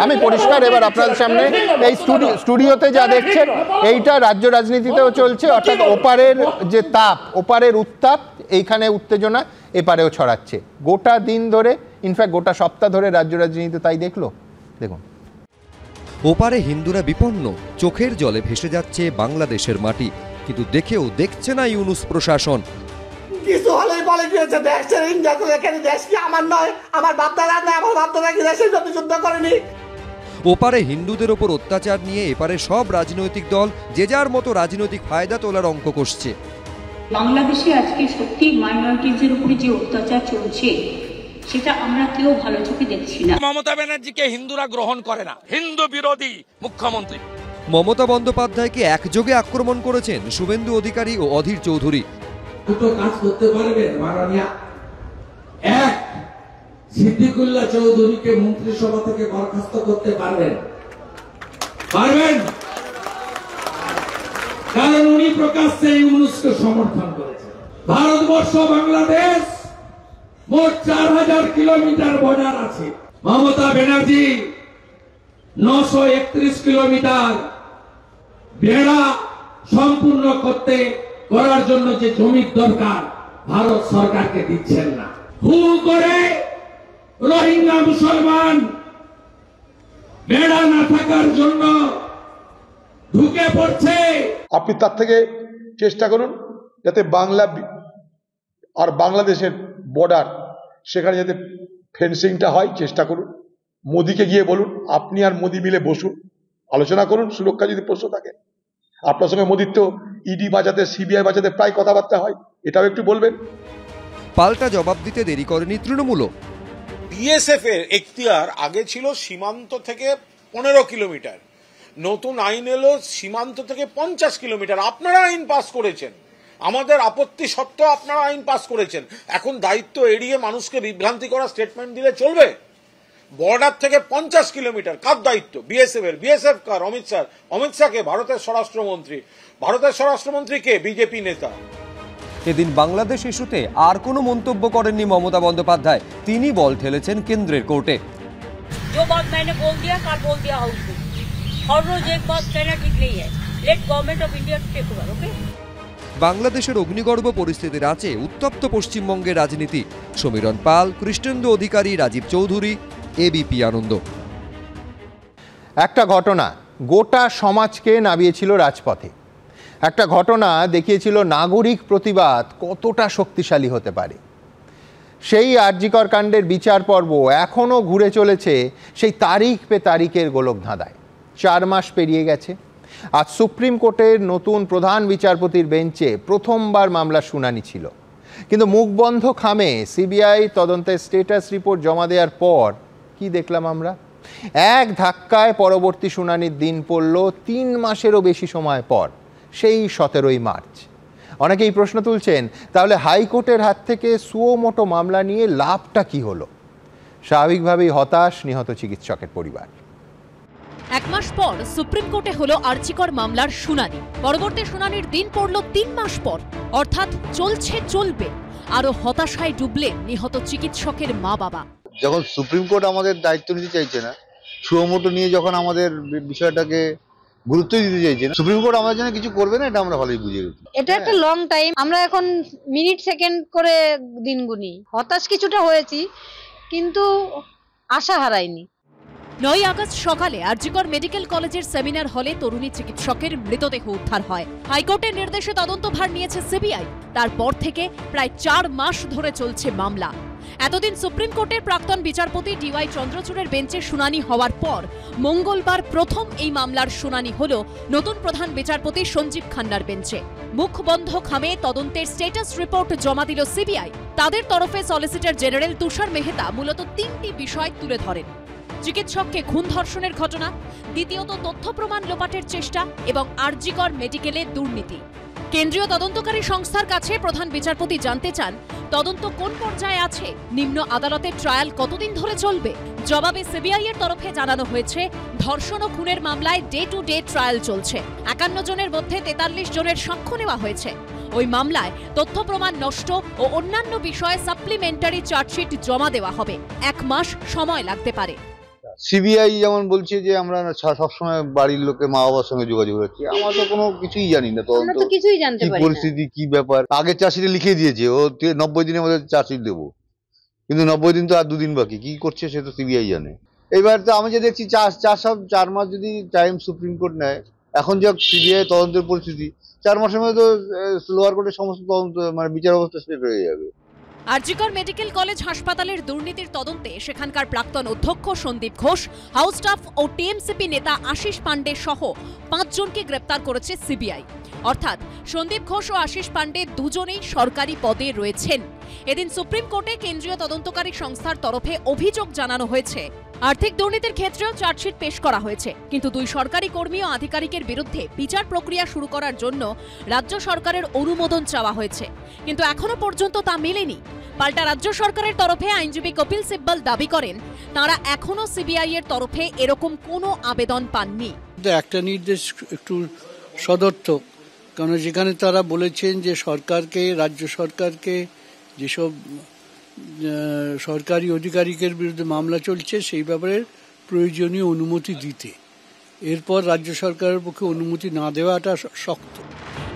আমি পরিষ্কার এবার আপনাদের সামনে এই স্টুডিওতে যা দেখছেন এইটা রাজ্য রাজনীতিতেও চলছে, অর্থাৎ ওপারের যে তাপ, ওপারের উত্তাপ, এইখানে উত্তেজনা এপারেও ছড়াচ্ছে গোটা দিন ধরে, ইনফ্যাক্ট গোটা সপ্তাহ ধরে রাজ্য রাজনীতিতে তাই দেখুন। ওপারে হিন্দুরা বিপন্ন, চোখের জলে ভেসে যাচ্ছে বাংলাদেশের মাটি, কিন্তু দেখেও দেখছে না ইউনুস প্রশাসন। কিছু হলেই বলে গিয়েছে দেশ ছেড়ে ইন্ডিয়া চলে গেছে, দেশ কি আমার নয়, আমার বাপদাদা নয়, আমার বাপদাদা কি দেশের জন্য যুদ্ধ করেনি। ওপারে হিন্দুদের ওপর অত্যাচার নিয়ে এপারে সব রাজনৈতিক দল যে যার মতো রাজনৈতিক ফায়দা তোলার অঙ্ক কষছে। বাংলাদেশে আজকে সত্যি মাইনরিটিজের উপরে যে অত্যাচার চলছে সেটা আমরা কেউ ভালো চোখে দেখছি না। মমতা ব্যানার্জিকে হিন্দুরা গ্রহণ করে না, হিন্দু বিরোধী মুখ্যমন্ত্রী। মমতা বন্দ্যোপাধ্যায়কে একযোগে আক্রমণ করেছেন শুভেন্দু অধিকারী ও অধীর চৌধুরী। দুটো কাজ করতে পারবেন মাননীয়া, এক সিদ্দিকুল্লাহ চৌধুরীকে মন্ত্রিসভা থেকে বরখাস্ত করতে পারবেন, কারণ উনি প্রকাশ্যে ইউনুসকে সমর্থন করেছে। ভারতবর্ষ বাংলাদেশ মোট 4000 কিলোমিটার বর্ডার আছে। মমতা ব্যানার্জি 931 কিলোমিটার বেড়া সম্পূর্ণ করার জন্য যে জমির দরকার ভারত সরকারকে দিচ্ছেন না। হু করে রোহিঙ্গা মুসলমান বেড়া না থাকার জন্য ঢুকে পড়ছে। আপনি তার থেকে চেষ্টা করুন যাতে বাংলা আর বাংলাদেশের বর্ডার সেখানে যাতে ফেন্সিংটা হয়, চেষ্টা করুন। মোদিকে গিয়ে বলুন, আপনি আর মোদি মিলে বসুন, আলোচনা করুন, সুরক্ষা যদি প্রশ্ন থাকে। আপনার সঙ্গে মোদির তো ইডি বাঁচাতে, সিবিআই বাঁচাতে প্রায় কথাবার্তা হয়, এটাও একটু বলবেন। পাল্টা জবাব দিতে দেরি করেনি তৃণমূলও। বিএসএফ এর এখতিয়ার আগে ছিল সীমান্ত থেকে 15 কিলোমিটার, নতুন আইন এলো সীমান্ত থেকে 50 কিলোমিটার। আপনারা আইন পাস করেছেন, আমাদের আপত্তি সত্ত্বেও আপনারা আইন পাস করেছেন। এখন দায়িত্ব এড়িয়ে মানুষকে বিভ্রান্তি করা স্টেটমেন্ট দিলে চলবে? বর্ডার থেকে 50 কিলোমিটার কার দায়িত্ব? বিএসএফ এর। বিএসএফ কার? অমিত শাহ। অমিত শাহকে ভারতের স্বরাষ্ট্রমন্ত্রী। ভারতের স্বরাষ্ট্রমন্ত্রী কে? বিজেপি নেতা। এদিন বাংলাদেশ ইস্যুতে আর কোনো মন্তব্য করেননি মমতা বন্দ্যোপাধ্যায়। তিনি বল ঠেলেছেন কেন্দ্রের কোর্টে। जो बात मैंने बोल दिया कर बोल दिया हाउस में, हर रोज एक बात कहना ठीक नहीं है। Let government of India take over, okay. বাংলাদেশের অগ্নিগর্ভ পরিস্থিতির আছে উত্তপ্ত পশ্চিমবঙ্গের রাজনীতি। সমীরণ পাল, কৃষ্ণেন্দু অধিকারী, রাজীব চৌধুরী, এবিপি আনন্দ। একটা ঘটনা গোটা সমাজকে নামিয়েছিল রাজপথে। একটা ঘটনা দেখিয়েছিল নাগরিক প্রতিবাদ কতটা শক্তিশালী হতে পারে। সেই আরজিকর কাণ্ডের বিচার পর্ব এখনও ঘুরে চলেছে সেই তারিখ পে তারিখের গোলকধাঁধায়। 4 মাস পেরিয়ে গেছে। আজ সুপ্রিম কোর্টের নতুন প্রধান বিচারপতির বেঞ্চে প্রথমবার মামলার শুনানি ছিল, কিন্তু মুখ বন্ধ খামে সিবিআই তদন্তের স্ট্যাটাস রিপোর্ট জমা দেওয়ার পর কি দেখলাম আমরা? এক ধাক্কায় পরবর্তী শুনানির দিন পড়ল 3 মাসেরও বেশি সময় পর, সেই 17ই মার্চ। অনেকেই প্রশ্ন তুলছেন, তাহলে হাইকোর্টের হাত থেকে সুও মোটো মামলা নিয়ে লাভটা কি হলো? স্বাভাবিকভাবেই হতাশ নিহত চিকিৎসকের পরিবার। 1 মাস পর সুপ্রিম কোর্টে হলো আরজিকর মামলার শুনানি। পরবর্তী শুনানির দিন পড়ল 3 মাস পর, অর্থাৎ চলবে। আরো হতাশায় ডুবলেন নিহত চিকিৎসকের মা বাবা। যখন সুপ্রিম কোর্ট আমাদের দায়িত্ব নিতে চাইছে না, সুও মোটো নিয়ে যখন আমাদের বিষয়টাকে গুরুত্ব দিতে চাইছে না, সুপ্রিম কোর্ট আমাদের জন্য কিছু করবে না, এটা আমরা ভালোই বুঝে গেছি। এটা একটা লং টাইম, আমরা এখন মিনিট সেকেন্ড করে দিন গুনি। হতাশ কিছুটা হয়েছি, কিন্তু আশা হারাইনি। 9 আগস্ট সকালে আরজিকর মেডিকেল কলেজের সেমিনার হলে তরুণী চিকিৎসকের মৃতদেহ উদ্ধার হয়। হাইকোর্টের নির্দেশে তদন্তভার নিয়েছে সিবিআই। তারপর থেকে প্রায় 4 মাস ধরে চলছে মামলা। এতদিন সুপ্রিম কোর্টের প্রাক্তন বিচারপতি ডিওয়াই চন্দ্রচূড়ের বেঞ্চে শুনানি হওয়ার পর মঙ্গলবার প্রথম এই মামলার শুনানি হল নতুন প্রধান বিচারপতি সঞ্জীব খান্নার বেঞ্চে। মুখ বন্ধ খামে তদন্তের স্ট্যাটাস রিপোর্ট জমা দিল সিবিআই। তাদের তরফে সলিসিটর জেনারেল তুষার মেহতা মূলত 3টি বিষয় তুলে ধরেন: চিকিৎসককে খুন ধর্ষণের ঘটনা, দ্বিতীয়ত তথ্য প্রমাণ লোপাটের চেষ্টা এবং আরজিকর মেডিকেলে দুর্নীতি। কেন্দ্রীয় তদন্তকারী সংস্থার কাছে প্রধান বিচারপতি জানতে চান, তদন্ত কোন পর্যায়ে আছে, নিম্ন আদালতের ট্রায়াল কতদিন ধরে চলবে। জবাবে সিবিআই এর তরফে জানানো হয়েছে, ধর্ষণ ও খুনের মামলায় ডে টু ডে ট্রায়াল চলছে। 51 জনের মধ্যে 43 জনের সাক্ষ্য নেওয়া হয়েছে। ওই মামলায় তথ্য প্রমাণ নষ্ট ও অন্যান্য বিষয়ে সাপ্লিমেন্টারি চার্জশিট জমা দেওয়া হবে। 1 মাস সময় লাগতে পারে। সিবিআই যেমন বলছে যে আমরা সবসময় বাড়ির লোকে মা বাবার সঙ্গে যোগাযোগ করছি, আমরা তো কোনো কিছুই জানি না। তদন্ত কিছুই জানতে পারি না, পরিস্থিতি কি ব্যাপার। আগের চার্জশিটে লিখে দিয়েছে ও 90 দিনের মধ্যে চার্জশিট দেবো, কিন্তু 90 দিন তো আর 2 দিন বাকি। কি করছে সে তো সিবিআই জানে। এবার তো আমি যে দেখছি 4 মাস যদি টাইম সুপ্রিম কোর্ট নেয়, এখন যা সিবিআই তদন্তের পরিস্থিতি, 4 মাসের মধ্যে তো লোয়ার কোর্টের সমস্ত তদন্ত মানে বিচার অবস্থা শেষ হয়ে যাবে। আরজিকর মেডিকেল কলেজ হাসপাতালের দুর্নীতির তদন্তে সেখানকার প্রাক্তন অধ্যক্ষ সন্দীপ ঘোষ, হাউস স্টাফ ও টিএমসিপি নেতা আশিস পান্ডে সহ 5 জনকে গ্রেপ্তার করেছে সিবিআই। অর্থাৎ সন্দীপ ঘোষ ও আশিস পান্ডে দুজনেই সরকারি পদে রয়েছেন। এদিন সুপ্রিম কোর্টে কেন্দ্রীয় তদন্তকারী সংস্থার তরফে অভিযোগ জানানো হয়েছে। আর্থিক দুর্নীতির ক্ষেত্রেও চার্জশিট পেশ করা হয়েছে, কিন্তু 2 সরকারি কর্মী ও আধিকারিকের বিরুদ্ধে বিচার প্রক্রিয়া শুরু করার জন্য রাজ্য সরকারের অনুমোদন চাওয়া হয়েছে, কিন্তু এখনো পর্যন্ত তা মেলেনি। পাল্টা রাজ্য সরকারের তরফে আইনজীবী কপিল সিব্বল দাবি করেন, তারা এখনো সিবিআই এর তরফে এরকম কোনো আবেদন পাননি। একটা নির্দেশ একটু সদর্থক, কারণ যেখানে তারা বলেছেন যে সরকারকে, রাজ্য সরকারকে যেসব সরকারি অধিকারিকের বিরুদ্ধে মামলা চলছে সেই ব্যাপারে প্রয়োজনীয় অনুমতি দিতে, এরপর রাজ্য সরকারের পক্ষে অনুমতি না দেওয়াটা শক্ত।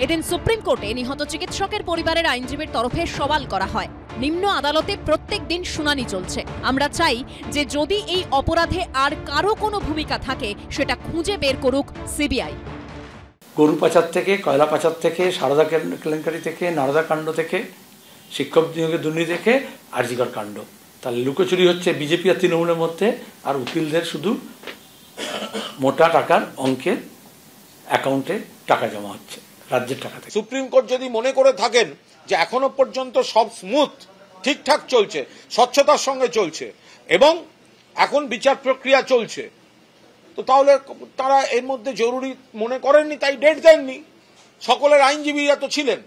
এদিন সুপ্রিম কোর্টে নিহত চিকিৎসকের পরিবারের আইনজীবীর তরফে সওয়াল করা হয়। নিম্ন আদালতে প্রত্যেক দিন শুনানি চলছে। আমরা চাই যে যদি এই অপরাধে আর কারো কোনো ভূমিকা থাকে সেটা খুঁজে বের করুক সিবিআই। গরু পাচার থেকে, কয়লা পাচার থেকে, সারদা কেলেঙ্কারি থেকে, নারদা কাণ্ড থেকে, শিক্ষক নিয়োগের দুর্নীতি থেকে আরজিকর কাণ্ড, তাহলে লুকোচুরি হচ্ছে বিজেপি আর তৃণমূলের মধ্যে, আর উকিলদের শুধু মোটা টাকার অঙ্কের অ্যাকাউন্টে টাকা জমা হচ্ছে রাজ্যের টাকা থেকে। সুপ্রিম কোর্ট যদি মনে করে থাকেন যে এখনো পর্যন্ত সব স্মুথ ঠিকঠাক চলছে, স্বচ্ছতার সঙ্গে চলছে এবং এখন বিচার প্রক্রিয়া চলছে, তো তাহলে তারা এর মধ্যে জরুরি মনে করেননি, তাই ডেট দেননি। সকলের আইনজীবীরা তো ছিলেন,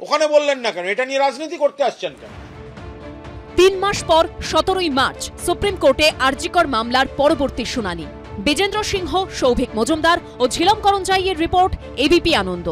ওখানে বললেন না কেন? এটা নিয়ে রাজনীতি করতে আসছেন কেন? 3 মাস পর 17ই মার্চ সুপ্রিম কোর্টে আরজিকর মামলার পরবর্তী শুনানি। বিজেন্দ্র সিংহ, সৌভিক মজুমদার ও ঝিলম করঞ্জাইয়ের রিপোর্ট, এবিপি আনন্দ।